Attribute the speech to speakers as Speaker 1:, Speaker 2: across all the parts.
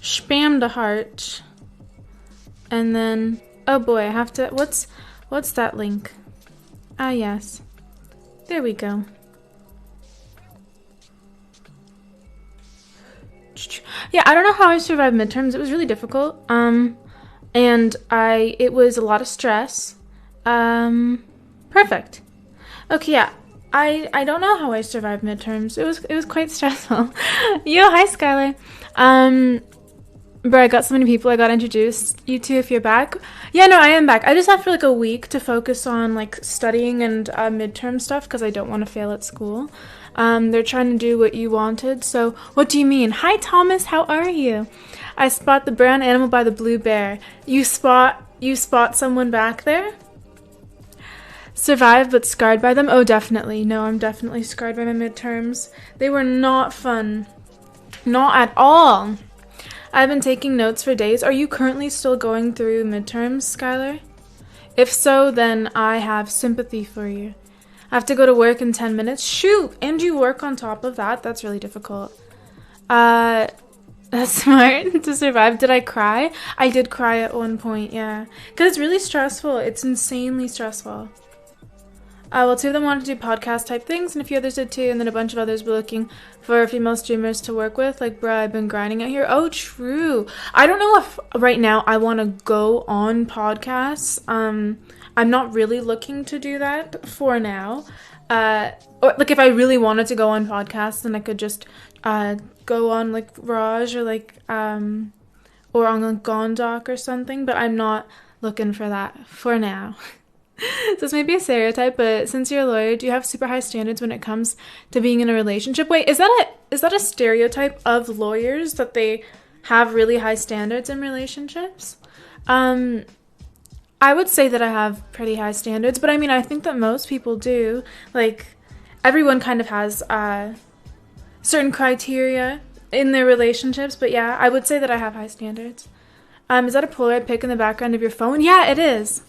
Speaker 1: spam the heart. And then, oh boy, I have to, what's that link? Ah, yes. There we go. Yeah, I don't know how I survived midterms. It was really difficult. And it was a lot of stress. Perfect. Okay, yeah. I don't know how I survived midterms. It was quite stressful. Yo, hi Skylar. Bro, I got so many people I got introduced you to if you're back. Yeah, no, I am back. I just have for like a week to focus on like studying and midterm stuff because I don't want to fail at school. They're trying to do what you wanted. So, what do you mean? Hi Thomas, how are you? I spot the brown animal by the blue bear. You spot someone back there? Survived but scarred by them? Oh, definitely. No, I'm definitely scarred by my midterms. They were not fun. Not at all. I've been taking notes for days. Are you currently still going through midterms, Skylar? If so, then I have sympathy for you. I have to go to work in 10 minutes. Shoot! And you work on top of that? That's really difficult. That's smart to survive. Did I cry? I did cry at one point, yeah. Because it's really stressful. It's insanely stressful. Well, 2 of them wanted to do podcast type things, and a few others did too, and then a bunch of others were looking for female streamers to work with. Like, bruh, I've been grinding out here. Oh, true. I don't know if right now I want to go on podcasts. I'm not really looking to do that for now. Or like if I really wanted to go on podcasts, then I could just go on like Raj or like or on like Gondok or something. But I'm not looking for that for now. So this may be a stereotype, but since you're a lawyer, do you have super high standards when it comes to being in a relationship? Wait, is that a stereotype of lawyers that they have really high standards in relationships? I would say that I have pretty high standards, but I mean, I think that most people do. Like, everyone kind of has certain criteria in their relationships, but yeah, I would say that I have high standards. Is that a Polaroid pic in the background of your phone? Yeah, it is.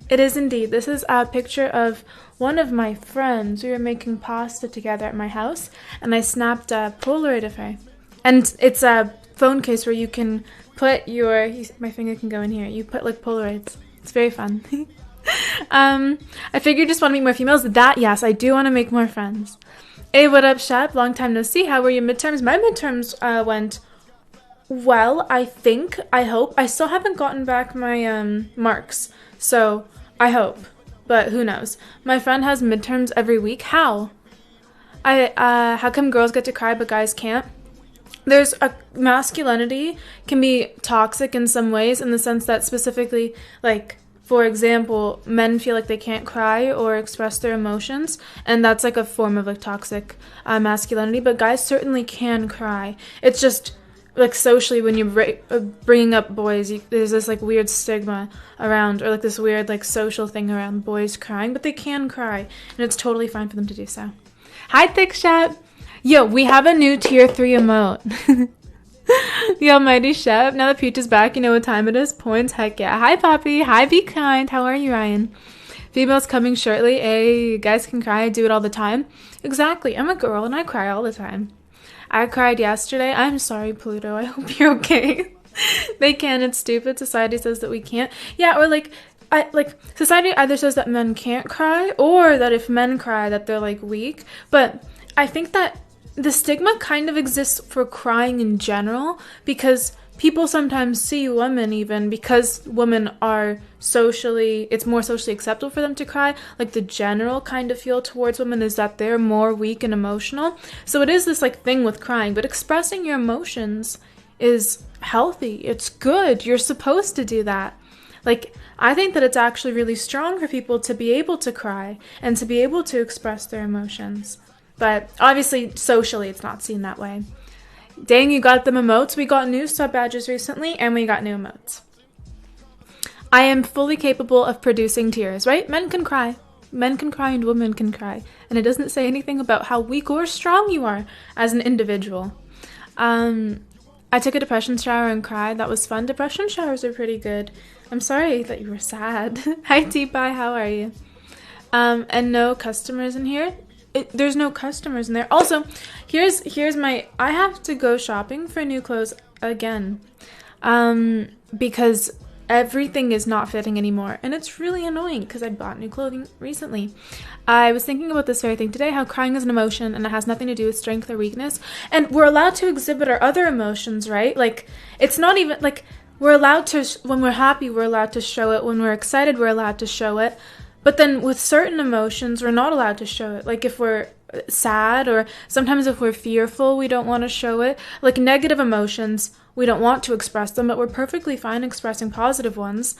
Speaker 1: It is indeed. This is a picture of one of my friends. We were making pasta together at my house, and I snapped a Polaroid of her. And it's a phone case where you can put my finger can go in here. You put like Polaroids. It's very fun. I figured you just want to meet more females. Yes, I do want to make more friends. Hey, what up, Shep? Long time no see. How were your midterms? My midterms went well, I think. I hope. I still haven't gotten back my marks. So, I hope, but who knows. My friend has midterms every week. How? How come girls get to cry but guys can't? There's masculinity can be toxic in some ways in the sense that specifically, like, for example, men feel like they can't cry or express their emotions, and that's like a form of like toxic masculinity, but guys certainly can cry. It's just like socially when you're bringing up boys, there's this like weird stigma around, or like this weird like social thing around boys crying, but they can cry and it's totally fine for them to do so. Hi Thick Shep. Yo, we have a new tier 3 emote. The almighty Shep. Now that Peach is back, you know what time it is. Points. Heck yeah. Hi Poppy. Hi Be Kind. How are you, Ryan? Females coming shortly. Hey, guys can cry. I do it all the time. Exactly. I'm a girl and I cry all the time. I cried yesterday. I'm sorry, Pluto. I hope you're okay. They can. It's stupid. Society says that we can't. Yeah, or society either says that men can't cry or that if men cry that they're like weak. But I think that the stigma kind of exists for crying in general because people sometimes see women, even because women are it's more socially acceptable for them to cry. Like the general kind of feel towards women is that they're more weak and emotional. So it is this like thing with crying, but expressing your emotions is healthy. It's good. You're supposed to do that. Like, I think that it's actually really strong for people to be able to cry and to be able to express their emotions. But obviously, socially, it's not seen that way. Dang, you got them emotes. We got new sub badges recently, and we got new emotes. I am fully capable of producing tears, right? Men can cry. Men can cry and women can cry. And it doesn't say anything about how weak or strong you are as an individual. I took a depression shower and cried. That was fun. Depression showers are pretty good. I'm sorry that you were sad. Hi, T-Pie. How are you? And no customers in here. There's no customers in there. Also, here's my... I have to go shopping for new clothes again. Because everything is not fitting anymore, and it's really annoying because I bought new clothing recently. I was thinking about this very thing today, how crying is an emotion and it has nothing to do with strength or weakness, and we're allowed to exhibit our other emotions, right? Like, it's not even like we're allowed to, when we're happy, we're allowed to show it. When we're excited, we're allowed to show it. But then with certain emotions, we're not allowed to show it. Like if we're sad, or sometimes if we're fearful, we don't want to show it. Like negative emotions, we don't want to express them, but we're perfectly fine expressing positive ones.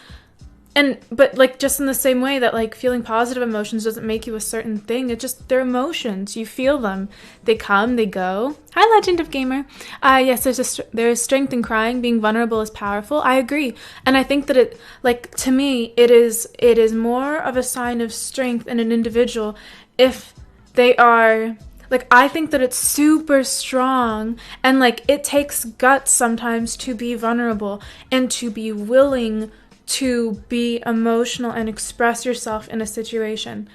Speaker 1: But like just in the same way that like feeling positive emotions doesn't make you a certain thing. It's just, they're emotions. You feel them. They come, they go. Hi, Legend of Gamer. Yes, there's strength in crying. Being vulnerable is powerful. I agree. And I think that it, like, to me, it is more of a sign of strength in an individual if they are, like, I think that it's super strong, and like it takes guts sometimes to be vulnerable and to be willing to be emotional and express yourself in a situation.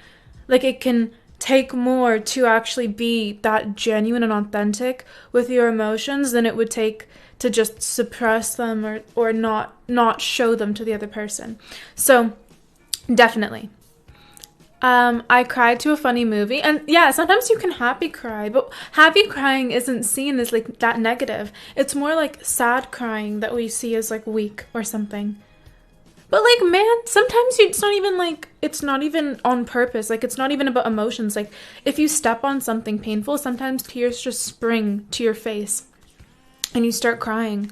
Speaker 1: Like it can take more to actually be that genuine and authentic with your emotions than it would take to just suppress them or not show them to the other person. So definitely. I cried to a funny movie, and yeah, sometimes you can happy cry, but happy crying isn't seen as like that negative. It's more like sad crying that we see as like weak or something. But like, man, sometimes it's not even on purpose. Like, it's not even about emotions. Like, if you step on something painful, sometimes tears just spring to your face and you start crying.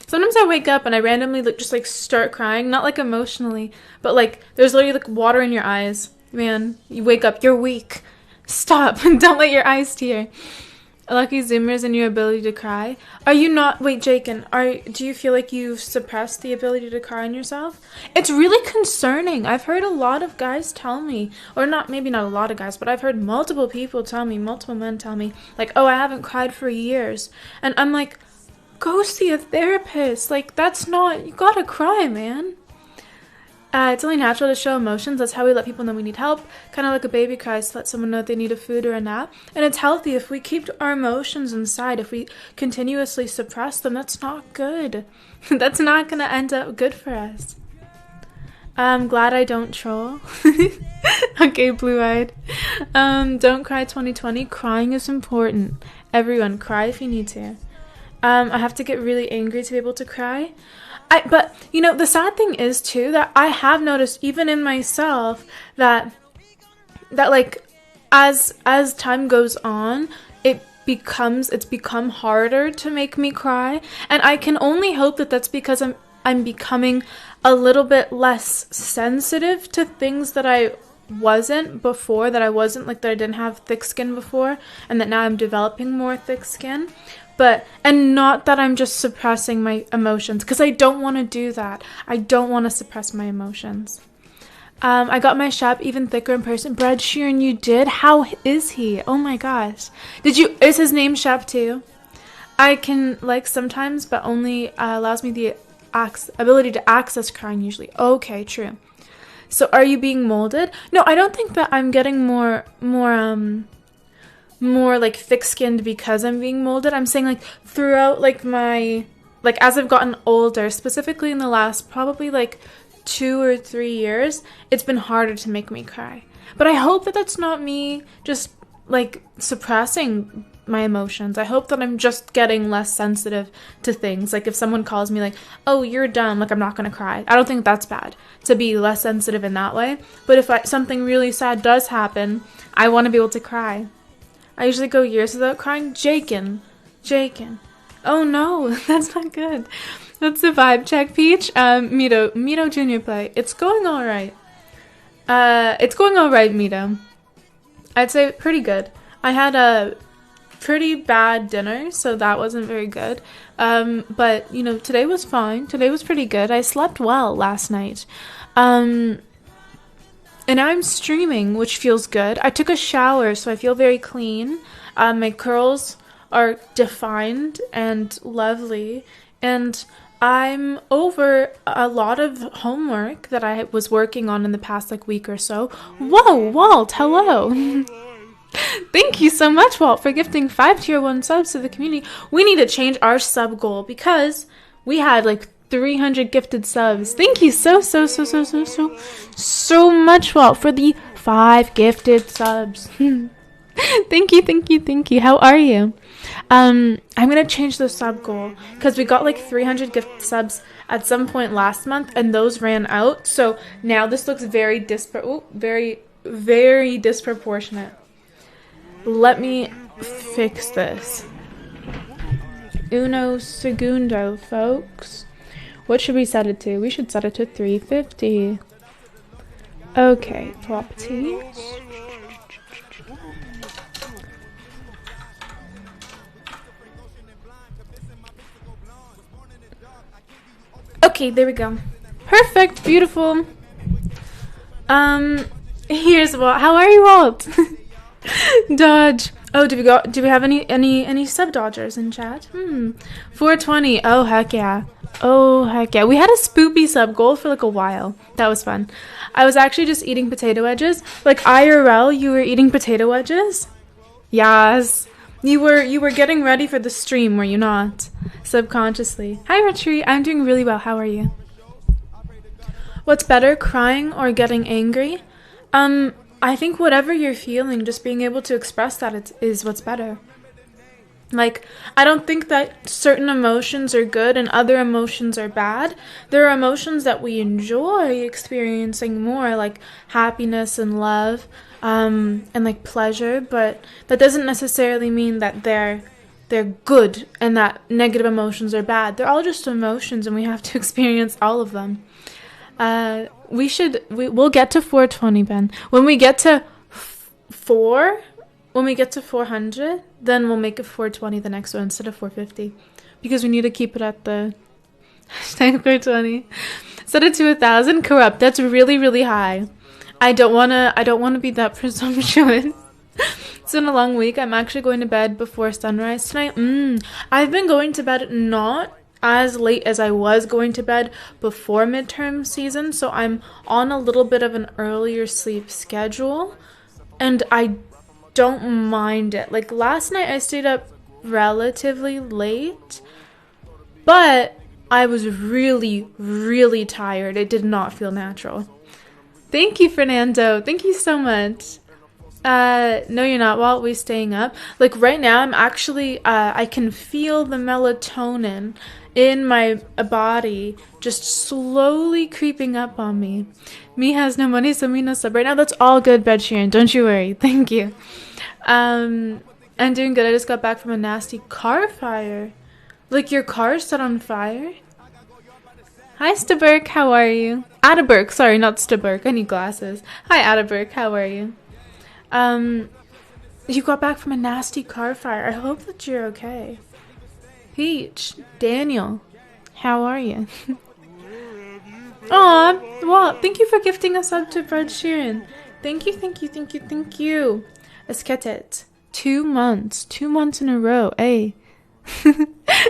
Speaker 1: Sometimes I wake up and I randomly just like start crying, not like emotionally, but like there's literally like water in your eyes. Man, you wake up, you're weak. Stop. Don't let your eyes tear. Lucky Zoomers and your ability to cry. Are you not... Wait, Jaken, do you feel like you've suppressed the ability to cry in yourself? It's really concerning. I've heard a lot of guys tell me, or maybe not a lot of guys, but I've heard multiple men tell me, like, oh, I haven't cried for years. And I'm like, go see a therapist. Like, that's not... You gotta cry, man. It's only natural to show emotions. That's how we let people know we need help. Kind of like a baby cries to let someone know they need a food or a nap. And it's healthy. If we keep our emotions inside, if we continuously suppress them, that's not good. That's not going to end up good for us. I'm glad I don't troll. Okay, blue-eyed. Don't cry 2020. Crying is important. Everyone, cry if you need to. I have to get really angry to be able to cry. But, you know, the sad thing is, too, that I have noticed, even in myself, that like, as time goes on, it's become harder to make me cry. And I can only hope that that's because I'm becoming a little bit less sensitive to things that I wasn't before, that I didn't have thick skin before, and that now I'm developing more thick skin. And not that I'm just suppressing my emotions, because I don't want to do that. I don't want to suppress my emotions. I got my Shep even thicker in person. Brad Sheeran, you did? How is he? Oh my gosh. Is his name Shep too? I can like sometimes, but only allows me the ability to access crying usually. Okay, true. So are you being molded? No, I don't think that I'm getting more like thick-skinned because I'm being molded. I'm saying like throughout like as I've gotten older, specifically in the last probably like 2 or 3 years, it's been harder to make me cry. But I hope that that's not me just like suppressing my emotions. I hope that I'm just getting less sensitive to things. Like if someone calls me like, oh, you're dumb, like I'm not gonna cry. I don't think that's bad to be less sensitive in that way. But if something really sad does happen, I want to be able to cry. I usually go years without crying. Jaken. Oh no, that's not good. That's the vibe check, Peach. Mito Junior play. It's going alright. Mito. I'd say pretty good. I had a pretty bad dinner, so that wasn't very good. But, you know, today was fine. Today was pretty good. I slept well last night. And now I'm streaming, which feels good. I took a shower, so I feel very clean. My curls are defined and lovely. And I'm over a lot of homework that I was working on in the past like week or so. Whoa, Walt, hello. Thank you so much, Walt, for gifting 5 tier 1 subs to the community. We need to change our sub goal because we had like 300 gifted subs. Thank you so much, Walt, for the 5 gifted subs. Thank you. How are you? I'm gonna change the sub goal because we got like 300 gift subs at some point last month, and those ran out. So now this looks very very disproportionate. Let me fix this. Uno segundo, folks. What should we set it to? We should set it to 350. Okay, properties. Okay, there we go. Perfect, beautiful. Here's Walt. How are you, Walt? Dodge. Oh, do we have any sub dodgers in chat? 420. Oh heck yeah. We had a spoopy sub goal for like a while. That was fun. I was actually just eating potato wedges. Like IRL, you were eating potato wedges? Yes. You were getting ready for the stream, were you not? Subconsciously. Hi Retreat, I'm doing really well. How are you? What's better, crying or getting angry? I think whatever you're feeling, just being able to express that is what's better. Like, I don't think that certain emotions are good and other emotions are bad. There are emotions that we enjoy experiencing more, like happiness and love, and like pleasure, but that doesn't necessarily mean that they're good and that negative emotions are bad. They're all just emotions and we have to experience all of them. We'll get to 420, Ben. When we get to 400, then we'll make it 420 the next one instead of 450. Because we need to keep it at the hashtag 420. Set it to 1,000. Corrupt. That's really, really high. I don't wanna be that presumptuous. It's been a long week. I'm actually going to bed before sunrise tonight. I've been going to bed not as late as I was going to bed before midterm season, so I'm on a little bit of an earlier sleep schedule, and I don't mind it. Like last night I stayed up relatively late, but I was really, really tired. It did not feel natural. Thank you, Fernando. Thank you so much. No, you're not. Walt, we staying up. Like right now, I'm actually, I can feel the melatonin in my body just slowly creeping up on me. Me has no money, so me no sub right now. That's all good, Bed Sheeran. Don't you worry. Thank you. I'm doing good. I just got back from a nasty car fire. Like your car set on fire? Hi, Staberk. How are you? Ataberk. Sorry, not Staberk. I need glasses. Hi, Ataberk. How are you? You got back from a nasty car fire. I hope that you're okay. Peach, Daniel, how are you? Aw, Walt, thank you for gifting us up to Fred Sheeran. Thank you. Esketet. 2 months. 2 months in a row, eh?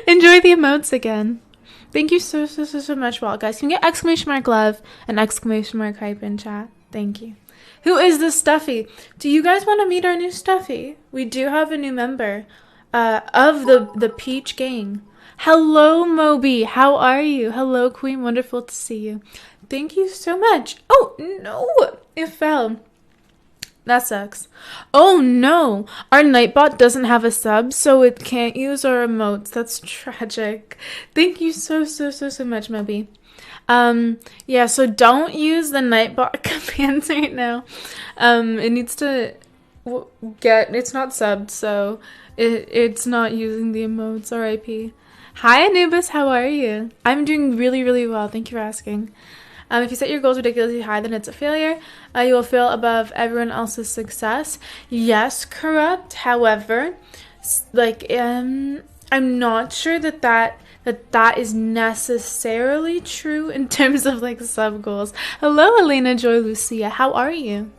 Speaker 1: Enjoy the emotes again. Thank you so much, Walt. Guys, can you get exclamation mark love and exclamation mark hype in chat? Thank you. Who is this Stuffy? Do you guys want to meet our new Stuffy? We do have a new member of the Peach gang. Hello, Moby. How are you? Hello, Queen. Wonderful to see you. Thank you so much. Oh, no. It fell. That sucks. Oh, no. Our Nightbot doesn't have a sub, so it can't use our emotes. That's tragic. Thank you so much, Moby. Yeah, so don't use the Nightbot commands right now. It needs to it's not subbed, so it's not using the emotes. RIP. Hi, Anubis, how are you? I'm doing really, really well. Thank you for asking. If you set your goals ridiculously high, then it's a failure. You will fail above everyone else's success. Yes, Corrupt. However, like, I'm not sure that is necessarily true in terms of like sub goals. Hello, Elena Joy Lucia. How are you?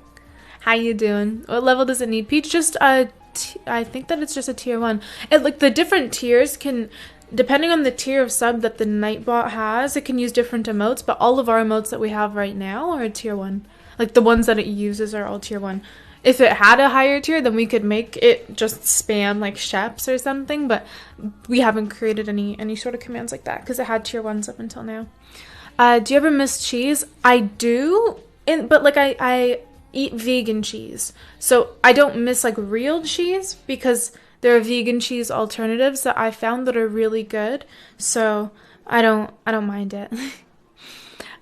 Speaker 1: How you doing? What level does it need? Peach, just I think that it's just a tier 1. Like the different tiers can, depending on the tier of sub that the Nightbot has, it can use different emotes, but all of our emotes that we have right now are a tier 1. Like the ones that it uses are all tier 1. If it had a higher tier, then we could make it just spam like chefs or something, but we haven't created any sort of commands like that because it had tier 1s up until now. Do you ever miss cheese? I do, but like I eat vegan cheese, so I don't miss like real cheese because there are vegan cheese alternatives that I found that are really good, so I don't mind it.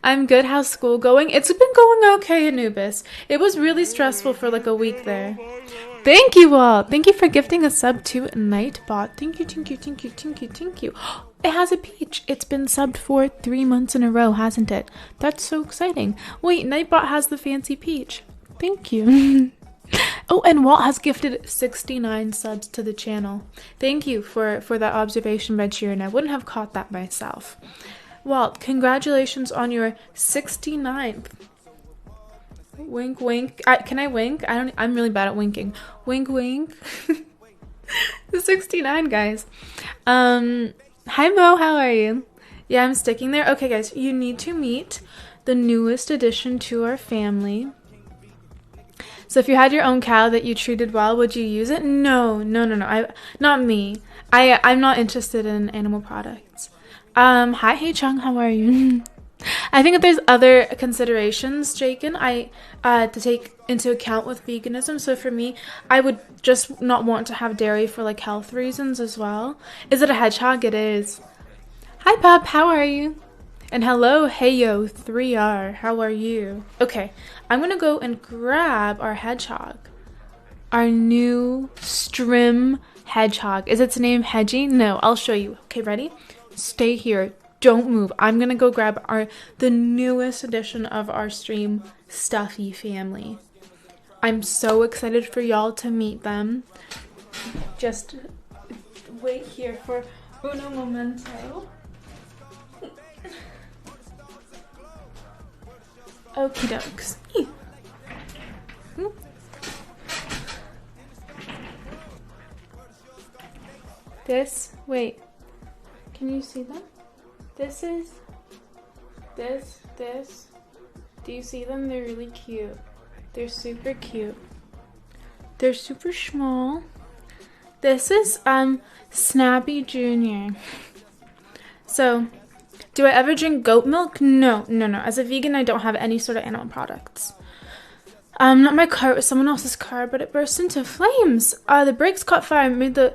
Speaker 1: I'm good. How's school going? It's been going okay, Anubis. It was really stressful for like a week there. Thank you all. Thank you for gifting a sub to Nightbot. Thank you, thank you, thank you, thank you, thank you. It has a peach. It's been subbed for 3 months in a row, hasn't it? That's so exciting. Wait, Nightbot has the fancy peach. Thank you. Oh, and Walt has gifted 69 subs to the channel. Thank you for that observation by Cheerin. I wouldn't have caught that myself. Walt, congratulations on your 69th. Wink, wink. Can I wink? I'm really bad at winking. Wink, wink. The 69, guys. Hi, Mo. How are you? Yeah, I'm sticking there. Okay, guys, you need to meet the newest addition to our family. So if you had your own cow that you treated well, would you use it? No. Not me. I'm not interested in animal products. Hi, Hey Chung, how are you? I think that there's other considerations, Jakin, to take into account with veganism. So for me, I would just not want to have dairy for like health reasons as well. Is it a hedgehog? It is. Hi, Pup, how are you? And hello, Heyo 3R, how are you? Okay, I'm gonna go and grab our hedgehog. Our new Strim hedgehog. Is its name Hedgie? No, I'll show you. Okay, ready? Stay here. Don't move. I'm gonna go grab the newest edition of our stream Stuffy family. I'm so excited for y'all to meet them. Just wait here for uno momento. Okie dokes. Wait. Can you see them? This. Do you see them? They're really cute. They're super cute. They're super small. This is, Snappy Jr. So, do I ever drink goat milk? No. As a vegan, I don't have any sort of animal products. Not my car, it was someone else's car, but it burst into flames. The brakes caught fire and made the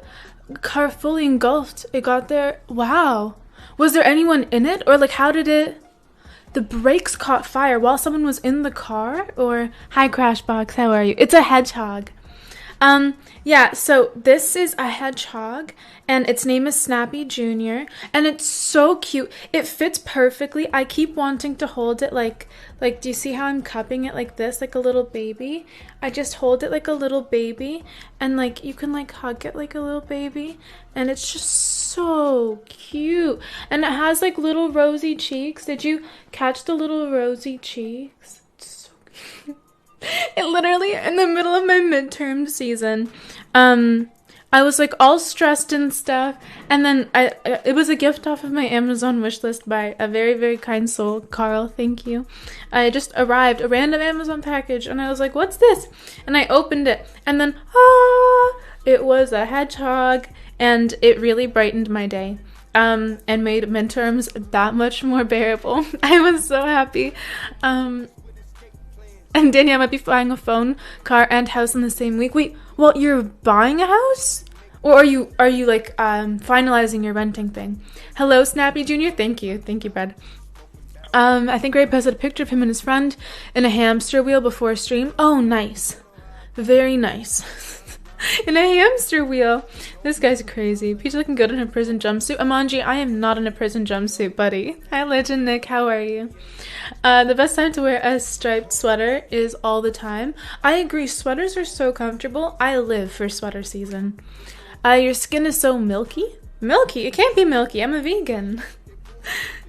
Speaker 1: car fully engulfed. It got there. Wow. Was there anyone in it? Or like, how did it... The brakes caught fire while someone was in the car? Or, hi Crashbox, how are you? It's a hedgehog. Yeah, so this is a hedgehog, and its name is Snappy Jr., and it's so cute. It fits perfectly. I keep wanting to hold it like, do you see how I'm cupping it like this, like a little baby? I just hold it like a little baby, and like, you can like hug it like a little baby, and it's just so cute. And it has like little rosy cheeks. Did you catch the little rosy cheeks? It's so cute. It literally, in the middle of my midterm season, I was like all stressed and stuff, and then it was a gift off of my Amazon wishlist by a very, very kind soul, Carl, thank you. I just arrived, a random Amazon package, and I was like, what's this? And I opened it, and then, it was a hedgehog, and it really brightened my day. And made midterms that much more bearable. I was so happy. And Danielle might be buying a phone, car, and house in the same week. Wait, well, you're buying a house? Or are you like, finalizing your renting thing? Hello, Snappy Jr.? Thank you, bud. I think Ray posted a picture of him and his friend in a hamster wheel before a stream. Oh, nice. Very nice. In a hamster wheel. This guy's crazy. Peach looking good in her prison jumpsuit. Amanji, I am not in a prison jumpsuit, buddy. Hi, Legend Nick. How are you? The best time to wear a striped sweater is all the time. I agree. Sweaters are so comfortable. I live for sweater season. Your skin is so milky. Milky? It can't be milky. I'm a vegan.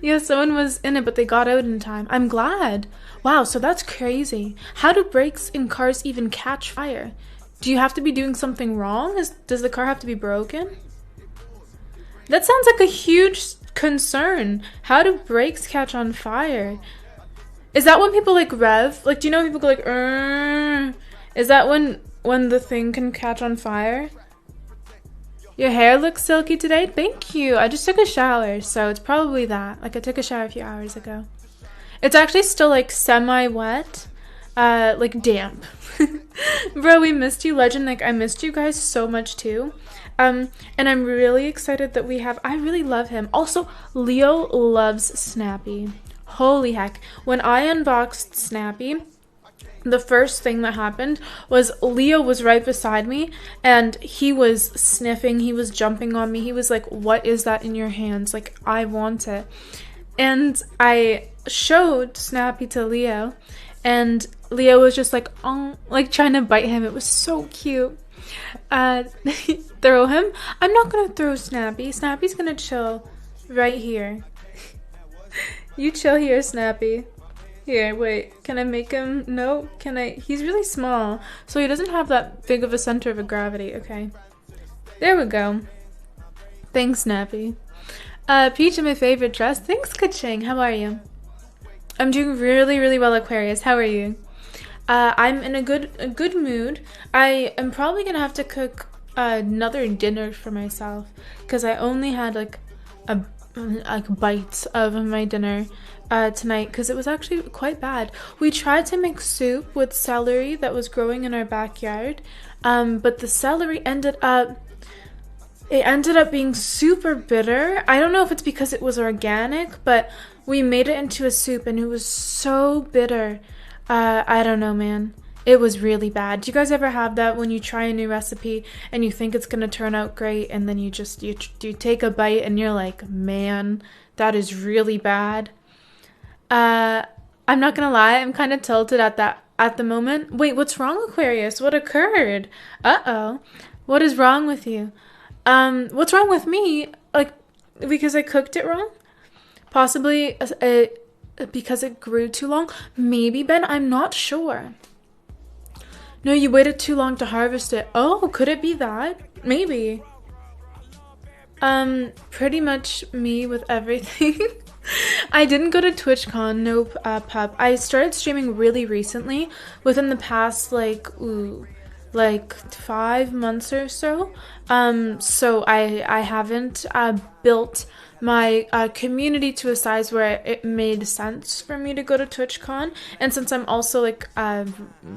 Speaker 1: Yeah, someone was in it, but they got out in time. I'm glad. Wow, so that's crazy. How do brakes in cars even catch fire? Do you have to be doing something wrong? Does the car have to be broken? That sounds like a huge concern. How do brakes catch on fire? Is that when people like rev? Like, do you know when people go like, Is that when the thing can catch on fire? Your hair looks silky today? Thank you. I just took a shower, so it's probably that. Like, I took a shower a few hours ago. It's actually still, like, semi-wet. Like, damp. Bro, we missed you, Legend. Like, I missed you guys so much, too. And I'm really excited that we have... I really love him. Also, Leo loves Snappy. Holy heck. When I unboxed Snappy... the first thing that happened was Leo was right beside me and he was sniffing, he was jumping on me, he was like, what is that in your hands? Like, I want it. And I showed Snappy to Leo and Leo was just like, oh, like trying to bite him. It was so cute. Throw him? I'm not gonna throw Snappy. Snappy's gonna chill right here. You chill here, Snappy. Here, wait, can I make him? No, can I? He's really small, so he doesn't have that big of a center of gravity. Okay, there we go. Thanks, Snappy. Peach in my favorite dress. Thanks, Kaching. How are you? I'm doing really, really well, Aquarius. How are you? I'm in a good mood. I am probably gonna have to cook another dinner for myself because I only had like bites of my dinner tonight because it was actually quite bad. We tried to make soup with celery that was growing in our backyard, but the celery ended up being super bitter. I don't know if it's because it was organic, but we made it into a soup and it was so bitter. I don't know, man. It was really bad. Do you guys ever have that when you try a new recipe and you think it's gonna turn out great and then you take a bite and you're like, man, that is really bad? I'm not gonna lie, I'm kind of tilted at the moment. Wait, what's wrong, Aquarius? What occurred? Uh-oh. What is wrong with you? What's wrong with me? Like, because I cooked it wrong? Possibly because it grew too long? Maybe, Ben, I'm not sure. No, you waited too long to harvest it. Oh, could it be that? Maybe. Pretty much me with everything. I didn't go to TwitchCon, nope, pup. I started streaming really recently, within the past, like 5 months or so. So I haven't built my community to a size where it made sense for me to go to TwitchCon. And since I'm also like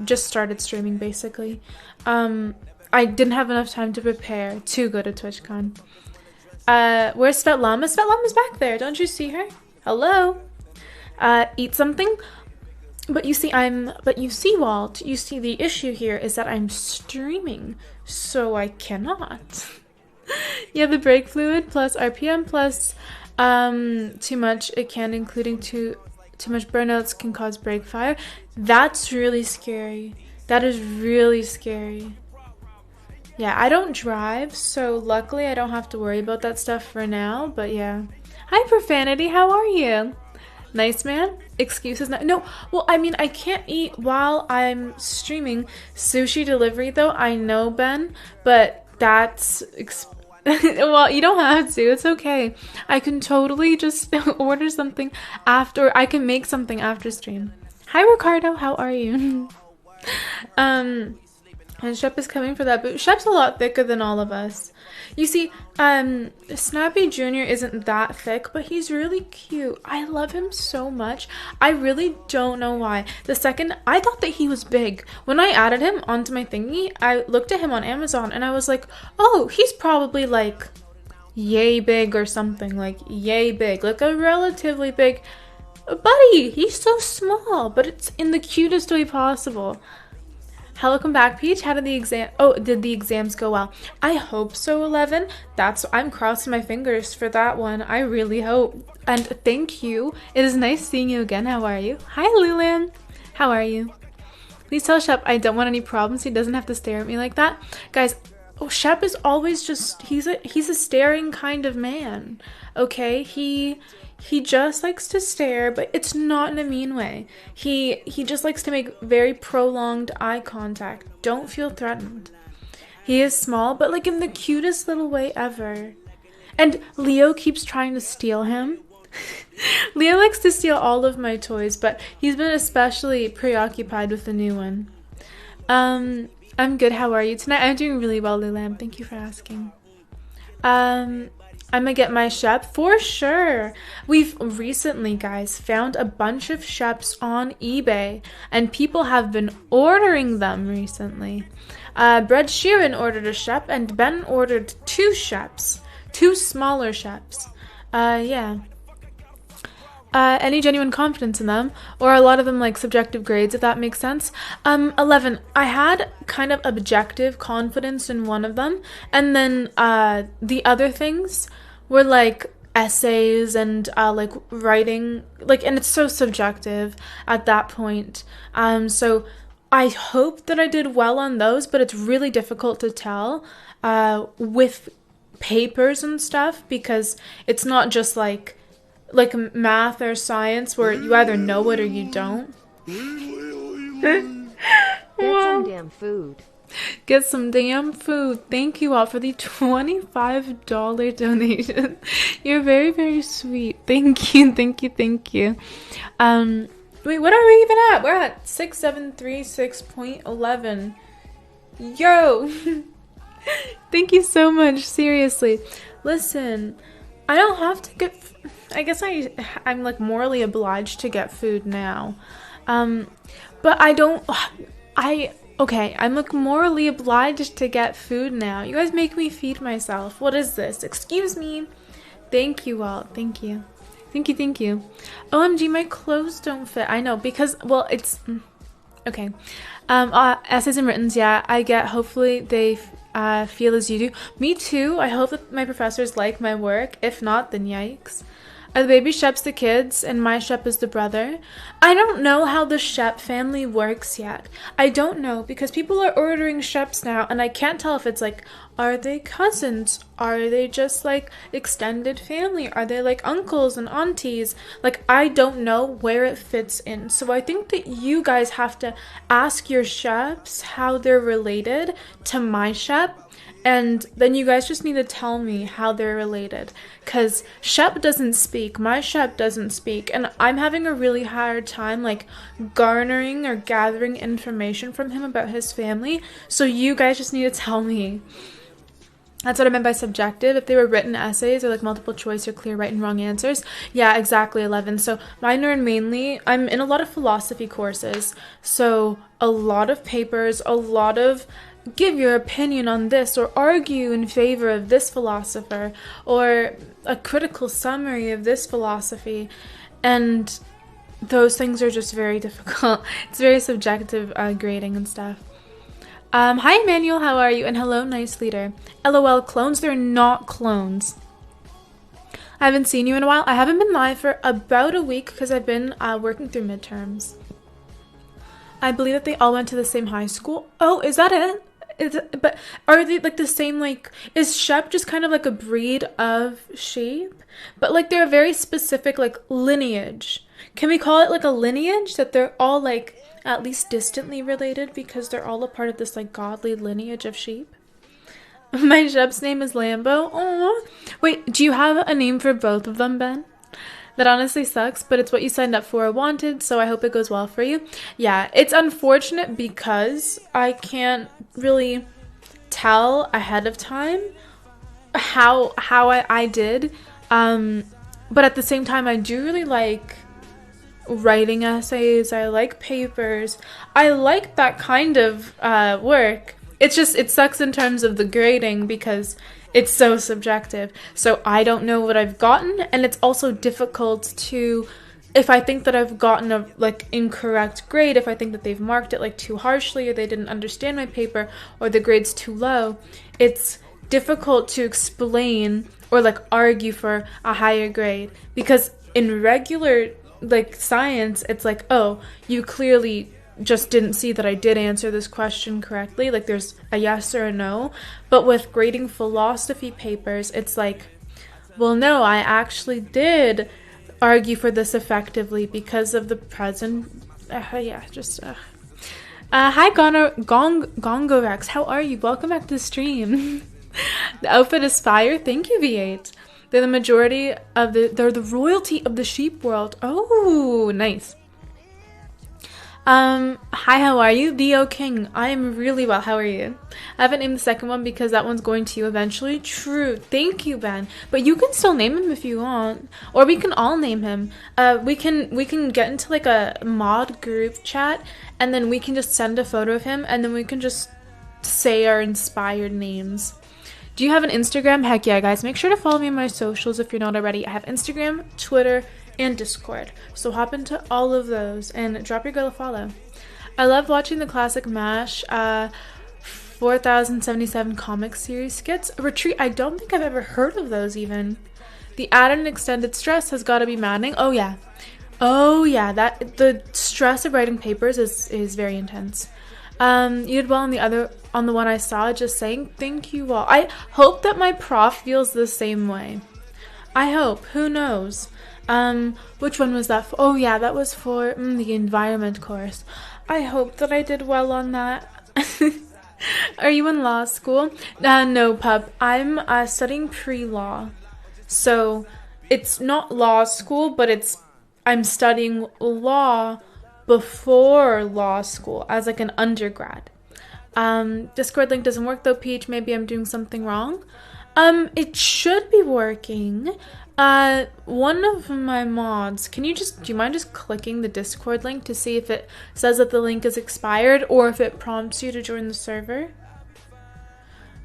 Speaker 1: just started streaming basically, I didn't have enough time to prepare to go to TwitchCon. Where's Svetlana? Svetlana's back there. Don't you see her? Hello. Eat something. But you see, Walt, you see the issue here is that I'm streaming, so I cannot. Yeah, the brake fluid plus RPM plus too much, it can, including too much burnouts can cause brake fire. That's really scary. That is really scary. Yeah, I don't drive, so luckily I don't have to worry about that stuff for now, but yeah. Hi, Profanity, how are you? Nice, man. Excuses. No, well, I mean, I can't eat while I'm streaming. Sushi delivery, though, I know, Ben, but that's... well, you don't have to. It's okay. I can totally just order something after... I can make something after stream. Hi, Ricardo. How are you? And Shep is coming for that boot. Shep's a lot thicker than all of us. You see, Snappy Jr. isn't that thick, but he's really cute. I love him so much. I really don't know why. The second, I thought that he was big. When I added him onto my thingy, I looked at him on Amazon and I was like, oh, he's probably like yay big or something. Like yay big. Like a relatively big. Buddy, he's so small, but it's in the cutest way possible. Hello, welcome back, Peach. How did the exam? Oh, did the exams go well? I hope so, 11. I'm crossing my fingers for that one. I really hope. And thank you. It is nice seeing you again. How are you? Hi, Lulan. How are you? Please tell Shep I don't want any problems. He doesn't have to stare at me like that. Guys, Shep is always just, he's a staring kind of man. Okay? He just likes to stare, but it's not in a mean way. He just likes to make very prolonged eye contact. Don't feel threatened. He is small, but like in the cutest little way ever. And Leo keeps trying to steal him. Leo likes to steal all of my toys, but he's been especially preoccupied with the new one. I'm good. How are you tonight? I'm doing really well, Lulam. Thank you for asking. I'm gonna get my Shep for sure. We've recently, guys, found a bunch of Sheps on eBay, and people have been ordering them recently. Brett Sheeran ordered a Shep, and Ben ordered two Sheps, two smaller Sheps. Yeah. Any genuine confidence in them, or a lot of them like subjective grades, if that makes sense. 11. I had kind of objective confidence in one of them, and then the other things were like essays and like writing, like, and it's so subjective at that point. So I hope that I did well on those, but it's really difficult to tell with papers and stuff, because it's not just like math or science where you either know it or you don't.
Speaker 2: Get some damn food.
Speaker 1: Get some damn food. Thank you all for the $25 donation. You're very, very sweet. Thank you, thank you, thank you. Wait, what are we even at? We're at 6736.11. Yo! Thank you so much, seriously. Listen, I don't have to get... I guess I'm like morally obliged to get food now. But I don't... Okay, I'm like morally obliged to get food now. You guys make me feed myself. What is this? Excuse me. Thank you all. Thank you. Thank you, thank you. OMG, my clothes don't fit. I know, because, well, it's... Okay. Essays and writtens, yeah, I get. Hopefully they feel as you do. Me too. I hope that my professors like my work. If not, then yikes. Are the baby Sheps the kids and my Shep is the brother? I don't know how the Shep family works yet. I don't know, because people are ordering Sheps now, and I can't tell if it's like, are they cousins? Are they just like extended family? Are they like uncles and aunties? Like, I don't know where it fits in. So I think that you guys have to ask your Sheps how they're related to my Shep. And then you guys just need to tell me how they're related. Because Shep doesn't speak. My Shep doesn't speak. And I'm having a really hard time, like, garnering or gathering information from him about his family. So you guys just need to tell me. That's what I meant by subjective. If they were written essays or, like, multiple choice or clear right and wrong answers. Yeah, exactly, 11. So mine are mainly... I'm in a lot of philosophy courses. So a lot of papers, a lot of... give your opinion on this, or argue in favor of this philosopher, or a critical summary of this philosophy, and those things are just very difficult. It's very subjective grading and stuff. Hi Emmanuel, how are you? And hello, nice leader. LOL, clones? They're not clones. I haven't seen you in a while. I haven't been live for about a week because I've been working through midterms. I believe that they all went to the same high school. Oh, is that it? But are they like the same, like, is Shep just kind of like a breed of sheep? But like they're a very specific like lineage. Can we call it like a lineage, that they're all like at least distantly related because they're all a part of this like godly lineage of sheep? My Shep's name is Lambo. Aww. Wait, do you have a name for both of them, Ben? That honestly sucks, but it's what you signed up for or wanted, so I hope it goes well for you. Yeah, it's unfortunate because I can't really tell ahead of time how I did. But at the same time, I do really like writing essays. I like papers. I like that kind of work. It's just, it sucks in terms of the grading because it's so subjective. So I don't know what I've gotten, and it's also difficult to, if I think that I've gotten a like incorrect grade, if I think that they've marked it like too harshly, or they didn't understand my paper, or the grade's too low, it's difficult to explain or like argue for a higher grade. Because in regular like science, it's like, oh, you clearly just didn't see that I did answer this question correctly, like there's a yes or a no. But with grading philosophy papers, it's like, well, no, I actually did argue for this effectively because of the present. Hi Gongorex, how are you? Welcome back to the stream. The outfit is fire. Thank you, V8. They're the majority of they're the royalty of the sheep world. Oh, nice. Hi, how are you? Theo King. I am really well. How are you? I haven't named the second one because that one's going to you eventually. True. Thank you, Ben. But you can still name him if you want. Or we can all name him. We can get into like a mod group chat and then we can just send a photo of him and then we can just say our inspired names. Do you have an Instagram? Heck yeah, guys. Make sure to follow me on my socials if you're not already. I have Instagram, Twitter, and Discord. So hop into all of those and drop your girl a follow. I love watching the classic MASH 4077 comic series skits. Retreat, I don't think I've ever heard of those even. The added and extended stress has got to be maddening. Oh yeah. That the stress of writing papers is very intense. You did well on the one I saw, just saying thank you all. I hope that my prof feels the same way. I hope. Who knows? Which one was that for? Oh yeah, that was for the environment course. I hope that I did well on that. Are you in law school? No, pup. I'm studying pre-law. So it's not law school, but I'm studying law before law school as like an undergrad. Discord link doesn't work though, Peach. Maybe I'm doing something wrong. It should be working. One of my mods, do you mind just clicking the Discord link to see if it says that the link is expired or if it prompts you to join the server?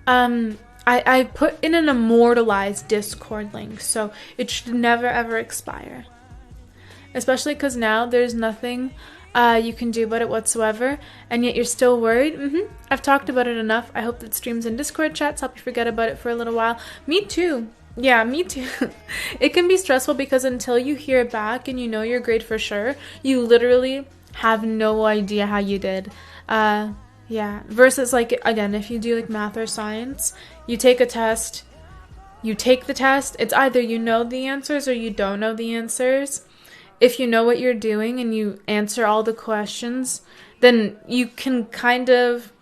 Speaker 1: I put in an immortalized Discord link, so it should never ever expire. Especially because now there's nothing you can do about it whatsoever, and yet you're still worried. I've talked about it enough. I hope that streams and Discord chats help you forget about it for a little while. Me too. Yeah, me too. It can be stressful because until you hear back and you know your grade for sure, you literally have no idea how you did. Yeah. Versus like, again, if you do like math or science, you take a test, you take the test, it's either you know the answers or you don't know the answers. If you know what you're doing and you answer all the questions, then you can kind of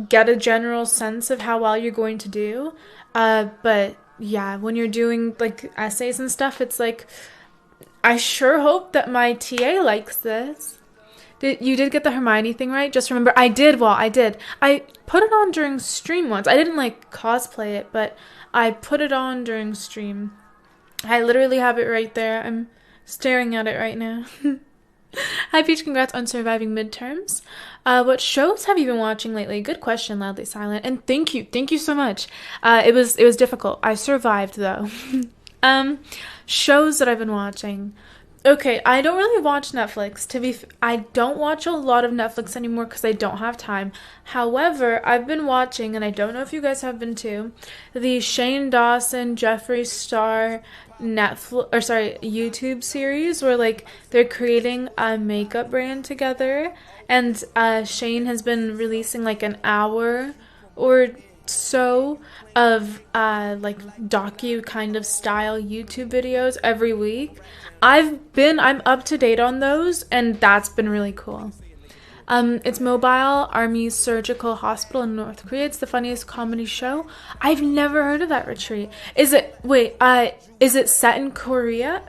Speaker 1: get a general sense of how well you're going to do. But yeah, when you're doing like essays and stuff, it's like, I sure hope that my TA likes this. You did get the Hermione thing right? Just remember, I did. I put it on during stream once. I didn't like cosplay it, but I put it on during stream. I literally have it right there. I'm staring at it right now. Hi Peach, congrats on surviving midterms. What shows have you been watching lately? Good question, Loudly Silent. And thank you so much. It was difficult. I survived though. Shows that I've been watching. Okay, I don't really watch Netflix. I don't watch a lot of Netflix anymore because I don't have time. However, I've been watching, and I don't know if you guys have been too, the Shane Dawson, Jeffree Star YouTube series where like they're creating a makeup brand together, and Shane has been releasing like an hour or so of like docu kind of style YouTube videos every week. I'm up to date on those, and that's been really cool. It's Mobile Army Surgical Hospital in North Korea. It's the funniest comedy show. I've never heard of that, Retreat. Is it set in Korea?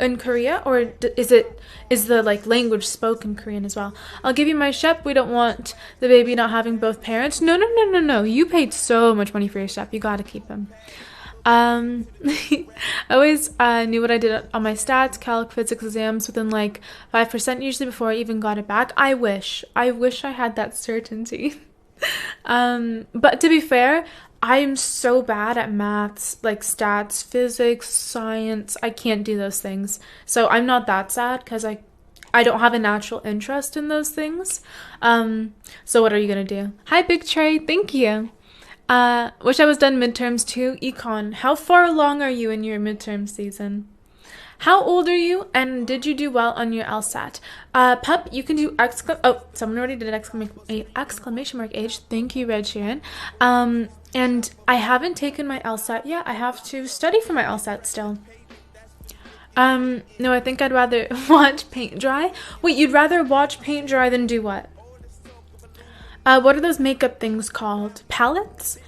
Speaker 1: Or is the like language spoken Korean as well? I'll give you my Shep. We don't want the baby not having both parents. No. You paid so much money for your Shep. You gotta keep him. I always knew what I did on my stats, calc, physics exams within like 5% usually before I even got it back. I wish I had that certainty. But to be fair, I'm so bad at maths, like stats, physics, science. I can't do those things. So I'm not that sad because I don't have a natural interest in those things. So what are you gonna do? Hi, Big Trey. Thank you. Wish I was done midterms too. Econ, how far along are you in your midterm season? How old are you, and did you do well on your LSAT? Pup, you can do someone already did exclamation mark age. Thank you, Red Sharon. And I haven't taken my LSAT yet. I have to study for my LSAT still. No, I think I'd rather watch paint dry. Wait, you'd rather watch paint dry than do what? What are those makeup things called? Palettes?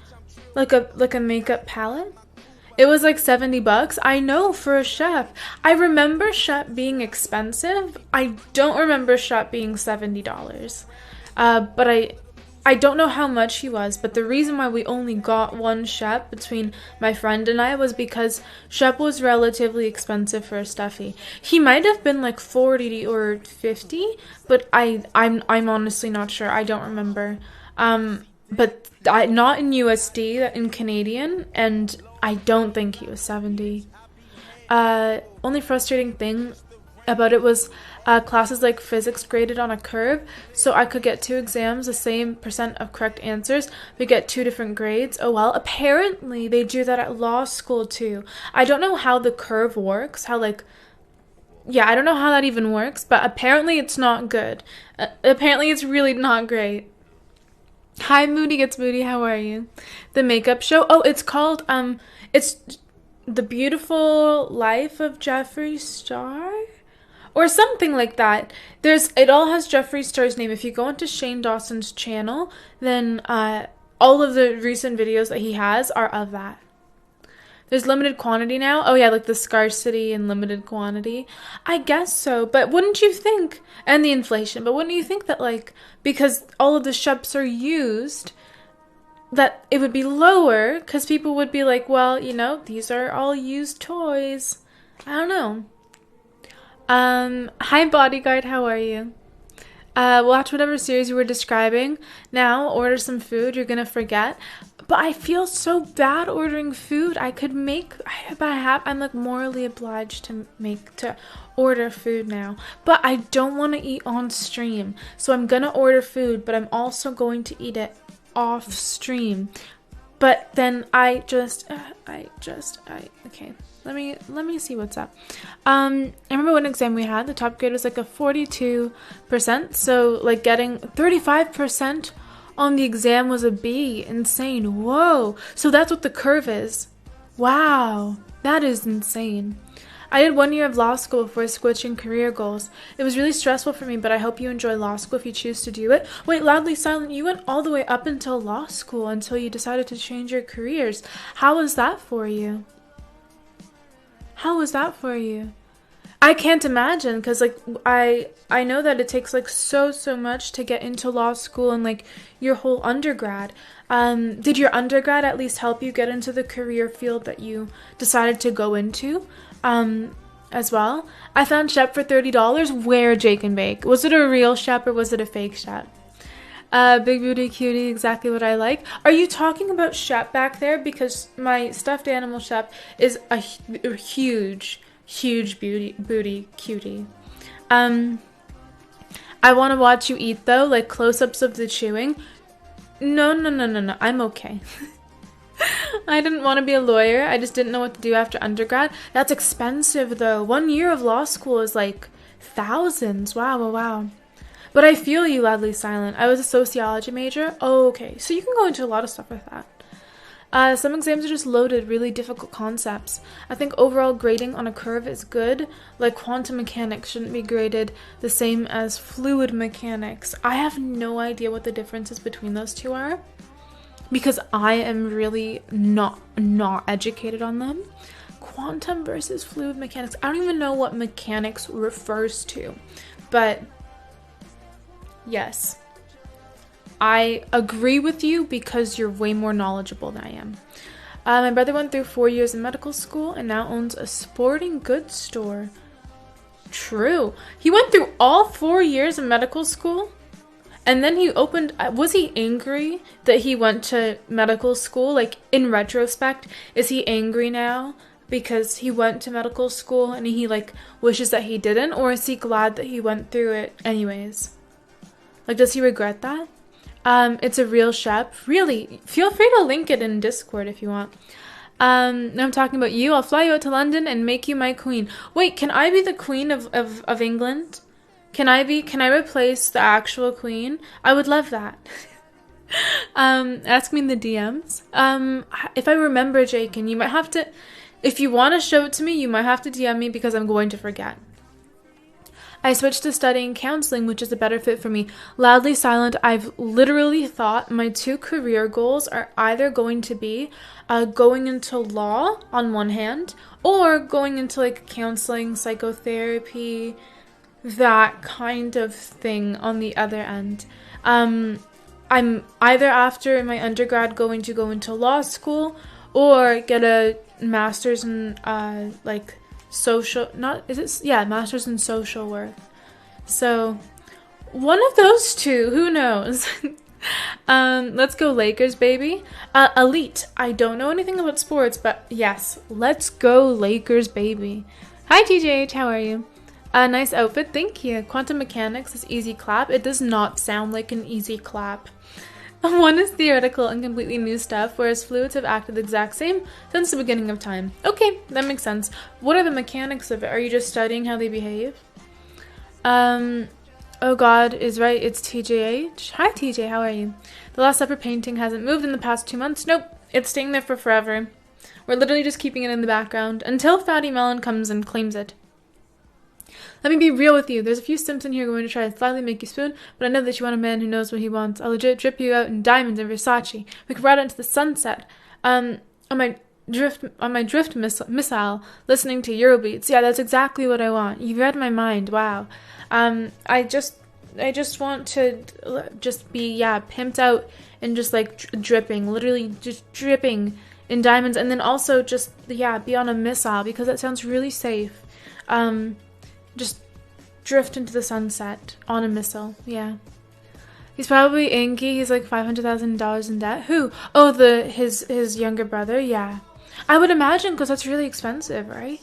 Speaker 1: Like a makeup palette? It was like $70. I know, for a chef. I remember Shep being expensive. I don't remember Shep being $70. But I don't know how much he was, but the reason why we only got one Shep between my friend and I was because Shep was relatively expensive for a stuffy. He might have been like 40 or 50, but I'm honestly not sure. I don't remember. But not in USD, in Canadian, and I don't think he was 70. Only frustrating thing about it was classes like physics graded on a curve, so I could get 2 exams, the same percent of correct answers, but get 2 different grades. Oh well, apparently they do that at law school too. I don't know how the curve works, I don't know how that even works, but apparently it's not good. Apparently it's really not great. Hi, Moody Gets Moody, how are you? The makeup show? Oh, it's called, it's The Beautiful Life of Jeffree Star? Or something like that. It all has Jeffree Star's name. If you go into Shane Dawson's channel, then all of the recent videos that he has are of that. There's limited quantity now? Oh yeah, like the scarcity and limited quantity. I guess so, but wouldn't you think, and the inflation, but wouldn't you think that like, because all of the Sheps are used, that it would be lower, because people would be like, well, you know, these are all used toys. I don't know. Hi Bodyguard, how are you? Watch whatever series you were describing. Now, order some food, you're gonna forget. But I feel so bad ordering food. I'm like morally obliged to order food now. But I don't want to eat on stream. So I'm gonna order food, but I'm also going to eat it off stream. But then okay. Let me see what's up. I remember one exam we had, the top grade was like a 42%. So like getting 35% on the exam was a B. Insane. Whoa. So that's what the curve is. Wow. That is insane. I did 1 year of law school before switching career goals. It was really stressful for me, but I hope you enjoy law school if you choose to do it. Wait, Loudly Silent, you went all the way up until law school until you decided to change your careers. How was that for you? How was that for you? I can't imagine, because like I know that it takes like so much to get into law school and like your whole undergrad. Did your undergrad at least help you get into the career field that you decided to go into as well? I found Shep for $30. Where, Jake and Bake? Was it a real Shep or was it a fake Shep? Big booty cutie, exactly what I like. Are you talking about Shep back there? Because my stuffed animal Shep is a huge booty cutie. I want to watch you eat though, like close-ups of the chewing. No, I'm okay. I didn't want to be a lawyer. I just didn't know what to do after undergrad. That's expensive though. 1 year of law school is like thousands. Wow. But I feel you, Loudly Silent. I was a sociology major. Oh, okay. So you can go into a lot of stuff with that. Some exams are just loaded, really difficult concepts. I think overall grading on a curve is good. Like quantum mechanics shouldn't be graded the same as fluid mechanics. I have no idea what the differences between those two are, because I am really not educated on them. Quantum versus fluid mechanics. I don't even know what mechanics refers to, but yes, I agree with you because you're way more knowledgeable than I am. My brother went through 4 years in medical school and now owns a sporting goods store. True. He went through all 4 years of medical school? And then he opened... was he angry that he went to medical school? Like, in retrospect, is he angry now because he went to medical school and he, like, wishes that he didn't? Or is he glad that he went through it anyways? Like, does he regret that? It's a real Shep. Really? Feel free to link it in Discord if you want. Now I'm talking about you. I'll fly you out to London and make you my queen. Wait, can I be the queen of England? Can I replace the actual queen? I would love that. Ask me in the DMs. If I remember, Jake, and you might have to, if you want to show it to me, you might have to DM me because I'm going to forget. I switched to studying counseling, which is a better fit for me. Loudly silent, I've literally thought my two career goals are either going to be going into law on one hand, or going into like counseling, psychotherapy, that kind of thing on the other end. I'm either after my undergrad going to go into law school or get a master's in like social, not, is it, yeah, master's in social work. So one of those two, who knows? Let's go Lakers, baby. Elite. I don't know anything about sports, but yes, let's go Lakers, baby. Hi TJH, how are you? Nice outfit, thank you. Quantum mechanics is easy clap. It does not sound like an easy clap. One is theoretical and completely new stuff, whereas fluids have acted the exact same since the beginning of time. Okay, that makes sense. What are the mechanics of it? Are you just studying how they behave? Oh God is right, it's TJH. Hi TJ, how are you? The Last Supper painting hasn't moved in the past 2 months. Nope, it's staying there for forever. We're literally just keeping it in the background until Fatty Melon comes and claims it. Let me be real with you. There's a few simps in here going to try to slyly make you spoon, but I know that you want a man who knows what he wants. I'll legit drip you out in diamonds and Versace. We could ride out into the sunset. On my drift missile, listening to Eurobeats. Yeah, that's exactly what I want. You read my mind. Wow. I just want to just be, yeah, pimped out and just like dripping, literally just dripping in diamonds, and then also just, yeah, be on a missile because that sounds really safe. Just drift into the sunset on a missile. Yeah. He's probably Inky. He's like $500,000 in debt. Who? Oh, his younger brother. Yeah. I would imagine, because that's really expensive, right?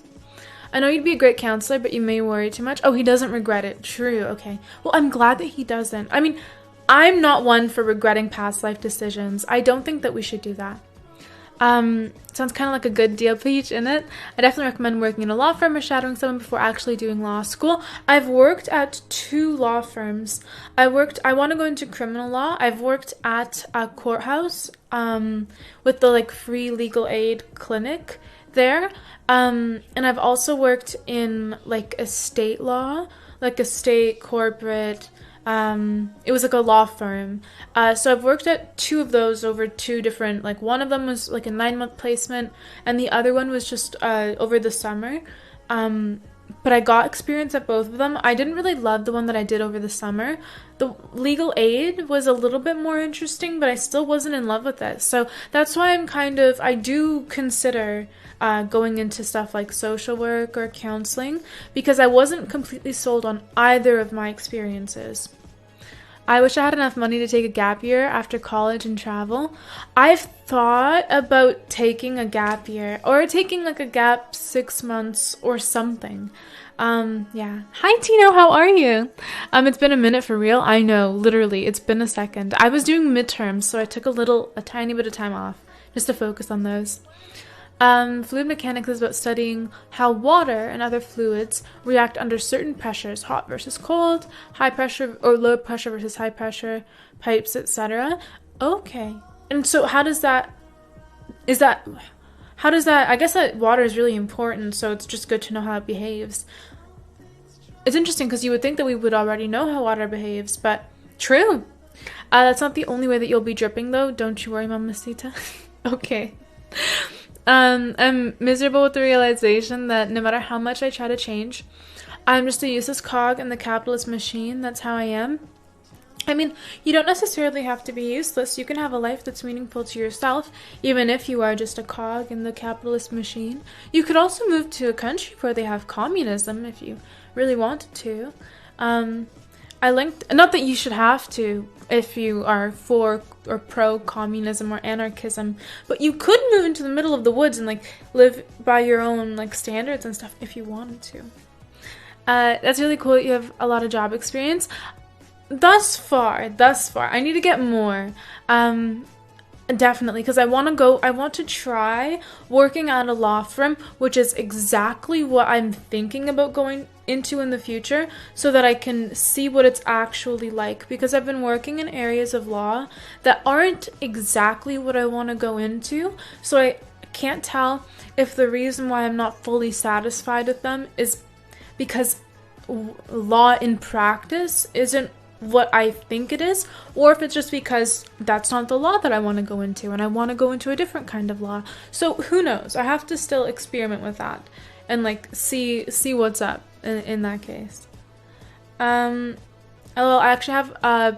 Speaker 1: I know you'd be a great counselor, but you may worry too much. Oh, he doesn't regret it. True. Okay. Well, I'm glad that he doesn't. I mean, I'm not one for regretting past life decisions. I don't think that we should do that. Sounds kind of like a good deal, Peach, isn't it? I definitely recommend working in a law firm or shadowing someone before actually doing law school. I've worked at 2 law firms. I want to go into criminal law. I've worked at a courthouse, with the like free legal aid clinic there. And I've also worked in like estate law, like estate, corporate. It was like a law firm. So I've worked at 2 of those over 2 different, like one of them was like a 9-month placement and the other one was just over the summer. But I got experience at both of them. I didn't really love the one that I did over the summer. The legal aid was a little bit more interesting, but I still wasn't in love with it. So that's why I do consider going into stuff like social work or counseling, because I wasn't completely sold on either of my experiences. I wish I had enough money to take a gap year after college and travel. I've thought about taking a gap year or taking like a gap 6 months or something. Yeah. Hi Tino, how are you? It's been a minute for real. I know, literally, it's been a second. I was doing midterms, so I took a tiny bit of time off just to focus on those. Fluid mechanics is about studying how water and other fluids react under certain pressures, hot versus cold, high pressure or low pressure versus high pressure, pipes, etc. Okay. And so how does that, I guess that water is really important, so it's just good to know how it behaves. It's interesting because you would think that we would already know how water behaves, but true. That's not the only way that you'll be dripping though. Don't you worry, Mamacita. Okay. I'm miserable with the realization that no matter how much I try to change, I'm just a useless cog in the capitalist machine. That's how I am. I mean, you don't necessarily have to be useless. You can have a life that's meaningful to yourself, even if you are just a cog in the capitalist machine. You could also move to a country where they have communism if you really wanted to. I linked, not that you should have to if you are for or pro-communism or anarchism, but you could move into the middle of the woods and like live by your own like standards and stuff if you wanted to. That's really cool that you have a lot of job experience. Thus far, I need to get more. Definitely, because I want to try working at a law firm, which is exactly what I'm thinking about going into in the future, so that I can see what it's actually like, because I've been working in areas of law that aren't exactly what I want to go into, so I can't tell if the reason why I'm not fully satisfied with them is because law in practice isn't what I think it is, or if it's just because that's not the law that I want to go into and I want to go into a different kind of law. So who knows? I have to still experiment with that and like see what's up in that case. I actually have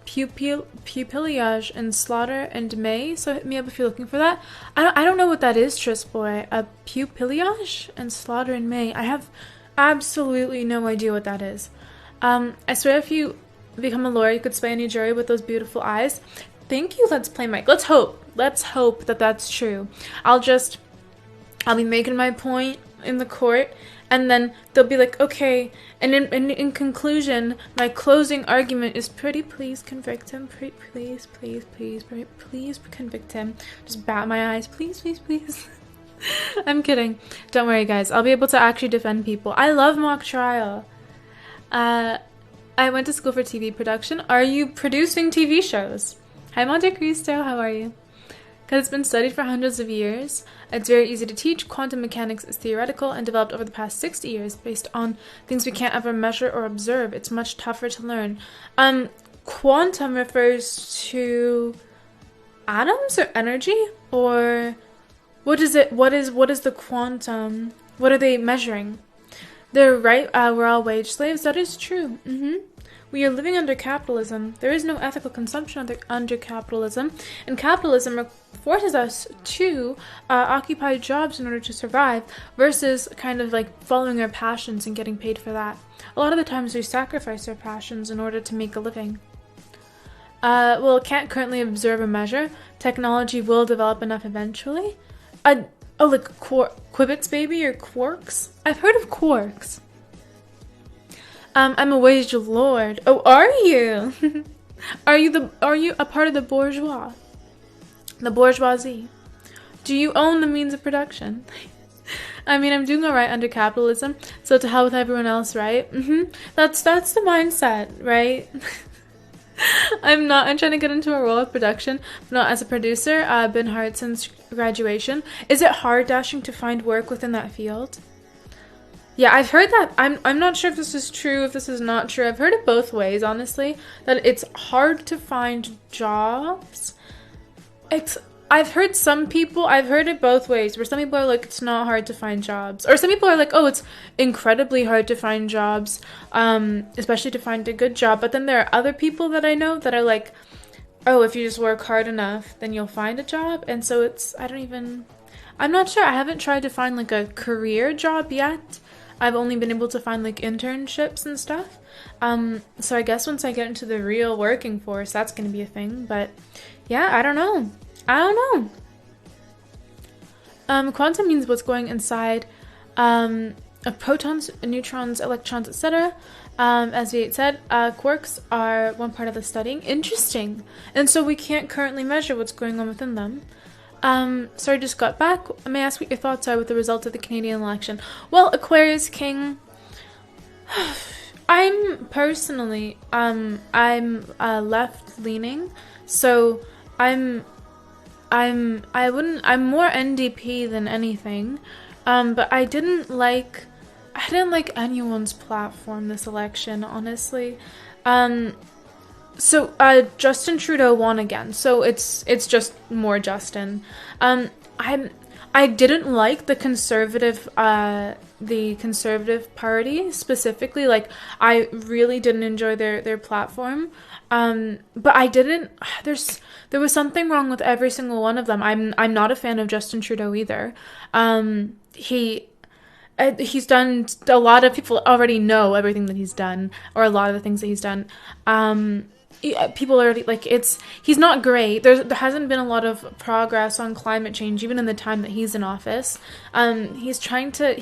Speaker 1: pupillage and slaughter and May, so hit me up if you're looking for that. I don't know what that is, Tris boy. A pupillage and slaughter in May. I have absolutely no idea what that is. I swear if you become a lawyer, you could sway any jury with those beautiful eyes. Thank you, Let's Play Mike. Let's hope that that's true. I'll be making my point in the court, and then they'll be like, okay, and in conclusion, my closing argument is pretty please convict him. Please convict him. Just bat my eyes. Please. I'm kidding. Don't worry, guys. I'll be able to actually defend people. I love mock trial. I went to school for TV production. Are you producing TV shows? Hi, Monte Cristo. How are you? Because it's been studied for hundreds of years. It's very easy to teach. Quantum mechanics is theoretical and developed over the past 60 years based on things we can't ever measure or observe. It's much tougher to learn. Quantum refers to atoms or energy, or what is it? What is the quantum? What are they measuring? They're right. We're all wage slaves. That is true. We are living under capitalism. There is no ethical consumption under capitalism, and capitalism forces us to occupy jobs in order to survive versus kind of like following our passions and getting paid for that. A lot of the times we sacrifice our passions in order to make a living. Well, it can't currently observe or measure. Technology will develop enough eventually. Oh, like qubits, baby, or quarks? I've heard of quarks. I'm a wage lord. Oh, are you? Are you a part of the bourgeois? The bourgeoisie? Do you own the means of production? I mean, I'm doing alright under capitalism, so to hell with everyone else, right? That's the mindset, right? I'm trying to get into a role of production, but not as a producer. I've been hard since graduation. Is it hard dashing to find work within that field? Yeah, I've heard that. I'm not sure if this is true, if this is not true. I've heard it both ways, honestly, that it's hard to find jobs. I've heard it both ways, where some people are like, it's not hard to find jobs. Or some people are like, oh, it's incredibly hard to find jobs, especially to find a good job. But then there are other people that I know that are like, oh, if you just work hard enough, then you'll find a job. And so I'm not sure. I haven't tried to find like a career job yet. I've only been able to find like internships and stuff. So I guess once I get into the real working force, that's going to be a thing. But yeah, I don't know. Quantum means what's going inside of protons, neutrons, electrons, etc. As V8 said, quarks are one part of the studying. Interesting. And so we can't currently measure what's going on within them. So I just got back. May I ask what your thoughts are with the result of the Canadian election? Well, Aquarius King, I'm personally, I'm left leaning, so I'm more NDP than anything. But I didn't like anyone's platform this election, honestly. So Justin Trudeau won again, so it's just more Justin. I didn't like the conservative party specifically. Like, I really didn't enjoy their platform. But I didn't. There was something wrong with every single one of them. I'm not a fan of Justin Trudeau either. He's done a lot of people already know everything that he's done, or a lot of the things that he's done. People already like he's not great. There hasn't been a lot of progress on climate change even in the time that he's in office. He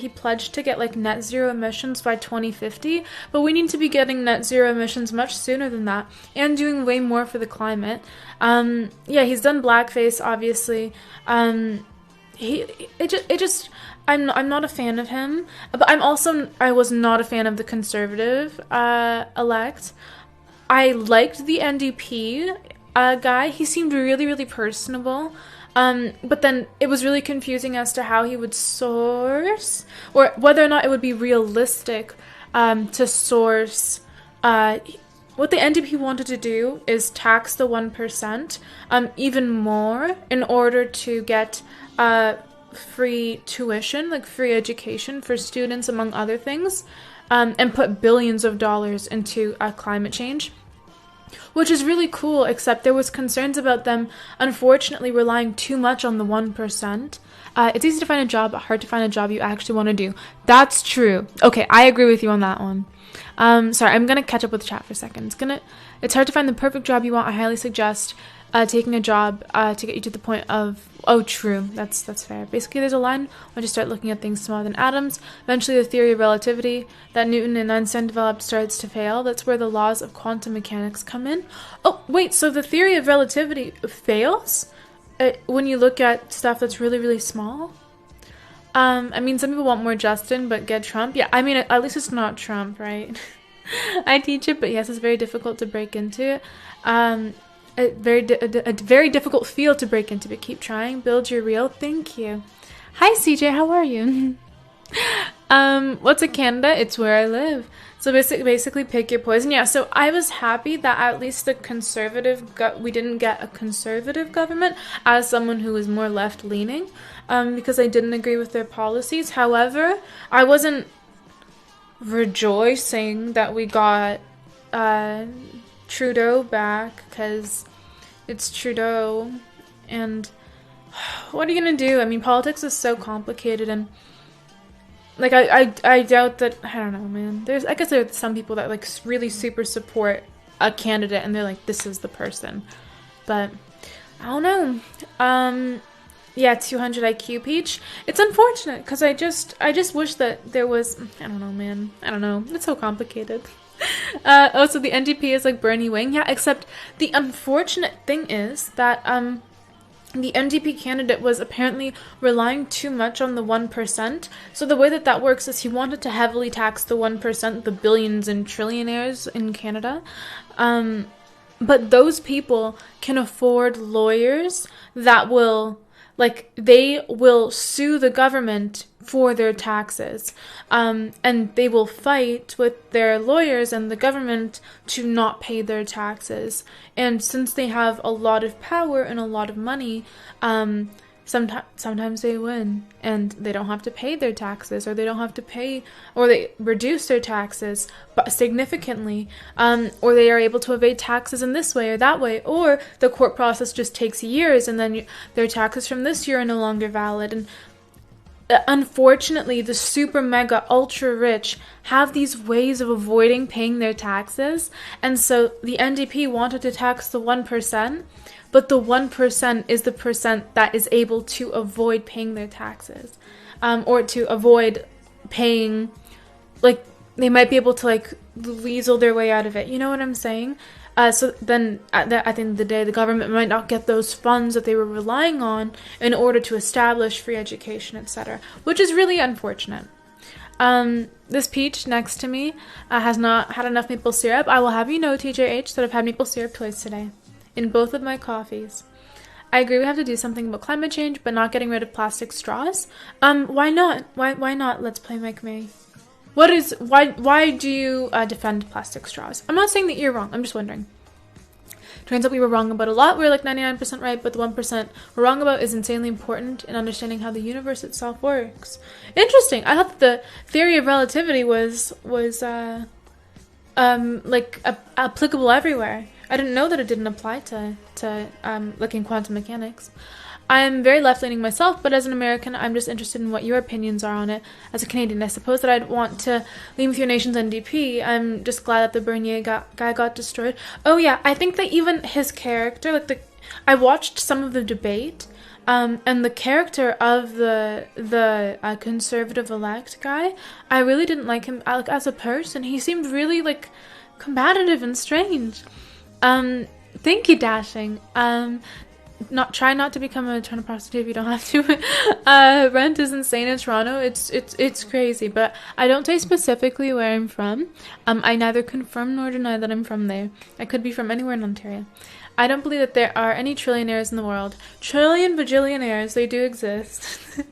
Speaker 1: pledged to get like net zero emissions by 2050, but we need to be getting net zero emissions much sooner than that and doing way more for the climate. He's done blackface, obviously. I'm not a fan of him, but I was not a fan of the conservative elect. I liked the NDP guy. He seemed really, really personable. But then it was really confusing as to how he would source, or whether or not it would be realistic to source. What the NDP wanted to do is tax the 1% even more in order to get free tuition, like free education for students, among other things, and put billions of dollars into climate change. Which is really cool, except there was concerns about them, unfortunately, relying too much on the 1%. It's easy to find a job, but hard to find a job you actually want to do. That's true. Okay, I agree with you on that one. Sorry, I'm gonna catch up with the chat for a second. It's hard to find the perfect job you want. I highly suggest taking a job to get you to the point of, oh, true, that's fair. Basically, there's a line once you start looking at things smaller than atoms. Eventually, the theory of relativity that Newton and Einstein developed starts to fail. That's where the laws of quantum mechanics come in. Oh, wait, so the theory of relativity fails when you look at stuff that's really, really small? I mean, some people want more Justin, but get Trump. Yeah, I mean, at least it's not Trump, right? I teach it, but yes, it's very difficult to break into it. A very difficult field to break into, but keep trying. Build your real. Thank you. Hi, CJ. How are you? What's a Canada? It's where I live. So basically pick your poison. Yeah, so I was happy that at least the we didn't get a conservative government, as someone who is more left-leaning, because I didn't agree with their policies. However, I wasn't rejoicing that we got Trudeau back, because it's Trudeau, and what are you gonna do? I mean, politics is so complicated, and like I doubt that, I don't know, man. I guess there are some people that like really super support a candidate and they're like, this is the person, but I don't know. Yeah, 200 IQ Peach. It's unfortunate because I just wish that there was, I don't know, man. I don't know. It's so complicated. So the NDP is like Bernie Wing. Yeah, except the unfortunate thing is that the NDP candidate was apparently relying too much on the 1%. So the way that works is he wanted to heavily tax the 1%, the billions and trillionaires in Canada. But those people can afford lawyers that will, like, they will sue the government for their taxes. And they will fight with their lawyers and the government to not pay their taxes. And since they have a lot of power and a lot of money, sometimes they win and they don't have to pay their taxes, or they don't have to pay, or they reduce their taxes but significantly, or they are able to evade taxes in this way or that way, or the court process just takes years and then their taxes from this year are no longer valid. And unfortunately, the super mega ultra rich have these ways of avoiding paying their taxes, and so the NDP wanted to tax the 1%, but the 1% is the percent that is able to avoid paying their taxes, or to avoid paying, like, they might be able to, like, weasel their way out of it. You know what I'm saying? So then, at the end of the day, the government might not get those funds that they were relying on in order to establish free education, etc., which is really unfortunate. This peach next to me has not had enough maple syrup. I will have you know, TJH, that I've had maple syrup twice today in both of my coffees. I agree we have to do something about climate change, but not getting rid of plastic straws. Why not? Why not? Let's play Mike May. Why do you defend plastic straws? I'm not saying that you're wrong. I'm just wondering. Turns out we were wrong about a lot. We were like 99% right, but the 1% we're wrong about is insanely important in understanding how the universe itself works. Interesting. I thought the theory of relativity was applicable everywhere. I didn't know that it didn't apply to like in quantum mechanics. I'm very left-leaning myself, but as an American, I'm just interested in what your opinions are on it. As a Canadian, I suppose that I'd want to lean with your nation's NDP. I'm just glad that the Bernier guy got destroyed. Oh yeah, I think that even his character, like I watched some of the debate, and the character of the conservative-elect guy, I really didn't like him as a person. He seemed really like combative and strange. Thank you, Dashing. Try not to become a Toronto prostitute if you don't have to. Rent is insane in Toronto. It's crazy, but I don't say specifically where I'm from. I neither confirm nor deny that I'm from there. I could be from anywhere in Ontario. I don't believe that there are any trillionaires in the world. Trillion bajillionaires, they do exist.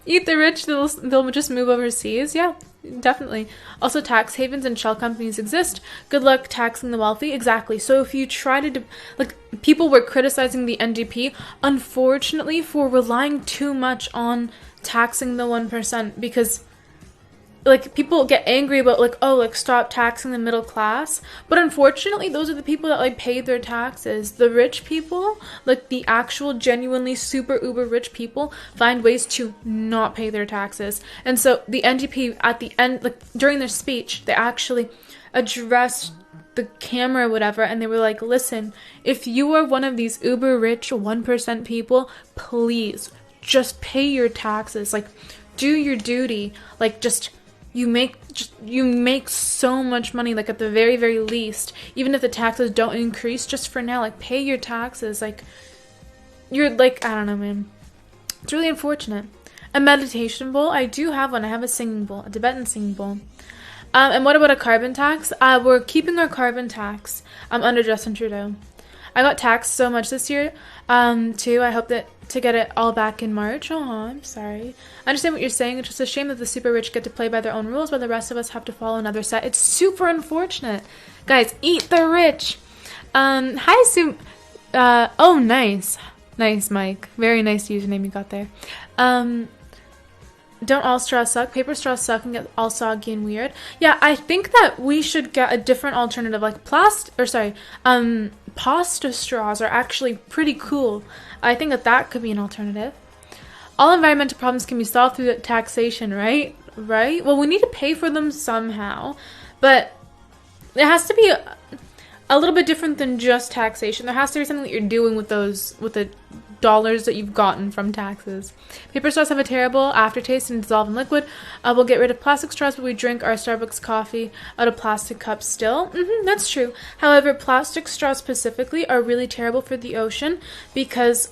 Speaker 1: Eat the rich, they'll just move overseas. Yeah, Definitely. Also, tax havens and shell companies exist. Good luck taxing the wealthy. Exactly. So if you try to, like, people were criticizing the NDP, unfortunately, for relying too much on taxing the 1%, because like people get angry about like, oh, like stop taxing the middle class, but unfortunately those are the people that like pay their taxes. The rich people, like the actual genuinely super uber rich people, find ways to not pay their taxes. And so the NDP at the end, like during their speech, they actually addressed the camera or whatever, and they were like, listen, if you are one of these uber rich 1% people, please just pay your taxes, like do your duty, like you make so much money, like at the very, very least, even if the taxes don't increase, just for now, like pay your taxes. Like you're like, I don't know, man. It's really unfortunate. A meditation bowl, I do have one. I have a singing bowl, a Tibetan singing bowl. And what about a carbon tax? We're keeping our carbon tax under Justin Trudeau. I got taxed so much this year, too. I hope to get it all back in March. Oh, I'm sorry. I understand what you're saying. It's just a shame that the super rich get to play by their own rules, while the rest of us have to follow another set. It's super unfortunate. Guys, eat the rich. Hi, oh, nice. Nice, Mike. Very nice username you got there. Don't all straws suck? Paper straws suck and get all soggy and weird. Yeah, I think that we should get a different alternative, like pasta straws are actually pretty cool. I think that could be an alternative. All environmental problems can be solved through taxation, right? Right? Well, we need to pay for them somehow, but it has to be a little bit different than just taxation. There has to be something that you're doing with the dollars that you've gotten from taxes. Paper straws have a terrible aftertaste and dissolve in liquid. We'll get rid of plastic straws, but we drink our Starbucks coffee out of plastic cups still. That's true. However, plastic straws specifically are really terrible for the ocean because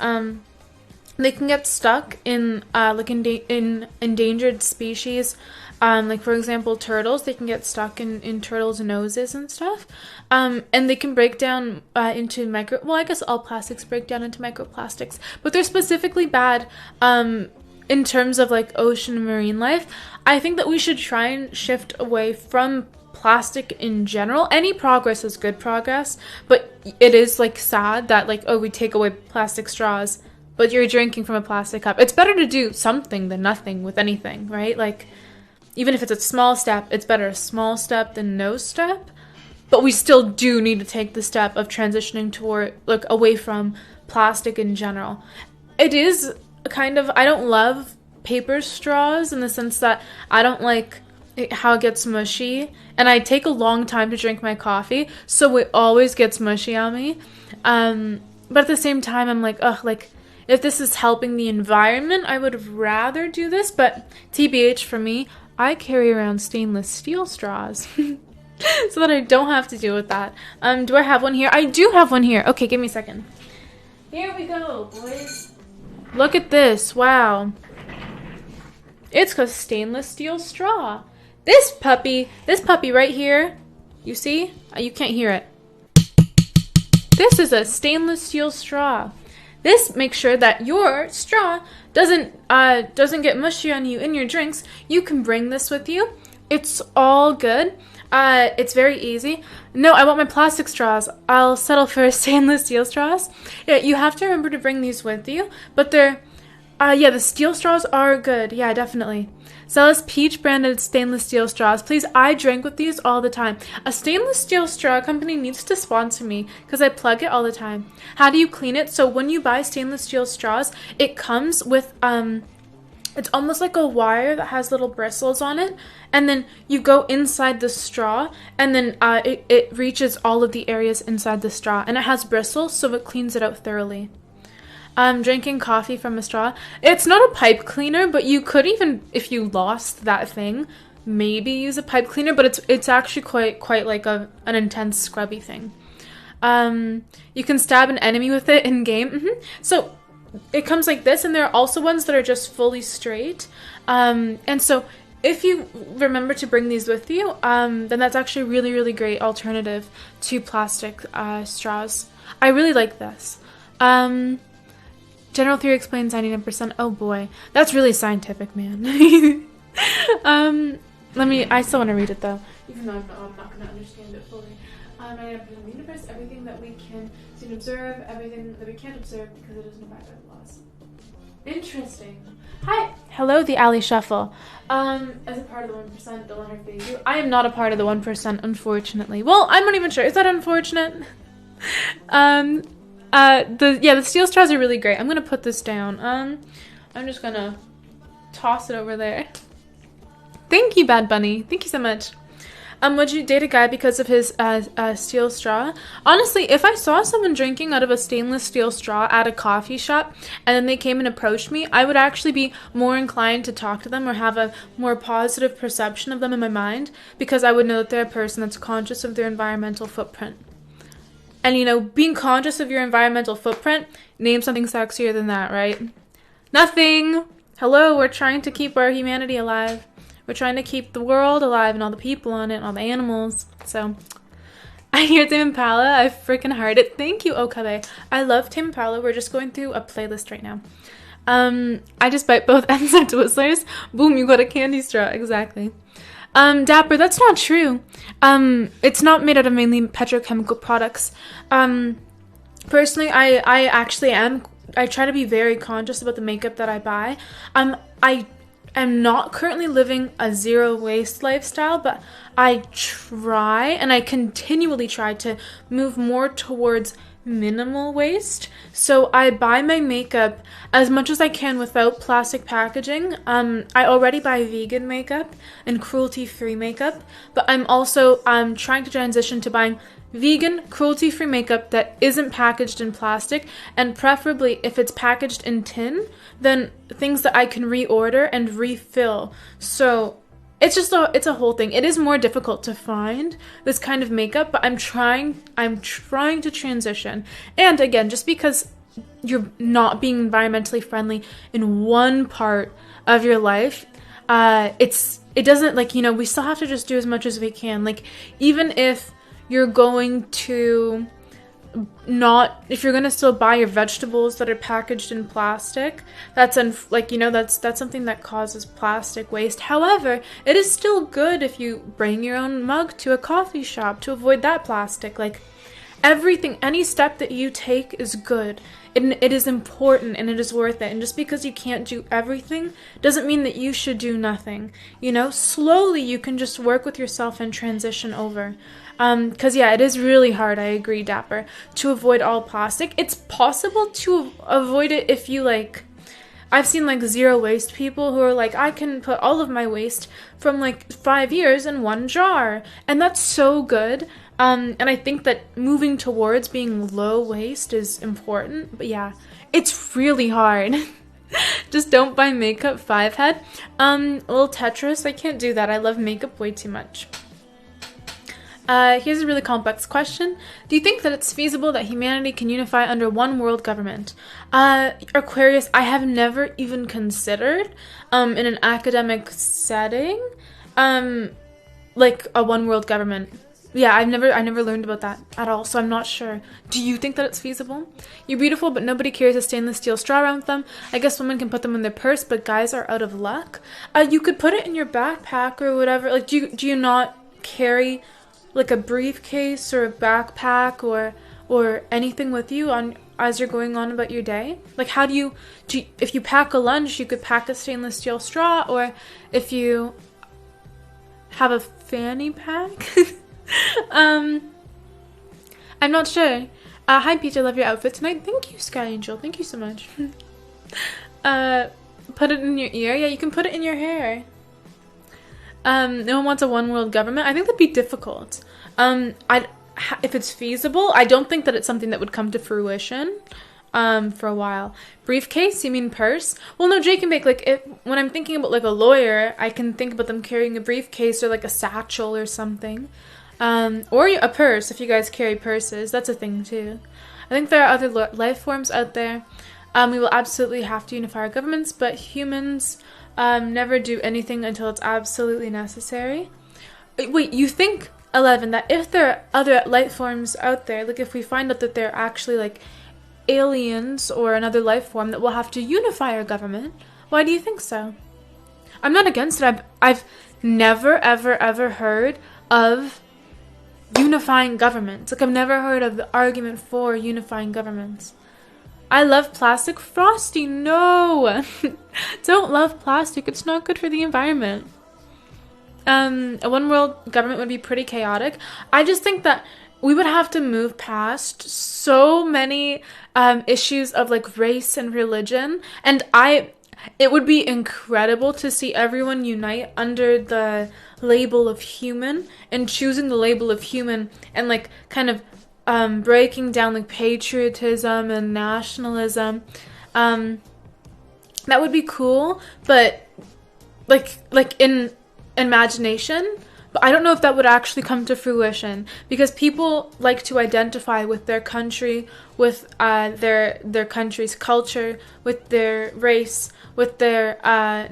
Speaker 1: they can get stuck in in endangered species. Like for example, turtles, they can get stuck in turtles' noses and stuff. And they can break down into well, I guess all plastics break down into microplastics, but they're specifically bad in terms of like ocean and marine life. I think that we should try and shift away from plastic in general. Any progress is good progress, but it is like sad that like, oh, we take away plastic straws, but you're drinking from a plastic cup. It's better to do something than nothing with anything, right? Like, even if it's a small step, it's better a small step than no step. But we still do need to take the step of transitioning toward, like, away from plastic in general. It is kind of, I don't love paper straws in the sense that I don't like how it gets mushy. And I take a long time to drink my coffee, so it always gets mushy on me. But at the same time, I'm like, ugh, like, if this is helping the environment, I would rather do this. But TBH for me, I carry around stainless steel straws so that I don't have to deal with that. Do I have one here? I do have one here. Okay, give me a second. Here we go, boys. Look at this. Wow. It's a stainless steel straw. This puppy right here, you see? You can't hear it. This is a stainless steel straw. This makes sure that your straw doesn't get mushy on you in your drinks. You can bring this with you. It's all good. It's very easy. No, I want my plastic straws. I'll settle for stainless steel straws. Yeah, you have to remember to bring these with you. But they're, yeah, the steel straws are good. Yeah, definitely. Sell us peach branded stainless steel straws. Please, I drink with these all the time. A stainless steel straw company needs to sponsor me because I plug it all the time. How do you clean it? So when you buy stainless steel straws, it comes with, it's almost like a wire that has little bristles on it. And then you go inside the straw and then it reaches all of the areas inside the straw. And it has bristles, so it cleans it out thoroughly. Drinking coffee from a straw. It's not a pipe cleaner, but you could even, if you lost that thing, maybe use a pipe cleaner, but it's actually quite like an intense scrubby thing. You can stab an enemy with it in game. So it comes like this, and there are also ones that are just fully straight. And so if you remember to bring these with you, then that's actually a really, really great alternative to plastic straws. I really like this. General theory explains 99%. Oh boy, that's really scientific, man. I still want to read it though, even though I'm not going to understand it fully. I have in the universe everything that we can see and observe, everything that we can't observe because it isn't abided by the laws. Interesting. Hi. Hello, the Alley Shuffle. As a part of the 1%, don't let her fade you. I am not a part of the 1%, unfortunately. Well, I'm not even sure. Is that unfortunate? The steel straws are really great. I'm gonna put this down. I'm just gonna toss it over there. Thank you, Bad Bunny. Thank you so much. Would you date a guy because of his steel straw? Honestly, if I saw someone drinking out of a stainless steel straw at a coffee shop and then they came and approached me, I would actually be more inclined to talk to them or have a more positive perception of them in my mind because I would know that they're a person that's conscious of their environmental footprint. And, you know, being conscious of your environmental footprint, name something sexier than that, right? Nothing! Hello, we're trying to keep our humanity alive. We're trying to keep the world alive and all the people on it and all the animals. So, I hear Tame Impala. I freaking heard it. Thank you, Okabe. I love Tame Impala. We're just going through a playlist right now. I just bite both ends of Twizzlers. Boom, you got a candy straw. Exactly. Dapper, that's not true. It's not made out of mainly petrochemical products. Personally, I actually am. I try to be very conscious about the makeup that I buy. I am not currently living a zero waste lifestyle, but I try and I continually try to move more towards minimal waste. So I buy my makeup as much as I can without plastic packaging. I already buy vegan makeup and cruelty-free makeup, but I'm also trying to transition to buying vegan, cruelty-free makeup that isn't packaged in plastic, and preferably if it's packaged in tin, then things that I can reorder and refill. So it's a whole thing. It is more difficult to find this kind of makeup, but I'm trying to transition. And again, just because you're not being environmentally friendly in one part of your life, it doesn't, like, you know, we still have to just do as much as we can. Like, even if you're going to still buy your vegetables that are packaged in plastic, that's something that causes plastic waste. However, it is still good if you bring your own mug to a coffee shop to avoid that plastic. Like, everything, any step that you take is good. It is important and it is worth it. And just because you can't do everything doesn't mean that you should do nothing. You know, slowly you can just work with yourself and transition over. Because, yeah, it is really hard, I agree, Dapper, to avoid all plastic. It's possible to avoid it if you, like, I've seen, like, zero waste people who are like, I can put all of my waste from, like, 5 years in one jar. And that's so good. And I think that moving towards being low waste is important. But, yeah, it's really hard. Just don't buy makeup, 5head. Little Tetris, I can't do that. I love makeup way too much. Here's a really complex question. Do you think that it's feasible that humanity can unify under one world government? Aquarius, I have never even considered, in an academic setting, like a one world government. Yeah, I never learned about that at all, so I'm not sure. Do you think that it's feasible? You're beautiful, but nobody carries a stainless steel straw around with them. I guess women can put them in their purse, but guys are out of luck. You could put it in your backpack or whatever. Like, do you not carry, like, a briefcase or a backpack or anything with you as you're going on about your day? Like, how if you pack a lunch, you could pack a stainless steel straw, or if you have a fanny pack? I'm not sure. Hi, Peach, I love your outfit tonight. Thank you, Sky Angel. Thank you so much. Put it in your ear? Yeah, you can put it in your hair. No one wants a one world government. I think that'd be difficult. If it's feasible, I don't think that it's something that would come to fruition for a while. Briefcase? You mean purse? Well, no, Jake and Bake, like, when I'm thinking about, like, a lawyer, I can think about them carrying a briefcase or, like, a satchel or something. Or a purse, if you guys carry purses. That's a thing, too. I think there are other life forms out there. We will absolutely have to unify our governments, but humans never do anything until it's absolutely necessary. Wait, you think, 11, that if there are other life forms out there, like if we find out that they're actually, like, aliens or another life form, that we'll have to unify our government? Why do you think so? I'm not against it. I've never, ever, ever heard of unifying governments. Like, I've never heard of the argument for unifying governments. I love plastic. Frosty, no! Don't love plastic. It's not good for the environment. A one world government would be pretty chaotic. I just think that we would have to move past so many issues of like race and religion. And it would be incredible to see everyone unite under the label of human, and choosing the label of human and like kind of breaking down like patriotism and nationalism. That would be cool, but like in imagination. But I don't know if that would actually come to fruition, because people like to identify with their country, with their country's culture, with their race, with their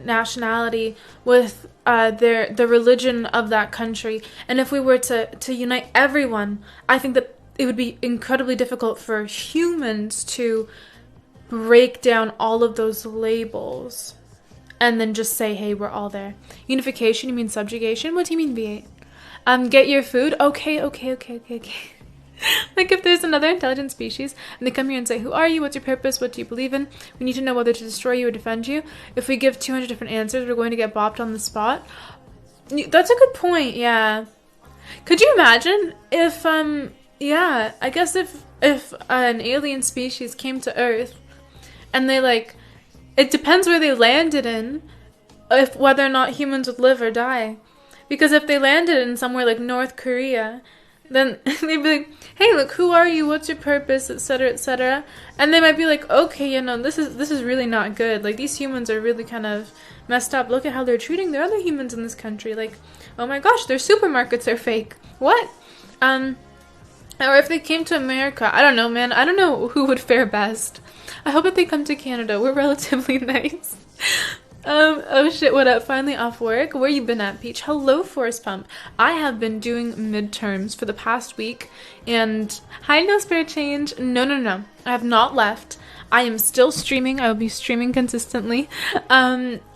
Speaker 1: nationality, with the religion of that country. And if we were to unite everyone, I think that it would be incredibly difficult for humans to break down all of those labels and then just say, hey, we're all there. Unification, you mean subjugation? What do you mean, V8? Get your food? Okay. Like, if there's another intelligent species and they come here and say, who are you? What's your purpose? What do you believe in? We need to know whether to destroy you or defend you. If we give 200 different answers, we're going to get bopped on the spot. That's a good point, yeah. Could you imagine if, I guess if an alien species came to Earth and they, like, it depends where they landed in, whether or not humans would live or die. Because if they landed in somewhere like North Korea, then they'd be like, hey, look, who are you? What's your purpose? Etc., etc. And they might be like, okay, this is really not good. Like, these humans are really kind of messed up. Look at how they're treating the other humans in this country. Like, oh my gosh, their supermarkets are fake. What? Or if they came to America, I don't know, man. I don't know who would fare best. I hope that they come to Canada. We're relatively nice. Oh shit, what up? Finally off work. Where you been at, Peach? Hello, Forest Pump. I have been doing midterms for the past week, and hi, no spare change. No. I have not left. I am still streaming. I will be streaming consistently.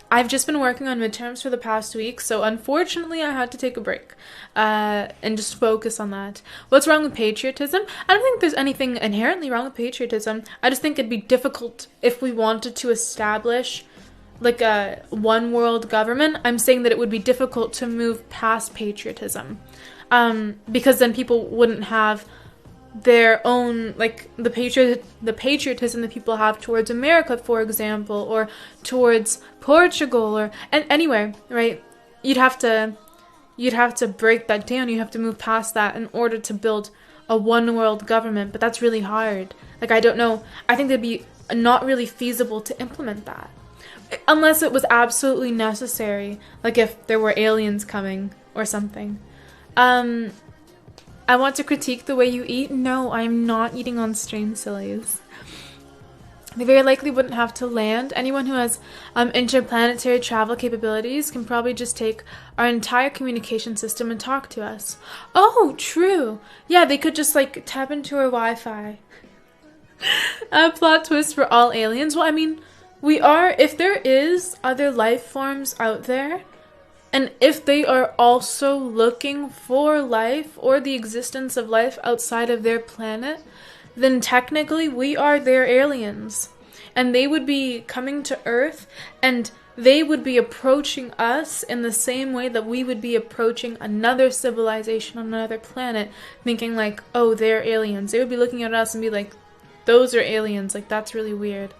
Speaker 1: I've just been working on midterms for the past week, so unfortunately I had to take a break and just focus on that. What's wrong with patriotism? I don't think there's anything inherently wrong with patriotism. I just think it'd be difficult if we wanted to establish like a one world government. I'm saying that it would be difficult to move past patriotism, because then people wouldn't have their own, like, the patriotism that people have towards America, for example, or towards Portugal, or anywhere, right? You'd have to break that down. You have to move past that in order to build a one world government, but that's really hard. Like, I don't know. I think it'd be not really feasible to implement that unless it was absolutely necessary, like if there were aliens coming or something. I want to critique the way you eat. No, I'm not eating on stream, sillies. They very likely wouldn't have to land. Anyone who has interplanetary travel capabilities can probably just take our entire communication system and talk to us. Oh, true. Yeah, they could just, like, tap into our Wi-Fi. A plot twist for all aliens. Well, I mean, if there is other life forms out there, and if they are also looking for life or the existence of life outside of their planet, then technically we are their aliens. And they would be coming to Earth, and they would be approaching us in the same way that we would be approaching another civilization on another planet, thinking like, oh, they're aliens. They would be looking at us and be like, those are aliens. Like, that's really weird.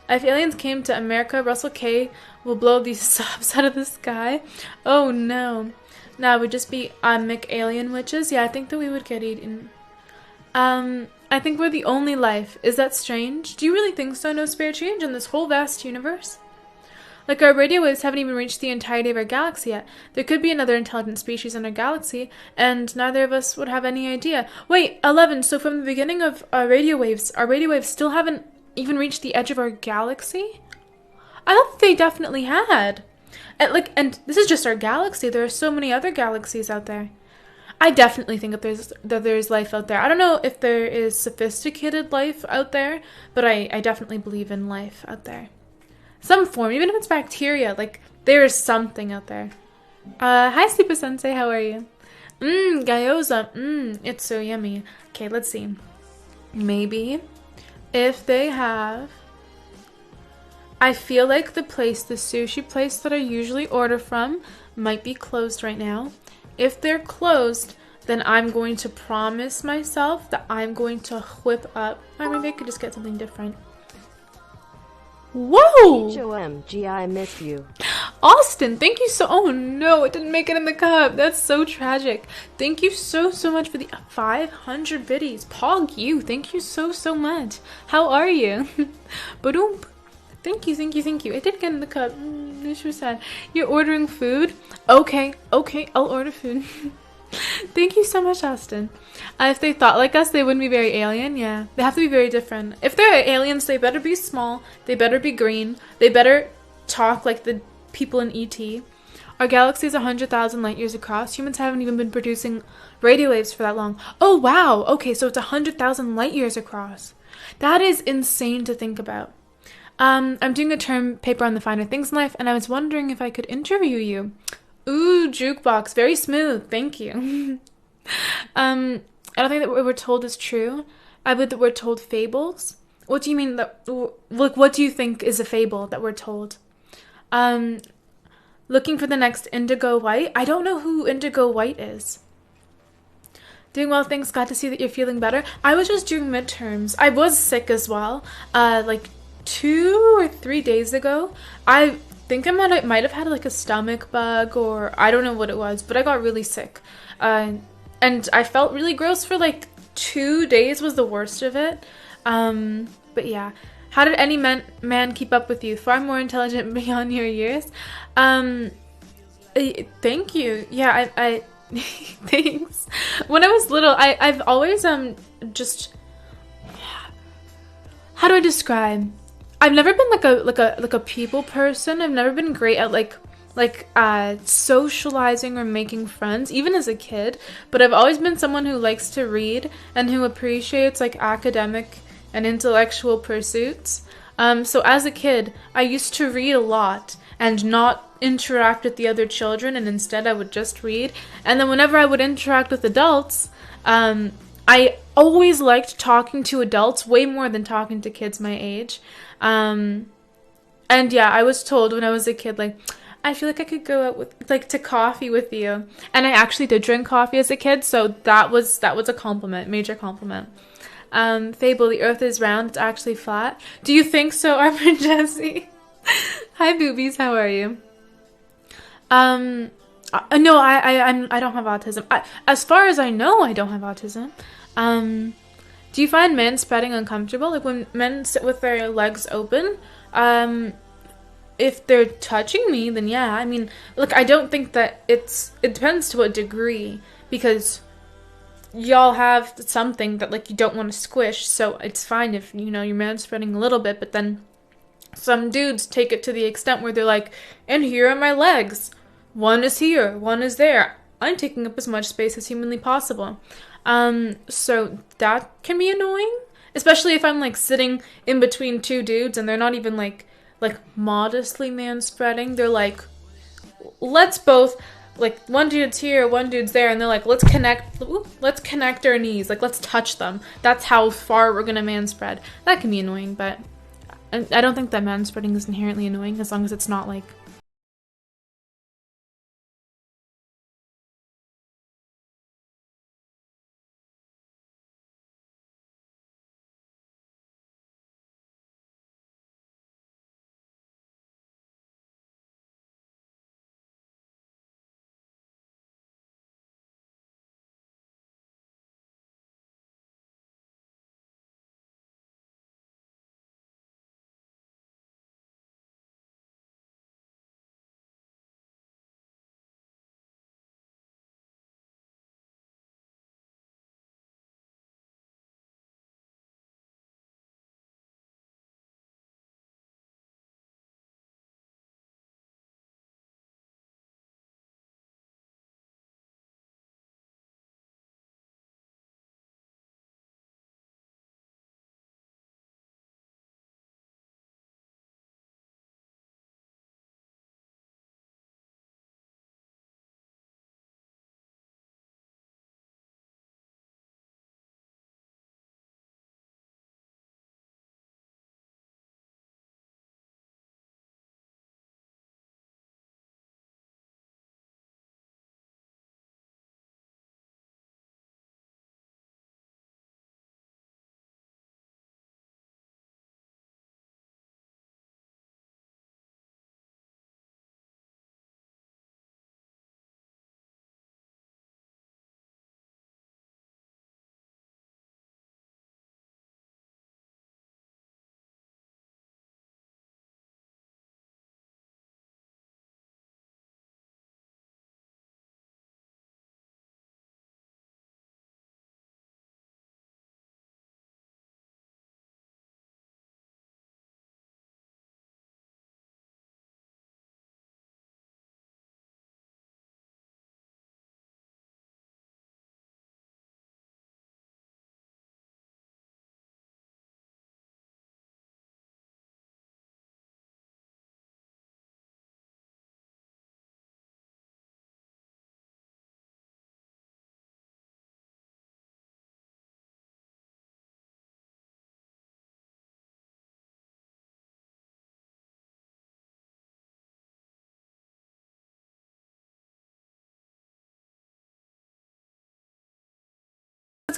Speaker 1: If aliens came to America, Russell K will blow these subs out of the sky. Oh no. Nah, we'd just be McAlien witches. Yeah, I think that we would get eaten. I think we're the only life. Is that strange? Do you really think so? No spare change in this whole vast universe? Like, our radio waves haven't even reached the entirety of our galaxy yet. There could be another intelligent species in our galaxy, and neither of us would have any idea. Wait, 11, so from the beginning of our radio waves still haven't even reached the edge of our galaxy? I thought they definitely had. And this is just our galaxy. There are so many other galaxies out there. I definitely think that there's life out there. I don't know if there is sophisticated life out there, but I definitely believe in life out there. Some form, even if it's bacteria, like, there is something out there. Hi, Super Sensei. How are you? Gyoza. It's so yummy. Okay, let's see. Maybe if they have. I feel like the sushi place that I usually order from, might be closed right now. If they're closed, then I'm going to promise myself that I'm going to whip up. Or maybe I could just get something different. Whoa!
Speaker 2: HOMG, I miss you.
Speaker 1: Austin, thank you so. Oh no, it didn't make it in the cup. That's so tragic. Thank you so much for the 500 biddies. Pog you. Thank you so much. How are you? Badoom. Thank you. It did get in the cup. This was sad. You're ordering food? Okay, I'll order food. Thank you so much, Austin. If they thought like us, they wouldn't be very alien. Yeah, they have to be very different. If they're aliens, they better be small. They better be green. They better talk like the people in ET. Our galaxy is 100,000 light years across. Humans haven't even been producing radio waves for that long. Oh, wow. Okay, so it's 100,000 light years across. That is insane to think about. I'm doing a term paper on the finer things in life, and I was wondering if I could interview you. Ooh, jukebox. Very smooth. Thank you. I don't think that what we're told is true. I believe that we're told fables. What do you mean that, like, what do you think is a fable that we're told? Um, Looking for the next Indigo White. I don't know who Indigo White is. Doing well, thanks. Glad to see that you're feeling better. I was just doing midterms. I was sick as well. Like 2 or 3 days ago. I think I might have had like a stomach bug, or I don't know what it was, but I got really sick. And I felt really gross for like 2 days was the worst of it. But yeah. How did any man keep up with you? Far more intelligent beyond your years. Thank you. Yeah, I thanks. When I was little, I've always just, how do I describe? I've never been like a people person. I've never been great at socializing or making friends, even as a kid. But I've always been someone who likes to read and who appreciates like academic and intellectual pursuits. So as a kid, I used to read a lot and not interact with the other children, and instead I would just read. And then whenever I would interact with adults, I always liked talking to adults way more than talking to kids my age. And yeah, I was told when I was a kid, like, I feel like I could go out with, like, to coffee with you. And I actually did drink coffee as a kid, so that was a compliment, major compliment. Fable, the earth is round, it's actually flat. Do you think so, Armor Jesse? Hi, boobies, how are you? No, I don't have autism. As far as I know, I don't have autism. Do you find men spreading uncomfortable? Like when men sit with their legs open? If they're touching me, then yeah. I mean, look, I don't think that it depends to what degree, because y'all have something that like you don't want to squish, so it's fine if, you're man spreading a little bit, but then some dudes take it to the extent where they're like, and here are my legs. One is here, one is there. I'm taking up as much space as humanly possible. So that can be annoying, especially if I'm like sitting in between two dudes and they're not even like modestly man spreading. They're like, let's both, like, one dude's here, one dude's there, and they're like, let's connect our knees, like let's touch them. That's how far we're gonna man spread. That can be annoying, but I don't think that man spreading is inherently annoying as long as it's not like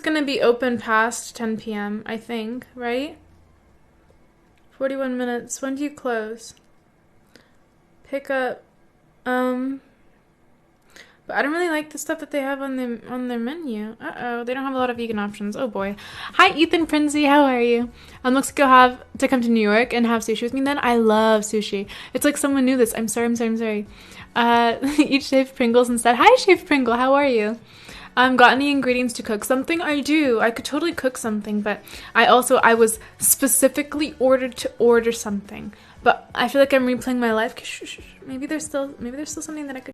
Speaker 1: gonna be open past 10 p.m., I think, right? 41 minutes. When do you close? Pick up. But I don't really like the stuff that they have on their menu. Uh-oh, they don't have a lot of vegan options. Oh boy. Hi, Ethan Princey. How are you? Looks like you'll have to come to New York and have sushi with me then. I love sushi. It's like someone knew this. I'm sorry. Eat shaved Pringles instead. Hi, shaved Pringle. How are you? Got any ingredients to cook something? I do. I could totally cook something, but I was specifically ordered to order something. But I feel like I'm replaying my life. Maybe there's still something that I could.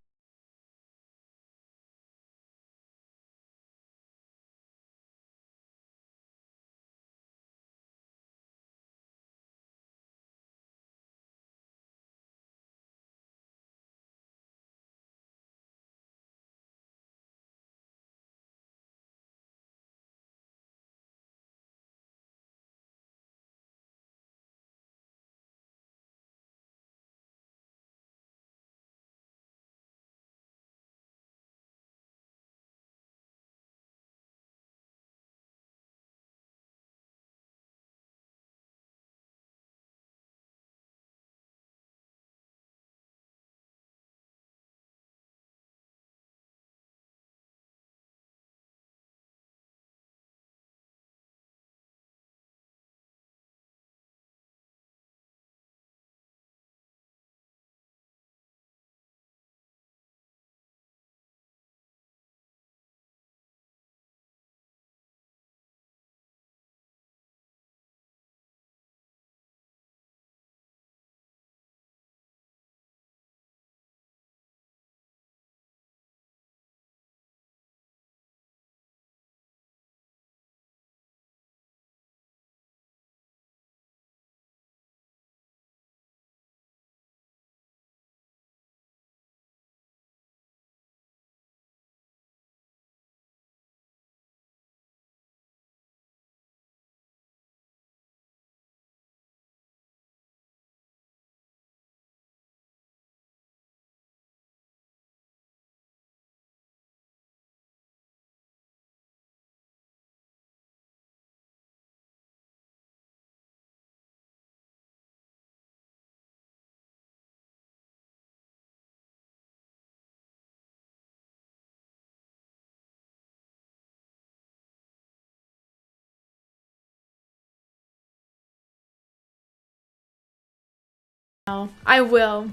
Speaker 1: I will.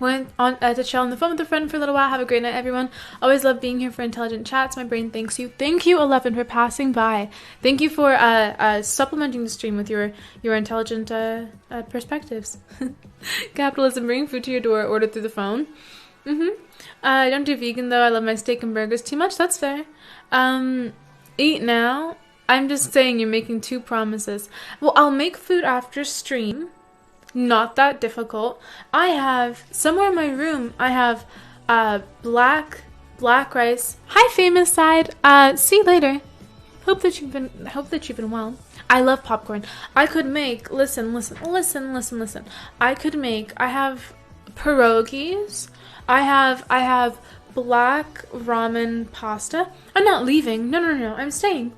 Speaker 1: Went on to chill on the phone with a friend for a little while. Have a great night, everyone. Always love being here for intelligent chats. My brain thanks you. Thank you, 11, for passing by. Thank you for supplementing the stream with your intelligent perspectives. Capitalism, bring food to your door, order through the phone. I don't do vegan, though. I love my steak and burgers too much. That's fair. Eat now. I'm just saying you're making 2 promises. Well, I'll make food after stream. Not that difficult. I have somewhere in my room. I have black rice. Hi, famous side. See you later. Hope that you've been well. I love popcorn. I could make. Listen. I have pierogies. I have black ramen pasta. I'm not leaving. No. I'm staying.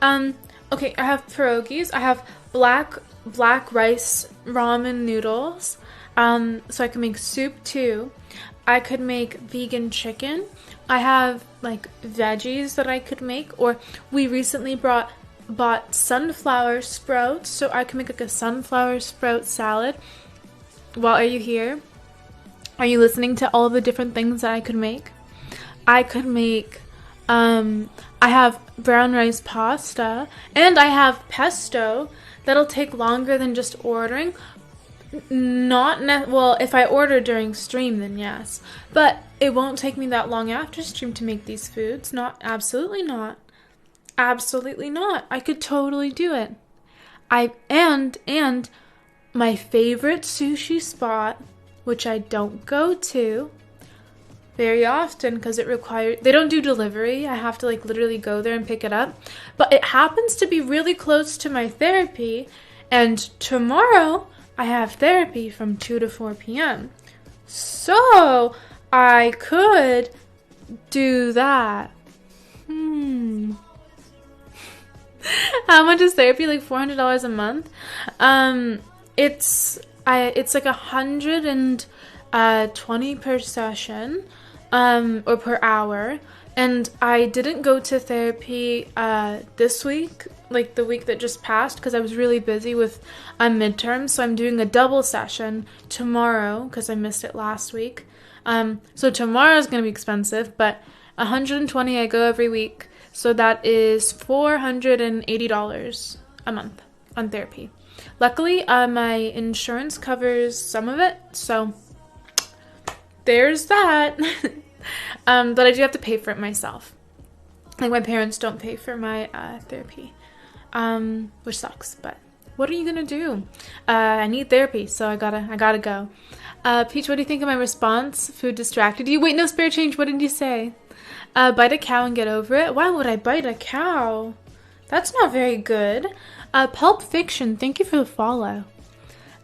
Speaker 1: Okay. I have pierogies. I have black rice ramen noodles. So I can make soup too. I could make vegan chicken. I have like veggies that I could make, or we recently bought sunflower sprouts, so I can make like a sunflower sprout salad. Well, are you here? Are you listening to all the different things that I could make? I could make I have brown rice pasta, and I have pesto. That'll take longer than just ordering. Well, if I order during stream, then yes. But it won't take me that long after stream to make these foods. Absolutely not. Absolutely not. I could totally do it. And my favorite sushi spot, which I don't go to very often because they don't do delivery. I have to like literally go there and pick it up. But it happens to be really close to my therapy, and tomorrow I have therapy from 2 to 4 p.m. So I could do that. How much is therapy? Like $400 a month. It's like 120 per session, or per hour. And I didn't go to therapy this week, like the week that just passed, because I was really busy with midterm. So I'm doing a double session tomorrow because I missed it last week. So tomorrow is going to be expensive, but 120 I go every week. So that is $480 a month on therapy. Luckily, my insurance covers some of it, so there's that. But I do have to pay for it myself. Like, my parents don't pay for my therapy, which sucks, but what are you gonna do? I need therapy, so I gotta go. Peach, what do you think of my response? Food distracted you? Wait, no, spare change. What did you say? Bite a cow and get over it? Why would I bite a cow? That's not very good. Pulp Fiction, thank you for the follow.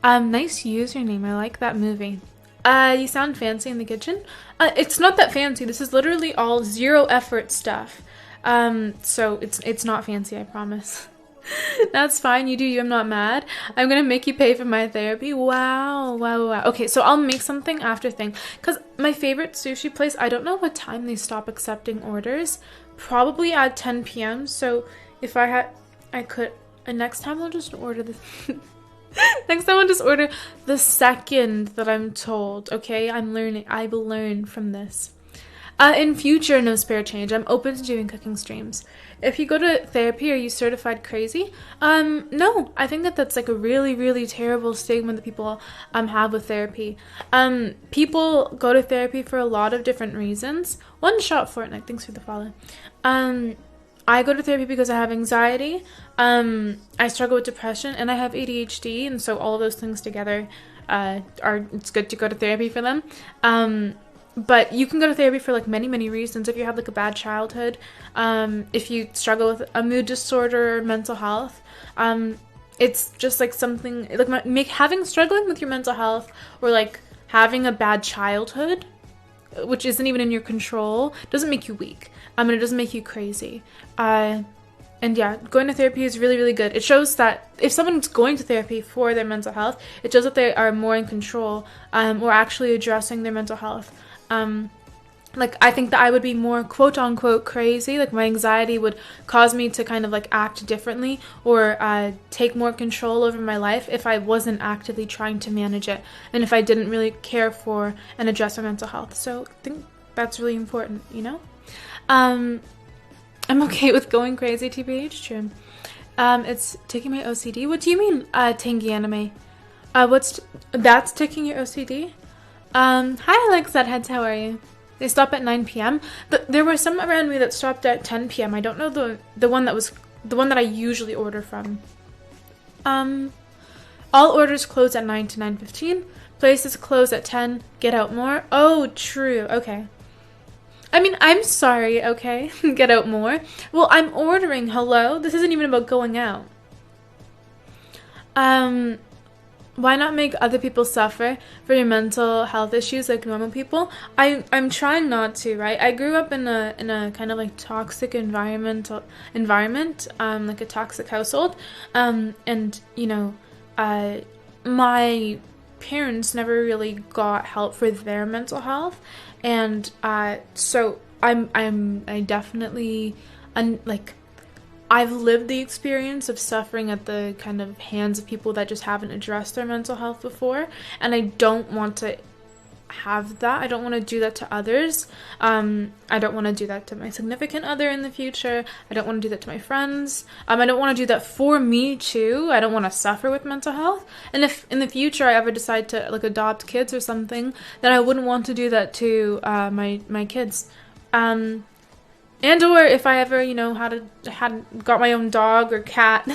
Speaker 1: Nice username. I like that movie. You sound fancy in the kitchen. It's not that fancy. This is literally all zero effort stuff. So it's not fancy, I promise. That's fine. You do you. I'm not mad. I'm gonna make you pay for my therapy. Wow. Okay, so I'll make something after thing. Because my favorite sushi place, I don't know what time they stop accepting orders. Probably at 10 p.m. So if I could... And next time I'll just order this... Next time I'll just order the second that I'm told. Okay? I'm learning. I will learn from this. In future, no spare change. I'm open to doing cooking streams. If you go to therapy, are you certified crazy? No. I think that's like a really, really terrible stigma that people have with therapy. People go to therapy for a lot of different reasons. One shot Fortnite. Thanks for the follow. I go to therapy because I have anxiety. I struggle with depression, and I have ADHD, and so all of those things together it's good to go to therapy for them. But you can go to therapy for like many, many reasons. If you have like a bad childhood, if you struggle with a mood disorder or mental health, it's just like something like struggling with your mental health, or like having a bad childhood, which isn't even in your control, doesn't make you weak. And it doesn't make you crazy. And yeah, going to therapy is really, really good. It shows that if someone's going to therapy for their mental health, it shows that they are more in control, or actually addressing their mental health. Like, I think that I would be more quote-unquote crazy. Like, my anxiety would cause me to kind of like act differently, or take more control over my life if I wasn't actively trying to manage it, and if I didn't really care for and address my mental health. So I think that's really important, you know? I'm okay with going crazy, TBH. True. It's taking my OCD. What do you mean, tangy anime? That's taking your OCD? Hi Alexa Heads, how are you? They stop at 9 p.m. There were some around me that stopped at 10 p.m. I don't know the one that I usually order from. All orders close at 9 to 9:15. Places close at 10. Get out more. Oh, true. Okay. I mean, I'm sorry, okay? Get out more. Well, I'm ordering. Hello? This isn't even about going out. Why not make other people suffer for your mental health issues like normal people? I'm trying not to, right? I grew up in a kind of like toxic environment, like a toxic household. And you know, my parents never really got help for their mental health. And so I definitely I've lived the experience of suffering at the kind of hands of people that just haven't addressed their mental health before, and I don't want to have that. I don't want to do that to others. I don't want to do that to my significant other in the future. I don't want to do that to my friends. I don't want to do that for me too. I don't want to suffer with mental health. And if in the future I ever decide to like adopt kids or something, then I wouldn't want to do that to my kids. And or if I ever, you know, got my own dog or cat,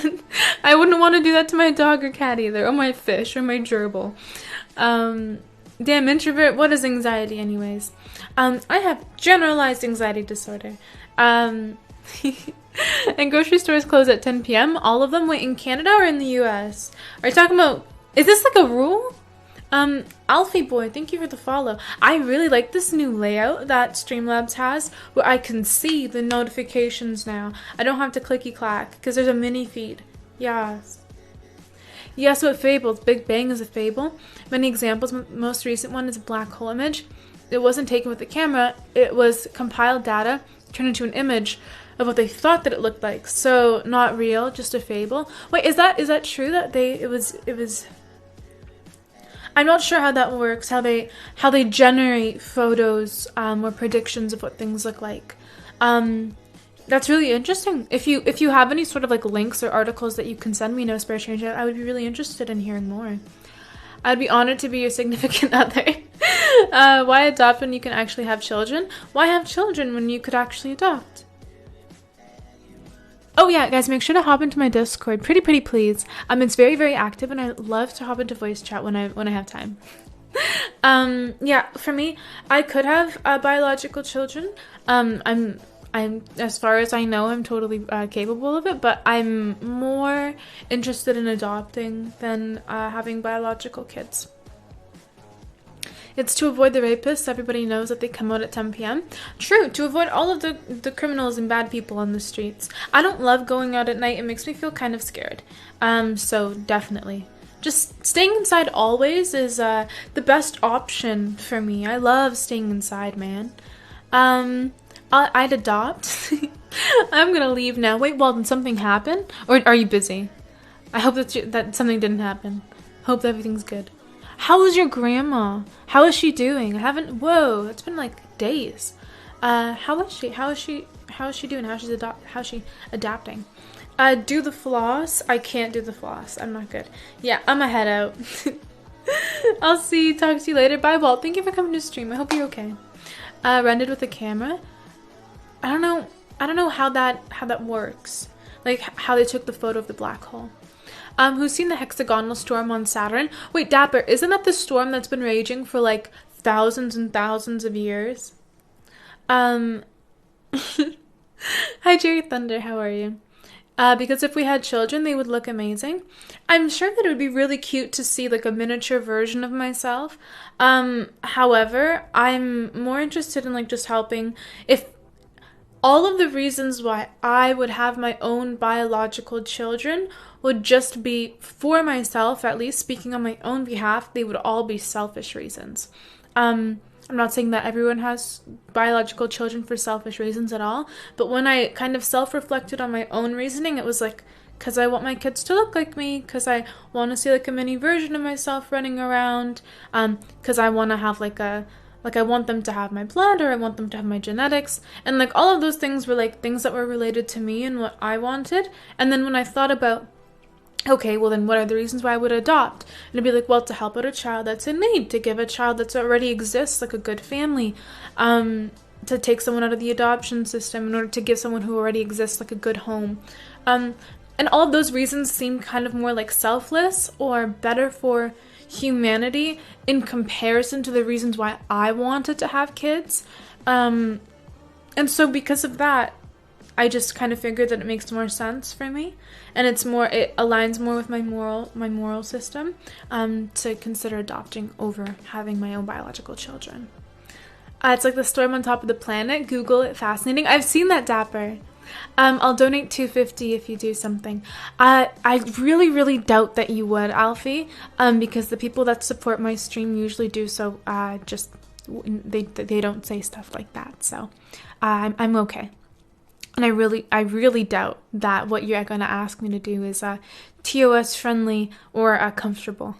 Speaker 1: I wouldn't want to do that to my dog or cat either, or my fish or my gerbil. Damn introvert, what is anxiety anyways? I have generalized anxiety disorder. And grocery stores close at 10 p.m. All of them? Wait, in Canada or in the US? Are you talking about, is this like a rule? Alfie boy, thank you for the follow. I really like this new layout that Streamlabs has where I can see the notifications now. I don't have to clicky clack because there's a mini feed. Yes. Yes, what fables? Big Bang is a fable. Many examples. Most recent one is a black hole image. It wasn't taken with the camera. It was compiled data turned into an image of what they thought that it looked like. So not real, just a fable. Wait, is that true that it was I'm not sure how that works, how they generate photos or predictions of what things look like. That's really interesting. If you have any sort of like links or articles that you can send me, no spare change, I would be really interested in hearing more. I'd be honored to be your significant other. Why adopt when you can actually have children? Why have children when you could actually adopt? Oh yeah, guys, make sure to hop into my Discord. Pretty please. It's very, very active, and I love to hop into voice chat when I have time. Yeah, for me, I could have biological children. I'm as far as I know, I'm totally capable of it, but I'm more interested in adopting than having biological kids. It's to avoid the rapists. Everybody knows that they come out at 10 p.m. True, to avoid all of the criminals and bad people on the streets. I don't love going out at night. It makes me feel kind of scared. So definitely. Just staying inside always is the best option for me. I love staying inside, man. I'd adopt. I'm gonna leave now. Wait, Walden, something happened? Or are you busy? I hope that something didn't happen. Hope that everything's good. How is your grandma? How is she doing? Whoa, it's been like days. How is she? How is she doing? How's she adapting? Do the floss? I can't do the floss. I'm not good. Yeah, I'm a head out. Talk to you later. Bye, Walt. Thank you for coming to stream. I hope you're okay. Rendered with a camera? I don't know how that works. Like how they took the photo of the black hole. Who's seen the hexagonal storm on Saturn? Wait, Dapper, isn't that the storm that's been raging for like thousands and thousands of years? Hi, Jerry Thunder, how are you? Because if we had children, they would look amazing. I'm sure that it would be really cute to see like a miniature version of myself. However, I'm more interested in like just helping. If all of the reasons why I would have my own biological children would just be for myself, at least speaking on my own behalf, they would all be selfish reasons. I'm not saying that everyone has biological children for selfish reasons at all, but when I kind of self-reflected on my own reasoning, it was like, because I want my kids to look like me, because I want to see like a mini version of myself running around, because I want to have I want them to have my blood, or I want them to have my genetics, and like all of those things were like things that were related to me and what I wanted. And then when I thought about, okay, well then what are the reasons why I would adopt? And it'd be like, well, to help out a child that's in need, to give a child that already exists, like a good family, to take someone out of the adoption system in order to give someone who already exists like a good home. And all of those reasons seem kind of more like selfless or better for humanity in comparison to the reasons why I wanted to have kids. And so because of that, I just kind of figured that it makes more sense for me, and it aligns more with my moral system, to consider adopting over having my own biological children. It's like the storm on top of the planet. Google it, fascinating. I've seen that, Dapper. I'll donate $2.50 if you do something. I really doubt that you would, Alfie, because the people that support my stream usually do so. Just they don't say stuff like that. So I'm okay. And I really doubt that what you're going to ask me to do is TOS friendly or comfortable.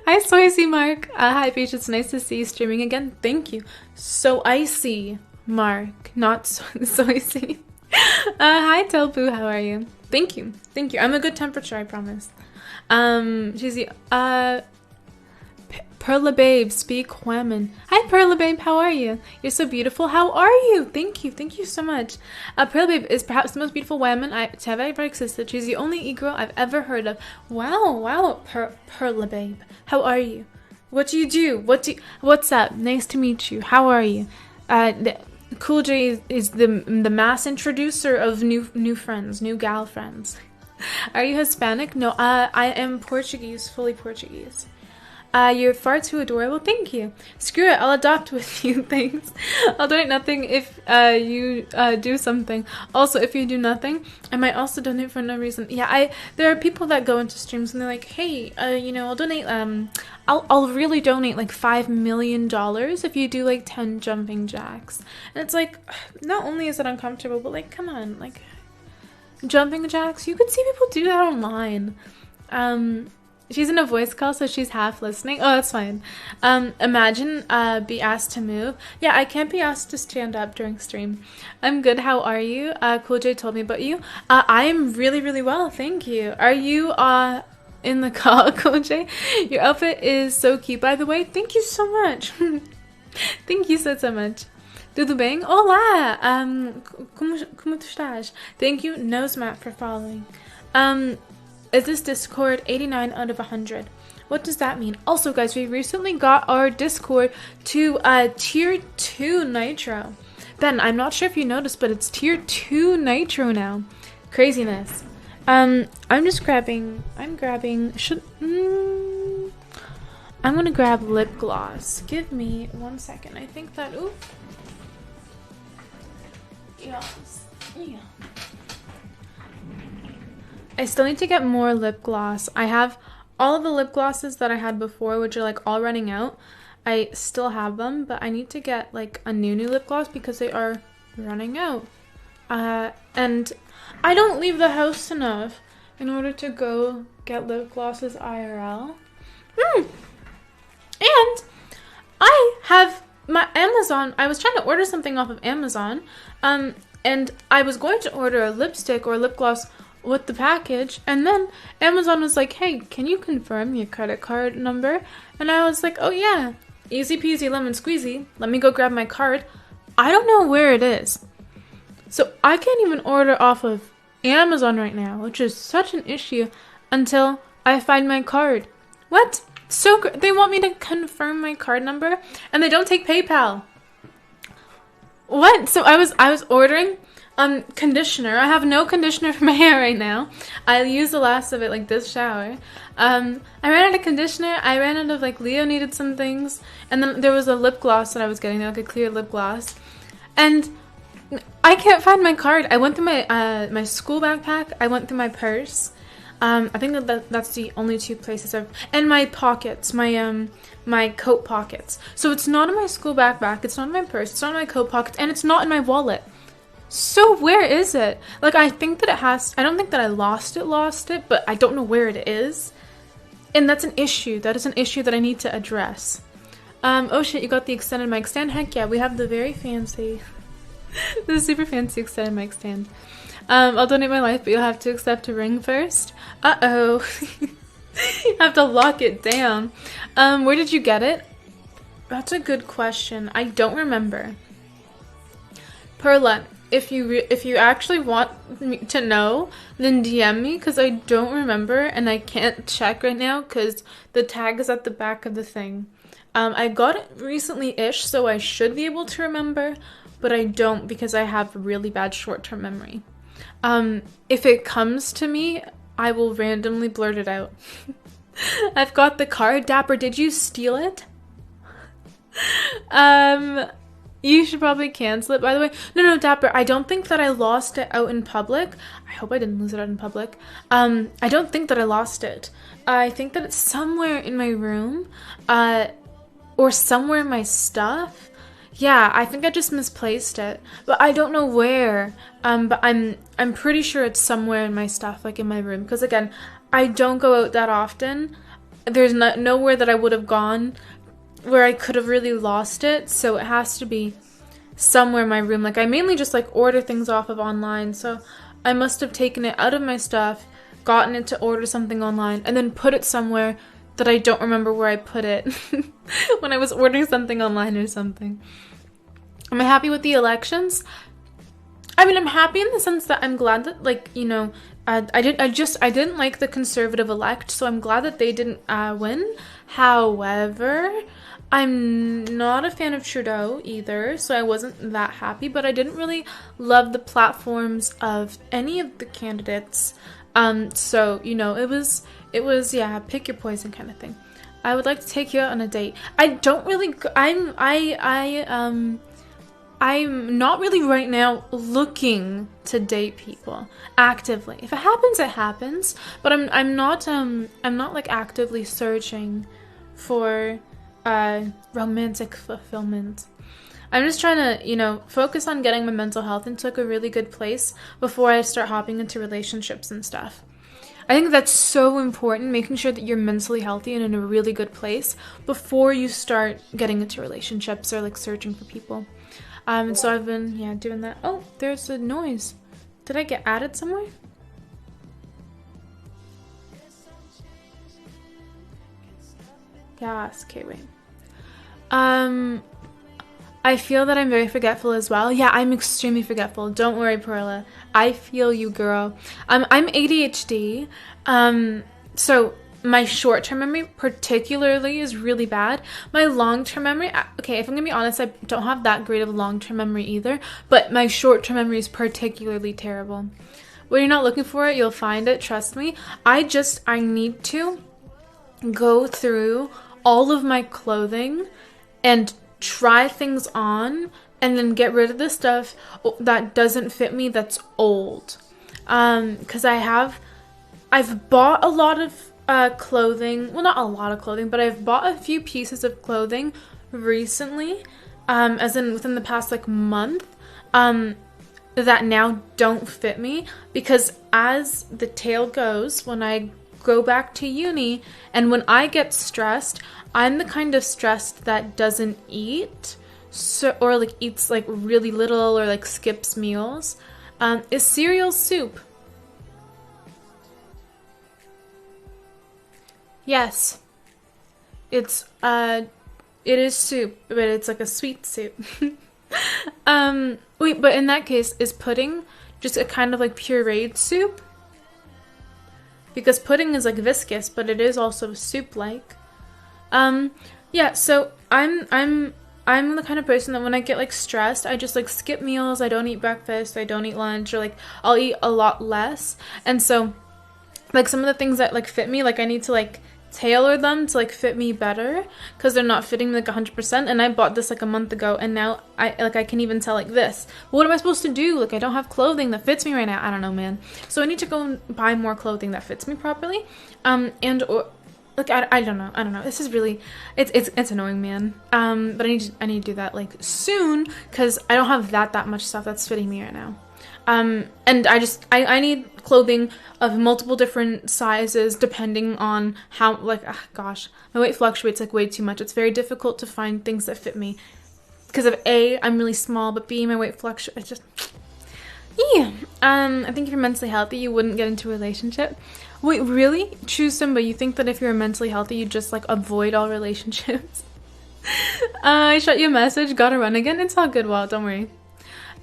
Speaker 1: Hi, so icy, Mark. Hi, Peach. It's nice to see you streaming again. Thank you. So icy, Mark. Not so icy. Hi, Telpu. How are you? Thank you. I'm a good temperature, I promise. She's the Perla Babe, speak Whammon. Hi, Perla Babe, how are you? You're so beautiful. How are you? Thank you so much. Perla Babe is perhaps the most beautiful woman to have ever existed. She's the only e-girl I've ever heard of. Wow, Perla Babe. How are you? What do you do? What's up? Nice to meet you. How are you? Cool J is the mass introducer of new friends, new gal friends. Are you Hispanic? No, I am Portuguese, fully Portuguese. You're far too adorable. Thank you. Screw it. I'll adopt with you. Thanks. I'll donate nothing if you do something. Also, if you do nothing, I might also donate for no reason. Yeah, there are people that go into streams and they're like, hey, you know, I'll donate. I'll really donate like $5 million if you do like 10 jumping jacks. And it's like, not only is it uncomfortable, but like, come on, like jumping jacks. You could see people do that online. She's in a voice call, so she's half listening. Oh, that's fine. Imagine be asked to move. Yeah, I can't be asked to stand up during stream. I'm good. How are you? Cool J told me about you. I am really, really well. Thank you. Are you in the call, Cool J? Your outfit is so cute, by the way. Thank you so much. Thank you so much. Tudo bem? Olá! Como tu estás? Thank you, Nosemat, for following. Is this Discord 89 out of 100? What does that mean? Also, guys, we recently got our Discord to tier 2 Nitro. Ben, I'm not sure if you noticed, but it's tier 2 Nitro now. Craziness. I'm grabbing, I'm gonna grab lip gloss. Give me 1 second. I think that, ooh. Yes. Yeah. I still need to get more lip gloss. I have all of the lip glosses that I had before, which are like all running out. I still have them, but I need to get like a new lip gloss because they are running out. And I don't leave the house enough in order to go get lip glosses IRL. And I have my Amazon. I was trying to order something off of Amazon, and I was going to order a lipstick or a lip gloss with the package, and then Amazon was like, hey, can you confirm your credit card number? And I was like, oh yeah, easy peasy lemon squeezy, let me go grab my card. I don't know where it is, so I can't even order off of Amazon right now, which is such an issue until I find my card. What? So they want me to confirm my card number and they don't take PayPal. What? So I was ordering conditioner. I have no conditioner for my hair right now. I used the last of it like this shower. I ran out of conditioner. I ran out of like Leo needed some things, and then there was a lip gloss that I was getting, like a clear lip gloss, and I can't find my card. I went through my my school backpack. I went through my purse. I think that's the only two places and my pockets, my coat pockets. So it's not in my school backpack. It's not in my purse. It's not in my coat pockets, and it's not in my wallet. So where is it? Like, I think that I don't think that I lost it, but I don't know where it is. And that's an issue. That is an issue that I need to address. Oh shit, you got the extended mic stand? Heck yeah, we have the very fancy, the super fancy extended mic stand. I'll donate my life, but you'll have to accept a ring first. Uh-oh. You have to lock it down. Where did you get it? That's a good question. I don't remember. Perla, if you actually want me to know, then DM me, because I don't remember and I can't check right now because the tag is at the back of the thing. I got it recently-ish, so I should be able to remember, but I don't because I have really bad short-term memory. If it comes to me, I will randomly blurt it out. I've got the card. Dapper, did you steal it? You should probably cancel it, by the way. No, Dapper, I don't think that I lost it out in public. I hope I didn't lose it out in public. I don't think that I lost it. I think that it's somewhere in my room, or somewhere in my stuff. Yeah, I think I just misplaced it, but I don't know where. But I'm pretty sure it's somewhere in my stuff, like in my room. Because again, I don't go out that often. There's nowhere that I would have gone where I could have really lost it, so it has to be somewhere in my room. Like, I mainly just like order things off of online, so I must have taken it out of my stuff, gotten it to order something online, and then put it somewhere that I don't remember where I put it when I was ordering something online or something. Am I happy with the elections? I mean, I'm happy in the sense that I'm glad that, like, you know, I didn't like the conservative elect, so I'm glad that they didn't win. However, I'm not a fan of Trudeau either, so I wasn't that happy, but I didn't really love the platforms of any of the candidates. So, you know, it was, yeah, pick your poison kind of thing. I would like to take you out on a date. I don't really. I'm not really right now looking to date people actively. If it happens, it happens. But I'm not like actively searching for romantic fulfillment. I'm just trying to, focus on getting my mental health into like a really good place before I start hopping into relationships and stuff. I think that's so important, making sure that you're mentally healthy and in a really good place before you start getting into relationships or like searching for people. So I've been, doing that. Oh, there's a noise. Did I get added somewhere? Yes, okay, wait. I feel that I'm very forgetful as well. Yeah, I'm extremely forgetful. Don't worry, Perla. I feel you, girl. I'm ADHD. So my short-term memory particularly is really bad. My long-term memory, okay, if I'm gonna be honest, I don't have that great of long-term memory either, but my short-term memory is particularly terrible. When you're not looking for it, you'll find it, trust me. I need to go through all of my clothing and try things on and then get rid of the stuff that doesn't fit me that's old. Because I've bought a lot of clothing. Well, not a lot of clothing, but I've bought a few pieces of clothing recently, as in within the past like month, that now don't fit me because as the tale goes, when I go back to uni and when I get stressed, I'm the kind of stressed that doesn't eat, or like eats like really little or like skips meals. Is cereal soup? Yes. It is soup, but it's like a sweet soup. Wait, but in that case, is pudding just a kind of like pureed soup? Because pudding is like viscous, but it is also soup-like. Yeah, so I'm the kind of person that when I get like stressed, I just like skip meals, I don't eat breakfast, I don't eat lunch, or like I'll eat a lot less. And so like some of the things that like fit me, like I need to like tailor them to like fit me better because they're not fitting me like 100%. And I bought this like a month ago and now I can even tell like this. What am I supposed to do? Like I don't have clothing that fits me right now. I don't know, man. So I need to go and buy more clothing that fits me properly. Like I don't know. This is really it's annoying, man. But I need to do that like soon because I don't have that much stuff that's fitting me right now. And I need clothing of multiple different sizes depending on how, like, gosh, my weight fluctuates like way too much. It's very difficult to find things that fit me because of A, I'm really small, but B, my weight fluctuates. It's just, yeah. I think if you're mentally healthy, you wouldn't get into a relationship. Wait, really? Choose somebody. You think that if you're mentally healthy, you just like avoid all relationships? I shot you a message. Gotta run again. It's all good, Walt. Don't worry.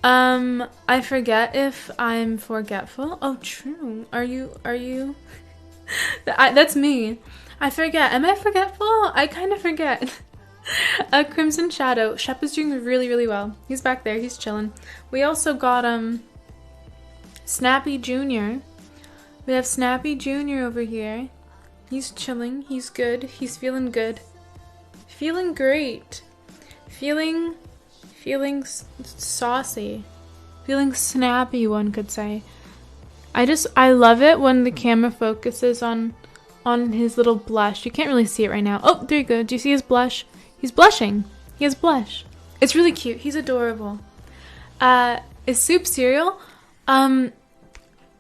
Speaker 1: I forget if I'm forgetful. Oh, true. Are you? That's me. I forget. Am I forgetful? I kind of forget. Crimson Shadow. Shep is doing really, really well. He's back there. He's chilling. We also got, Snappy Jr. We have Snappy Jr. over here. He's chilling. He's good. He's feeling good. Feeling great. Feeling saucy. Feeling snappy, one could say. I love it when the camera focuses on his little blush. You can't really see it right now. Oh, there you go. Do you see his blush? He's blushing. He has blush. It's really cute. He's adorable. Is soup cereal?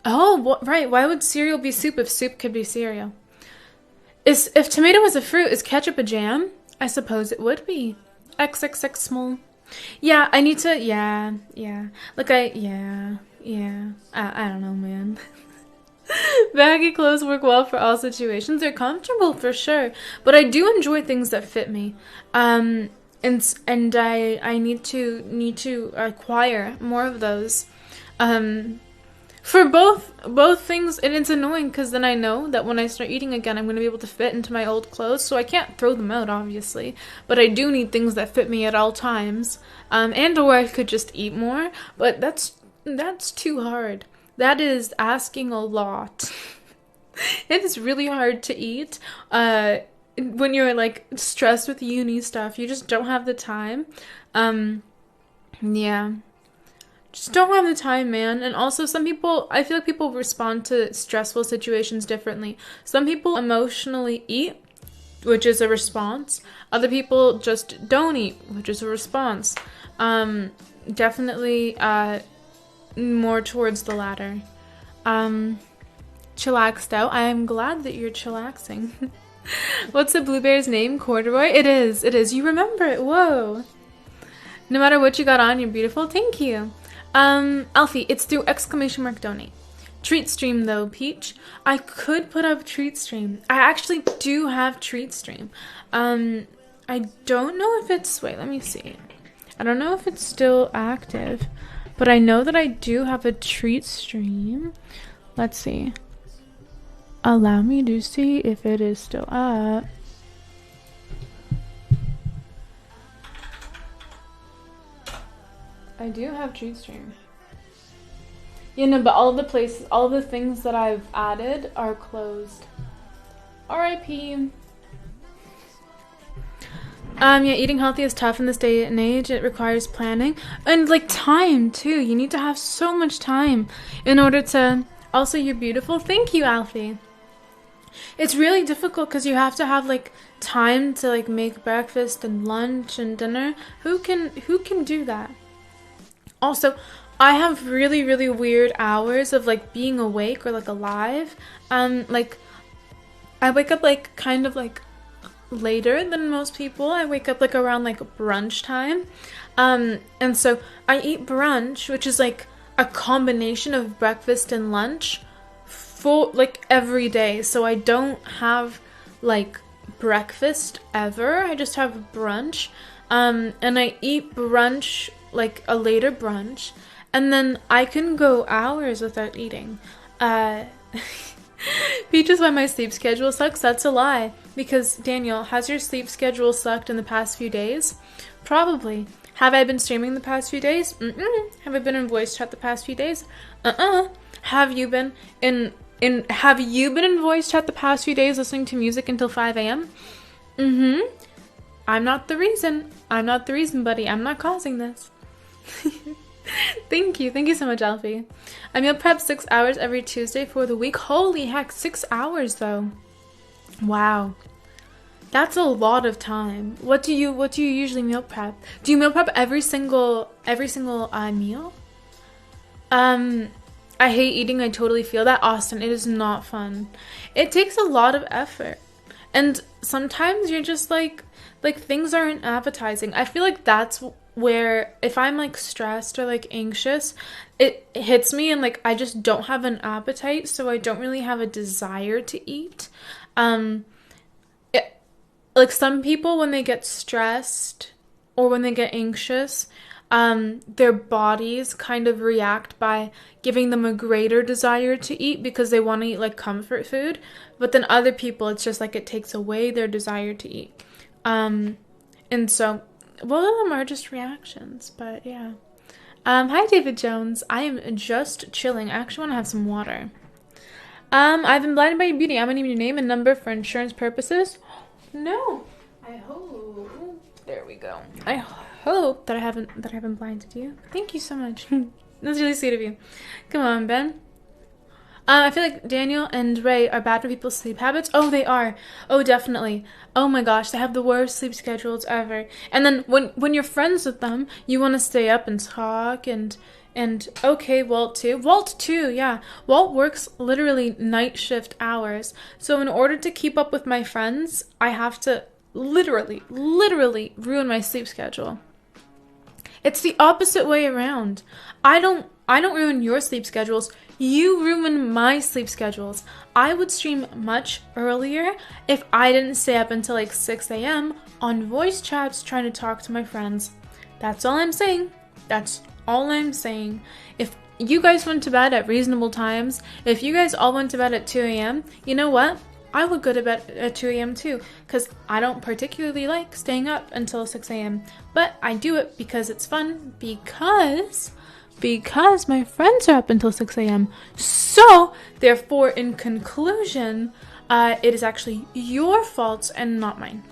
Speaker 1: Oh, right. Why would cereal be soup if soup could be cereal? If tomato was a fruit, is ketchup a jam? I suppose it would be. XXX small. Yeah, I need to, yeah. Like, I don't know, man. Baggy clothes work well for all situations. They're comfortable for sure, but I do enjoy things that fit me. And I need to acquire more of those. For both things, and it's annoying because then I know that when I start eating again, I'm going to be able to fit into my old clothes, so I can't throw them out, obviously, but I do need things that fit me at all times, and or I could just eat more, but that's too hard. That is asking a lot. It is really hard to eat, when you're like stressed with uni stuff, you just don't have the time. Yeah. Just don't have the time, man. And also some people, I feel like people respond to stressful situations differently. Some people emotionally eat, which is a response. Other people just don't eat, which is a response. Definitely more towards the latter. Chillaxed out. I am glad that you're chillaxing. What's the blue bear's name? Corduroy? It is. It is. You remember it. Whoa. No matter what you got on, you're beautiful. Thank you. Alfie, it's through !donate. Treat stream though, Peach. I could put up treat stream. I actually do have treat stream. I don't know if it's, wait, let me see. I don't know if it's still active, but I know that I do have a treat stream. Let's see. Allow me to see if it is still up. I do have treat stream. You know, but all the places, all the things that I've added are closed. R.I.P. Yeah, eating healthy is tough in this day and age. It requires planning and like time too. You need to have so much time in order to. Also, you're beautiful. Thank you, Alfie. It's really difficult because you have to have like time to like make breakfast and lunch and dinner. Who can do that? Also, I have really, really weird hours of like being awake or like alive. Like I wake up like kind of like later than most people. I wake up like around like brunch time. And so I eat brunch, which is like a combination of breakfast and lunch for like every day. So I don't have like breakfast ever. I just have brunch. And I eat brunch, like a later brunch, and then I can go hours without eating. Peach is why my sleep schedule sucks. That's a lie. Because, Daniel, has your sleep schedule sucked in the past few days? Probably. Have I been streaming the past few days? Have I been in voice chat the past few days? Have you been in voice chat the past few days listening to music until 5 a.m.? I'm not the reason. I'm not the reason, buddy. I'm not causing this. Thank you. Thank you so much, Alfie. I meal prep 6 hours every Tuesday for the week. Holy heck, 6 hours though. Wow. That's a lot of time. What do you usually meal prep? Do you meal prep every single meal? I hate eating. I totally feel that, Austin. It is not fun. It takes a lot of effort. And sometimes you're just like things aren't appetizing. I feel like that's where if I'm like stressed or like anxious, it hits me and like I just don't have an appetite, so I don't really have a desire to eat. Like some people when they get stressed or when they get anxious, their bodies kind of react by giving them a greater desire to eat because they want to eat like comfort food. But then other people, it's just like it takes away their desire to eat. And so both of them are just reactions, but yeah. Hi David Jones. I am just chilling. I actually want to have some water. I've been blinded by your beauty. I'm gonna need your name and number for insurance purposes. No. I hope. There we go. I hope that I haven't blinded you. Thank you so much. That's really sweet of you. Come on, Ben. I feel like Daniel and Ray are bad for people's sleep habits. Oh, they are. Oh, definitely. Oh my gosh, they have the worst sleep schedules ever. And then when you're friends with them, you want to stay up and talk and okay, Walt too. Walt too, yeah. Walt works literally night shift hours. So in order to keep up with my friends, I have to literally ruin my sleep schedule. It's the opposite way around. I don't ruin your sleep schedules. You ruin my sleep schedules. I would stream much earlier if I didn't stay up until like 6 a.m. on voice chats trying to talk to my friends. That's all I'm saying. That's all I'm saying. If you guys went to bed at reasonable times, if you guys all went to bed at 2 a.m., you know what? I would go to bed at 2 a.m. too, because I don't particularly like staying up until 6 a.m. But I do it because it's fun, because my friends are up until 6 a.m. So, therefore, in conclusion, It is actually your fault and not mine.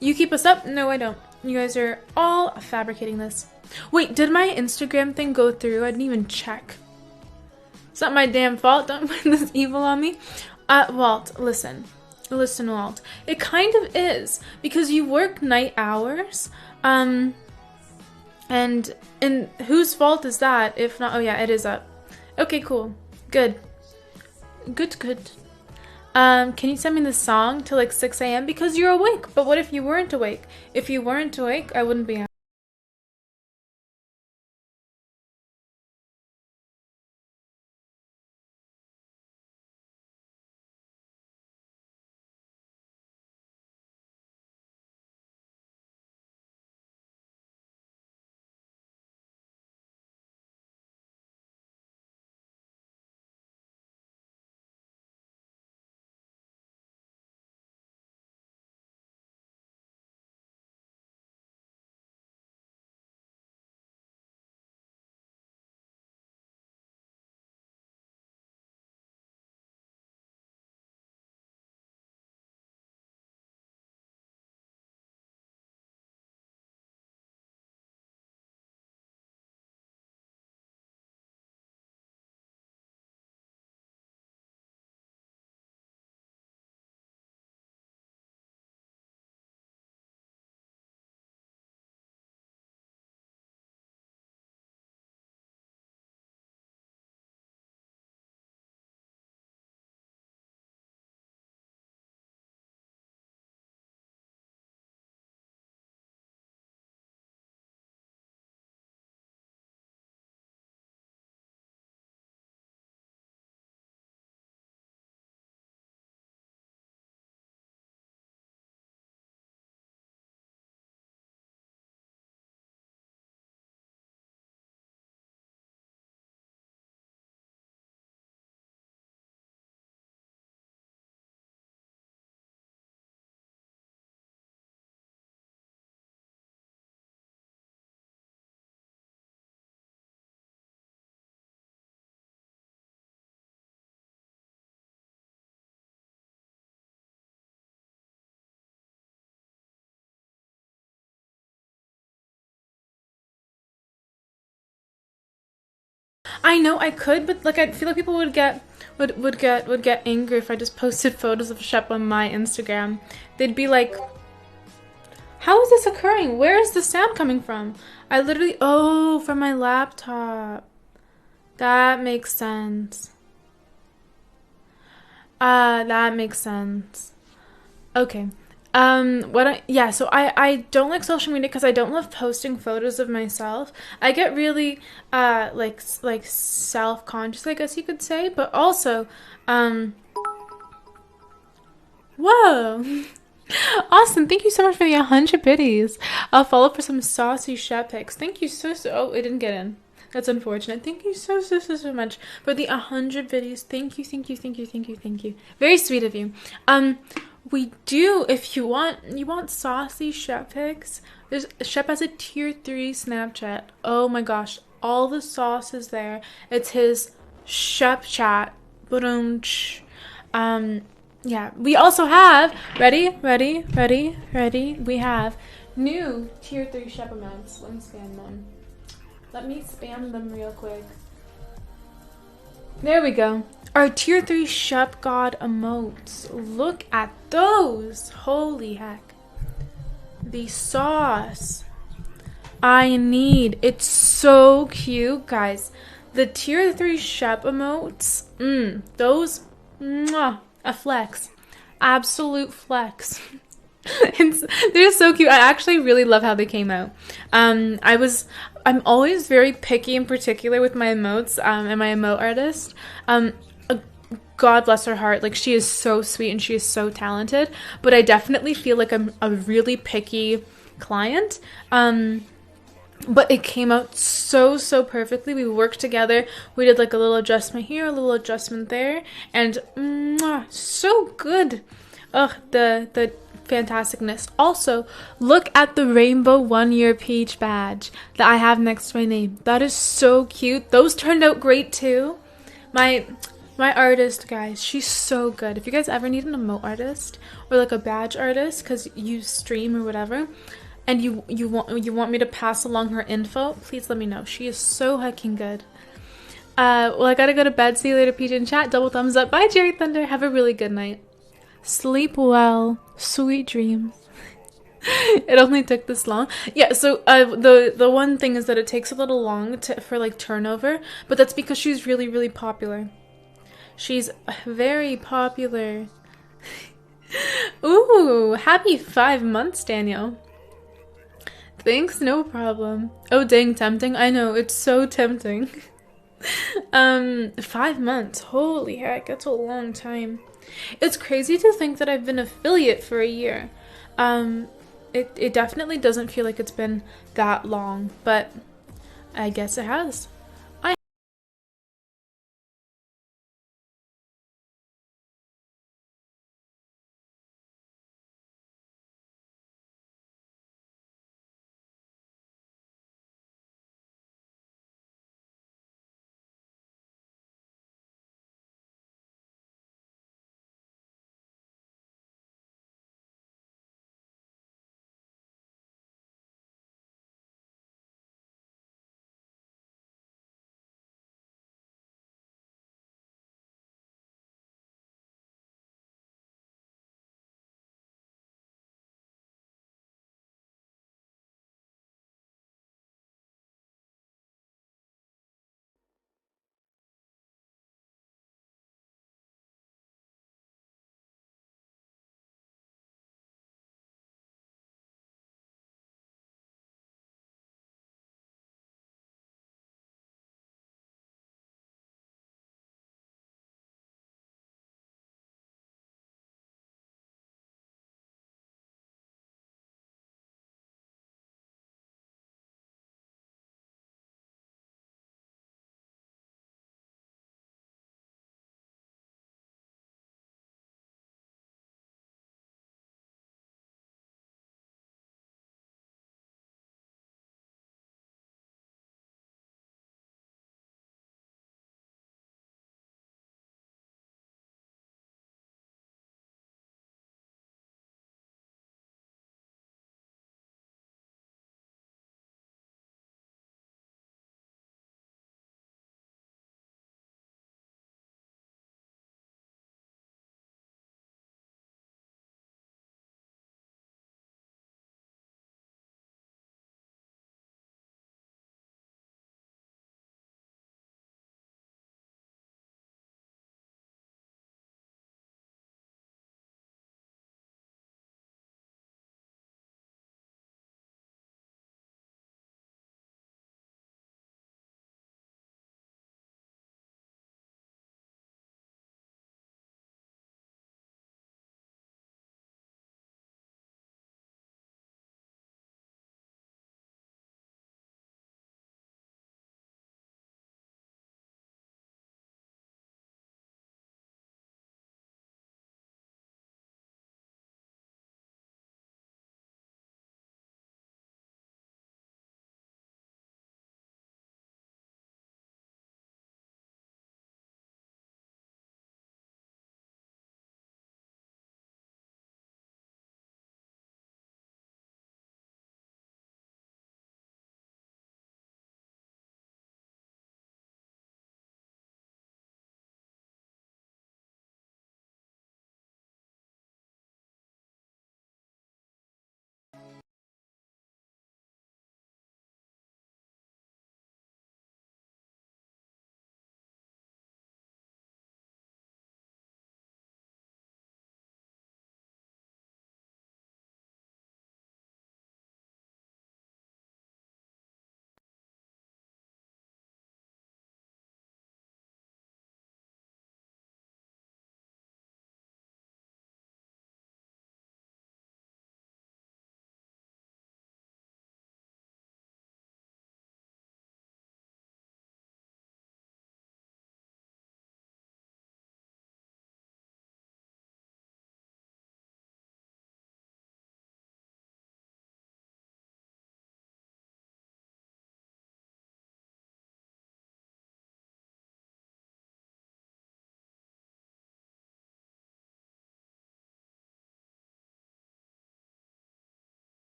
Speaker 1: You keep us up? No, I don't. You guys are all fabricating this. Wait, did my Instagram thing go through? I didn't even check. It's not my damn fault. Don't put this evil on me. Walt, listen. Listen, Walt. It kind of is, because you work night hours. And whose fault is that? If not, oh yeah, it is up. Okay, cool. Good. Good. Can you send me the song till like 6 a.m. because you're awake? But what if you weren't awake? If you weren't awake, I wouldn't be. I know I could, but like I feel like people would get angry if I just posted photos of Shep on my Instagram. They'd be like, "How is this occurring? Where is the sound coming from?" I literally, oh, from my laptop. That makes sense. That makes sense. Okay. So I don't like social media because I don't love posting photos of myself. I get really like self-conscious, I guess you could say, but also whoa. Awesome. Thank you so much for the 100 biddies. I'll follow for some saucy Shep pics. Thank you so oh, it didn't get in. That's unfortunate. Thank you so much for the 100 videos. Thank you. Very sweet of you. We do, if you want saucy Shep pics, Shep has a tier 3 Snapchat. Oh my gosh, all the sauce is there. It's his Shep chat. Yeah, we also have, ready? We have new tier 3 Shep amounts. Let me scan them. Let me spam them real quick. There we go. Our tier 3 Shep God emotes. Look at those. Holy heck. The sauce I need. It's so cute, guys. The tier 3 Shep emotes. Those. Mwah, a flex. Absolute flex. They're so cute. I actually really love how they came out. I'm always very picky and particular with my emotes and my emote artist. God bless her heart. Like, she is so sweet and she is so talented. But I definitely feel like I'm a really picky client. But it came out so perfectly. We worked together. We did like a little adjustment here, a little adjustment there, and so good. Ugh, the fantasticness. Also, look at the rainbow 1-year peach badge that I have next to my name. That is so cute. Those turned out great too. My artist, guys, she's so good. If you guys ever need an emote artist or like a badge artist because you stream or whatever, and you want me to pass along her info, please let me know. She is so hecking good. Well, I gotta go to bed. See you later, PJ and chat. Double thumbs up. Bye, Jerry Thunder. Have a really good night. Sleep well. Sweet dreams. It only took this long. Yeah, so the one thing is that it takes a little long for like turnover, but that's because she's really, really popular. She's very popular. Ooh, happy 5 months, Daniel. Thanks, no problem. Oh, dang, tempting. I know, it's so tempting. 5 months. Holy heck, that's a long time. It's crazy to think that I've been affiliate for a year. It definitely doesn't feel like it's been that long, but I guess it has.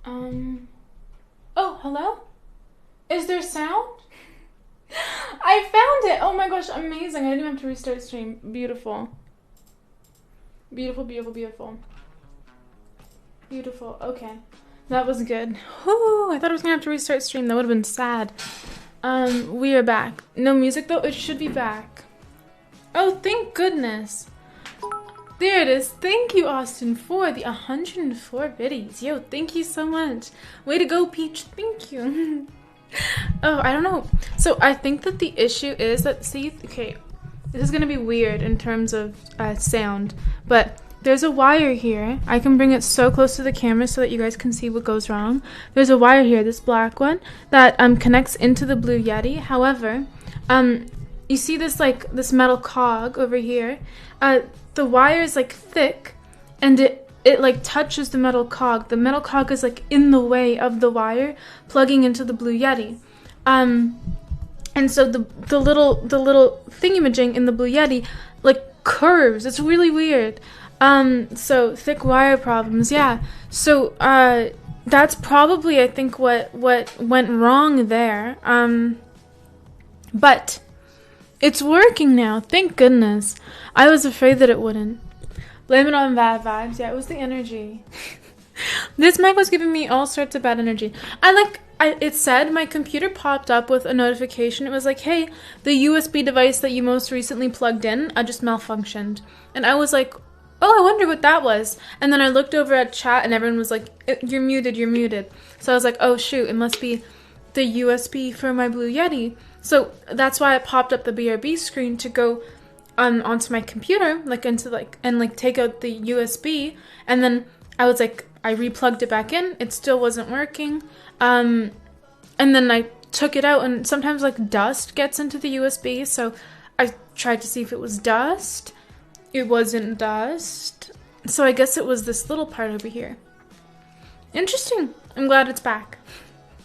Speaker 1: Oh, hello? Is there sound? I found it! Oh my gosh, amazing. I didn't even have to restart stream. Beautiful. Beautiful, beautiful, beautiful. Beautiful. Okay. That was good. Whew, I thought I was gonna have to restart stream. That would have been sad. We are back. No music though? It should be back. Oh, thank goodness. There it is. Thank you, Austin, for the 104 biddies. Yo, thank you so much. Way to go, Peach. Thank you. Oh, I don't know. So I think that the issue is that, see, okay, this is going to be weird in terms of sound, but there's a wire here. I can bring it so close to the camera so that you guys can see what goes wrong. There's a wire here, this black one, that connects into the Blue Yeti. However, you see this, like, this metal cog over here? The wire is, like, thick, and it like touches the metal cog. The metal cog is like in the way of the wire plugging into the Blue Yeti. And so the little thingamajig in the Blue Yeti like curves. It's really weird. So thick wire problems, yeah. So that's probably I think what went wrong there. But it's working now, thank goodness. I was afraid that it wouldn't. Blame it on bad vibes. Yeah, it was the energy. This mic was giving me all sorts of bad energy. It said my computer popped up with a notification. It was like, hey, the USB device that you most recently plugged in just malfunctioned. And I was like, oh, I wonder what that was. And then I looked over at chat and everyone was like, you're muted, you're muted. So I was like, oh shoot, it must be the USB for my Blue Yeti. So that's why it popped up the BRB screen to go onto my computer, and take out the USB, and then I was like, I replugged it back in, it still wasn't working, and then I took it out, and sometimes like dust gets into the USB, so I tried to see if it was dust. It wasn't dust, so I guess it was this little part over here. Interesting. I'm glad it's back.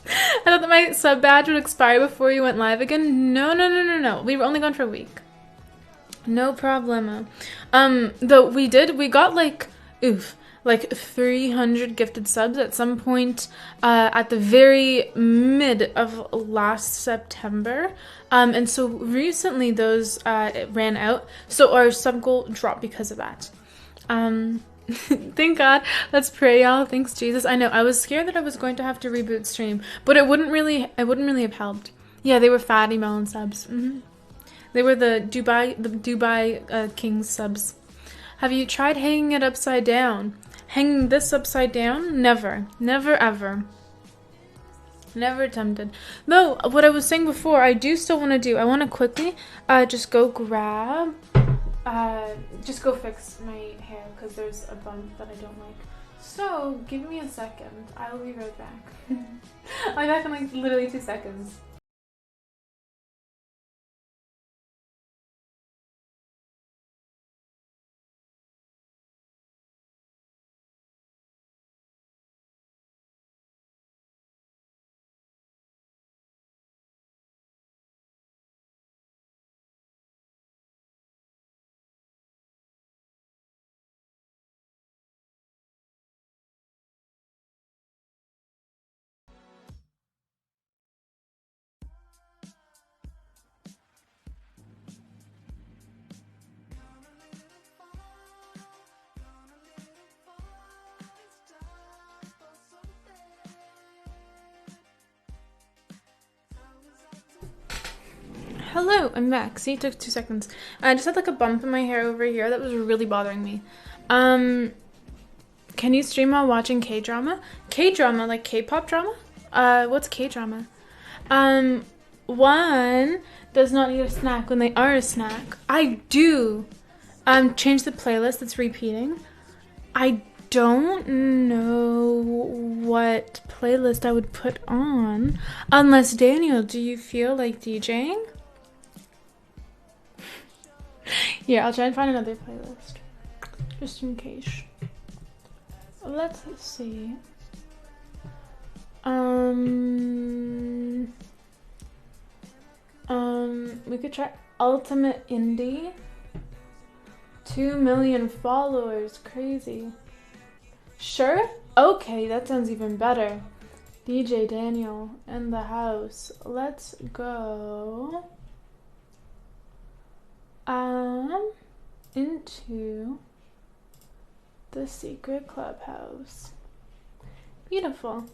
Speaker 1: I thought that my sub badge would expire before you went live again. No. We were only gone for a week. No problemo. Though we got like 300 gifted subs at some point at the very mid of last September. And so recently those ran out. So our sub goal dropped because of that. Thank God. Let's pray, y'all. Thanks, Jesus. I know. I was scared that I was going to have to reboot stream, but it wouldn't really have helped. Yeah, they were fatty melon subs. They were the Dubai Kings subs. Have you tried hanging it upside down? Hanging this upside down? Never. Never ever. Never attempted. Though, what I was saying before, I do still want to do. I want to quickly just go grab... just go fix my hair because there's a bump that I don't like. So, give me a second. I will be right back. I'll be back in like literally 2 seconds. Hello, I'm back. See, it took 2 seconds. I just had like a bump in my hair over here that was really bothering me. Can you stream while watching K-drama? K-drama, like K-pop drama? What's K-drama? One does not need a snack when they are a snack. I do. Change the playlist that's repeating. I don't know what playlist I would put on. Unless, Daniel, do you feel like DJing? Yeah, I'll try and find another playlist. Just in case. Let's see. We could try Ultimate Indie. 2 million followers, crazy. Sure? Okay, that sounds even better. DJ Daniel in the house. Let's go into the secret clubhouse. Beautiful.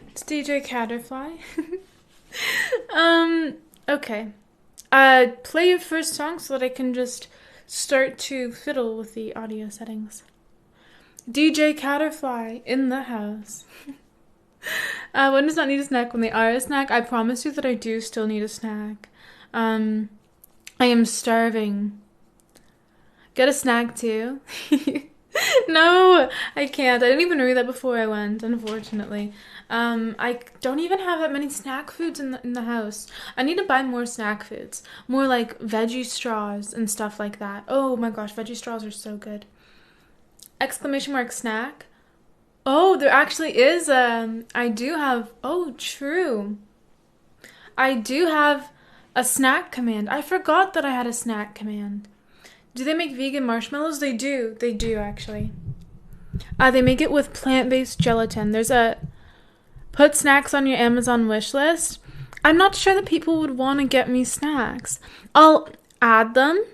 Speaker 1: It's DJ Catterfly. Okay. Play your first song so that I can just start to fiddle with the audio settings. DJ Catterfly in the house. One does not need a snack when they are a snack. I promise you that I do still need a snack. I am starving. Get a snack too. No, I can't. I didn't even read that before I went, unfortunately. I don't even have that many snack foods in the house. I need to buy more snack foods. More like veggie straws and stuff like that. Oh my gosh, veggie straws are so good. Exclamation mark snack. Oh, there actually is I do have, oh, true. I do have a snack command. I forgot that I had a snack command. Do they make vegan marshmallows? They do. They do, actually. They make it with plant-based gelatin. There's a put snacks on your Amazon wish list. I'm not sure that people would want to get me snacks. I'll add them.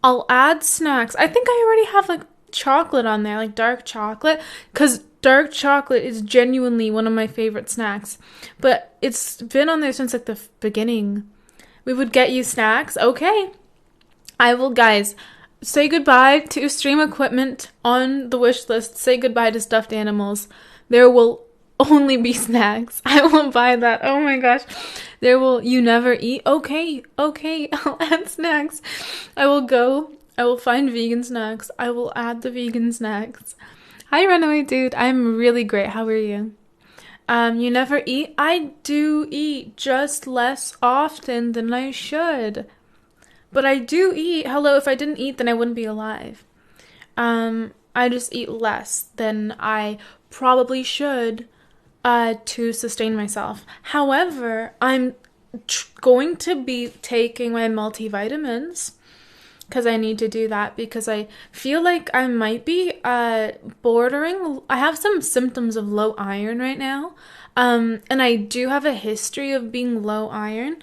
Speaker 1: I'll add snacks. I think I already have, like, chocolate on there, like dark chocolate, because dark chocolate is genuinely one of my favorite snacks. But it's been on there since, like, the beginning. We would get you snacks. Okay. I will, guys, say goodbye to stream equipment on the wish list. Say goodbye to stuffed animals. There will only be snacks. I won't buy that. Oh my gosh. There will, you never eat. Okay, I'll add snacks. I will find vegan snacks. I will add the vegan snacks. Hi, Runaway Dude. I'm really great. How are you? You never eat? I do eat, just less often than I should. But I do eat. Hello, if I didn't eat, then I wouldn't be alive. I just eat less than I probably should to sustain myself. However, I'm going to be taking my multivitamins because I need to do that because I feel like I might be bordering. I have some symptoms of low iron right now. And I do have a history of being low iron.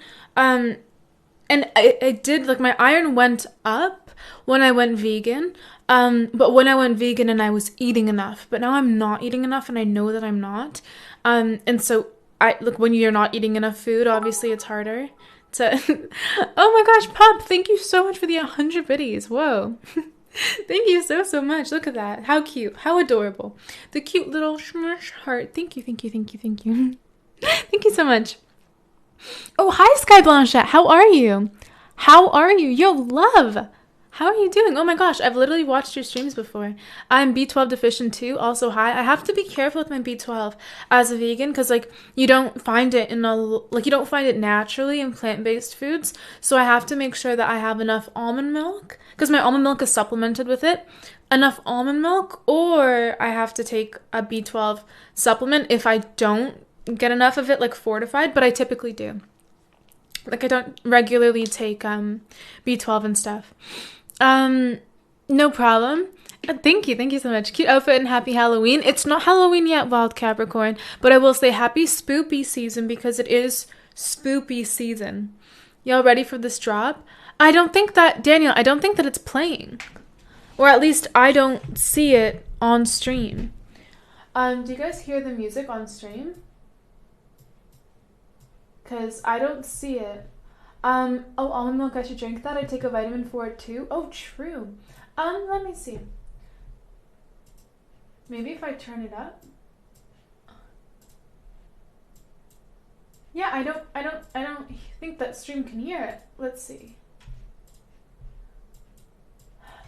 Speaker 1: And I did, like, my iron went up when I went vegan. But when I went vegan and I was eating enough. But now I'm not eating enough and I know that I'm not. And so, when you're not eating enough food, obviously it's harder to... Oh my gosh, Pup, thank you so much for the 100 biddies. Whoa. Thank you so much. Look at that. How cute. How adorable. The cute little shmush heart. Thank you. Thank you so much. Oh, hi, Sky Blanchette. How are you? Yo, love. How are you doing? Oh my gosh, I've literally watched your streams before. I'm B12 deficient too. Also, hi. I have to be careful with my B12 as a vegan because, like, you don't find it naturally in plant-based foods. So I have to make sure that I have enough almond milk because my almond milk is supplemented with it. Enough almond milk, or I have to take a B12 supplement if I don't get enough of it, like fortified, but I typically do. Like, I don't regularly take B12 and stuff. No problem. Thank you so much. Cute outfit and happy Halloween. It's not Halloween yet, Wild Capricorn, but I will say happy spoopy season because it is spoopy season. Y'all ready for this drop? Daniel, I don't think that it's playing. Or at least I don't see it on stream. Do you guys hear the music on stream? Because I don't see it. Oh, almond milk, I should drink that. I take a vitamin for it too. Oh, true. Let me see. Maybe if I turn it up. Yeah, I don't think that stream can hear it. Let's see.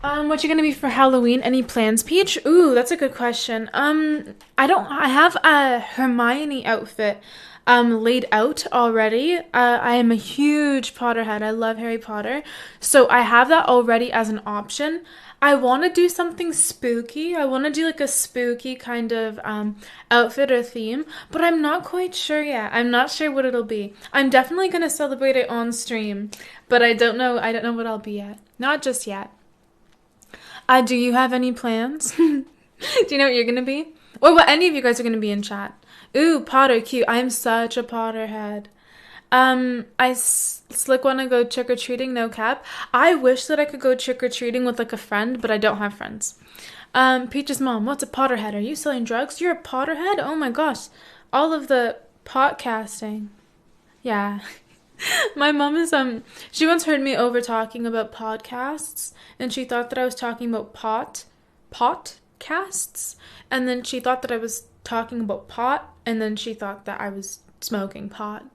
Speaker 1: What you gonna be for Halloween? Any plans, Peach? Ooh, that's a good question. I have a Hermione outfit laid out already. I am a huge Potterhead. I love Harry Potter. So I have that already as an option. I want to do something spooky. I want to do like a spooky kind of outfit or theme, but I'm not quite sure yet. I'm not sure what it'll be. I'm definitely going to celebrate it on stream, but I don't know what I'll be at. Not just yet. Do you have any plans? Do you know what you're gonna be? Or what any of you guys are gonna be in chat? Ooh, Potter, cute. I'm such a Potterhead. Slick wanna go trick-or-treating, no cap. I wish that I could go trick-or-treating with like a friend, but I don't have friends. Peach's mom, what's a Potterhead? Are you selling drugs? You're a Potterhead? Oh my gosh. All of the podcasting. Yeah. My mom is, she once heard me over talking about podcasts, and she thought that I was talking about potcasts, and then she thought that I was talking about pot, and then she thought that I was smoking pot,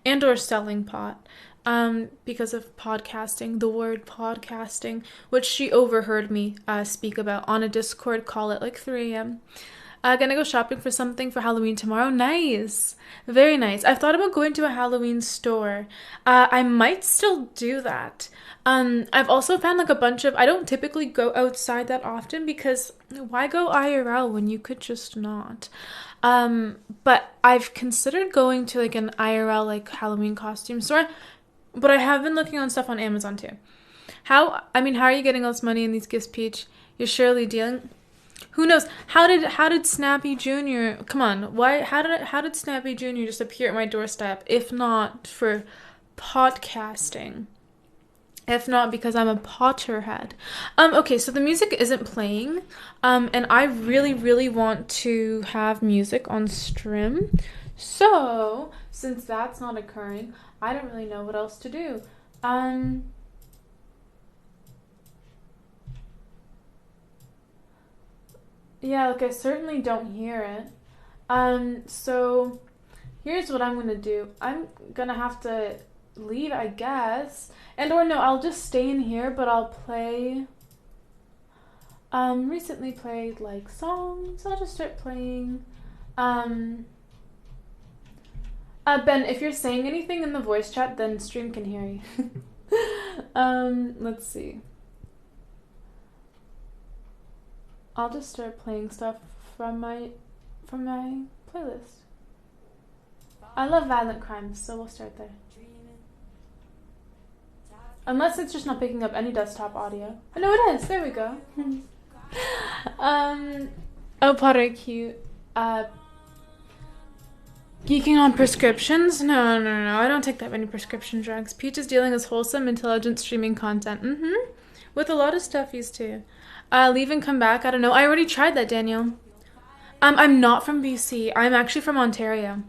Speaker 1: and or selling pot, because of podcasting, the word podcasting, which she overheard me, speak about on a Discord call at like 3 a.m. Gonna go shopping for something for Halloween tomorrow. Nice. Very nice. I've thought about going to a Halloween store. I might still do that. I've also found like a bunch of, I don't typically go outside that often because why go IRL when you could just not? But I've considered going to like an IRL like Halloween costume store, but I have been looking on stuff on Amazon too. How are you getting all this money in these gifts, Peach? You're surely dealing. Who knows? How did Snappy Jr. Come on? How did Snappy Jr. just appear at my doorstep if not for podcasting? If not because I'm a Potterhead. Okay, so the music isn't playing. And I really, really want to have music on stream. So, since that's not occurring, I don't really know what else to do. Yeah, like I certainly don't hear it. So here's what I'm gonna do. I'm gonna have to leave, I guess. And or no, I'll just stay in here, but I'll play recently played like songs. I'll just start playing. Ben, if you're saying anything in the voice chat, then stream can hear you. Let's see. I'll just start playing stuff from my playlist. I love violent crimes, so we'll start there. Unless it's just not picking up any desktop audio. Oh, no, it is. There we go. Oh, Potter, cute. Geeking on prescriptions? No. I don't take that many prescription drugs. Peach is dealing as wholesome, intelligent streaming content. With a lot of stuffies, too. Leave and come back. I don't know. I already tried that, Daniel. I'm not from BC. I'm actually from Ontario.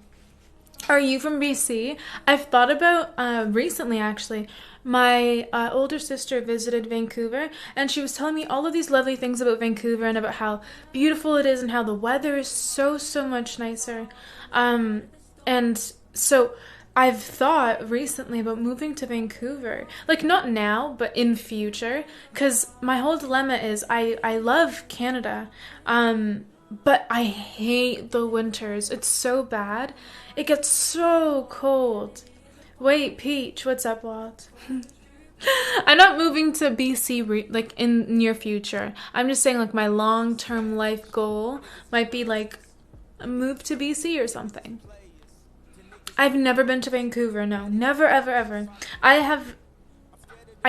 Speaker 1: Are you from BC? I've thought about, recently actually, my older sister visited Vancouver, and she was telling me all of these lovely things about Vancouver and about how beautiful it is and how the weather is so much nicer. And so I've thought recently about moving to Vancouver. Like, not now, but in future. Because my whole dilemma is I love Canada, but I hate the winters. It's so bad. It gets so cold. Wait, Peach, what's up, Walt? I'm not moving to BC like in near future. I'm just saying like my long-term life goal might be like a move to BC or something. I've never been to Vancouver, no. Never, ever, ever. I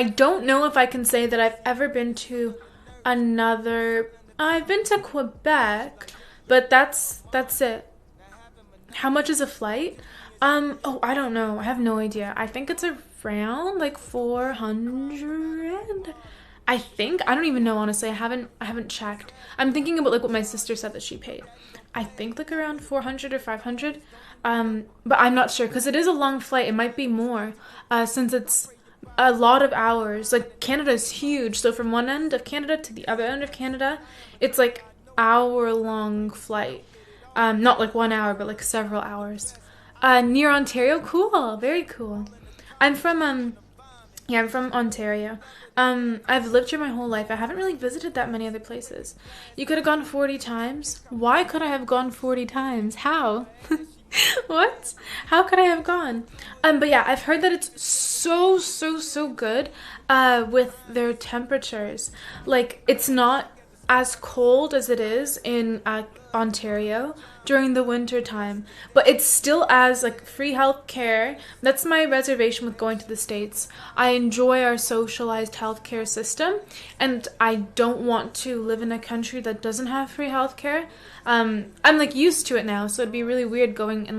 Speaker 1: don't know if I can say that I've ever been to another... I've been to Quebec, but that's it. How much is a flight? Oh, I don't know. I have no idea. I think it's around like 400. I think. I don't even know, honestly. I haven't checked. I'm thinking about like what my sister said that she paid. I think like around 400 or 500. But I'm not sure because it is a long flight. It might be more, since it's a lot of hours. Like Canada's huge, so from one end of Canada to the other end of Canada, it's like hour-long flight. Not like 1 hour, but like several hours. Near Ontario, cool, very cool. I'm from Ontario. I've lived here my whole life. I haven't really visited that many other places. You could have gone 40 times. Why could I have gone 40 times? How? What? How could I have gone? But yeah, I've heard that it's so good with their temperatures. Like, it's not as cold as it is in Ontario during the winter time, but it's still as like free health care. That's my reservation with going to the States. I enjoy our socialized healthcare system, and I don't want to live in a country that doesn't have free healthcare. I'm like used to it now, so it'd be really weird going and living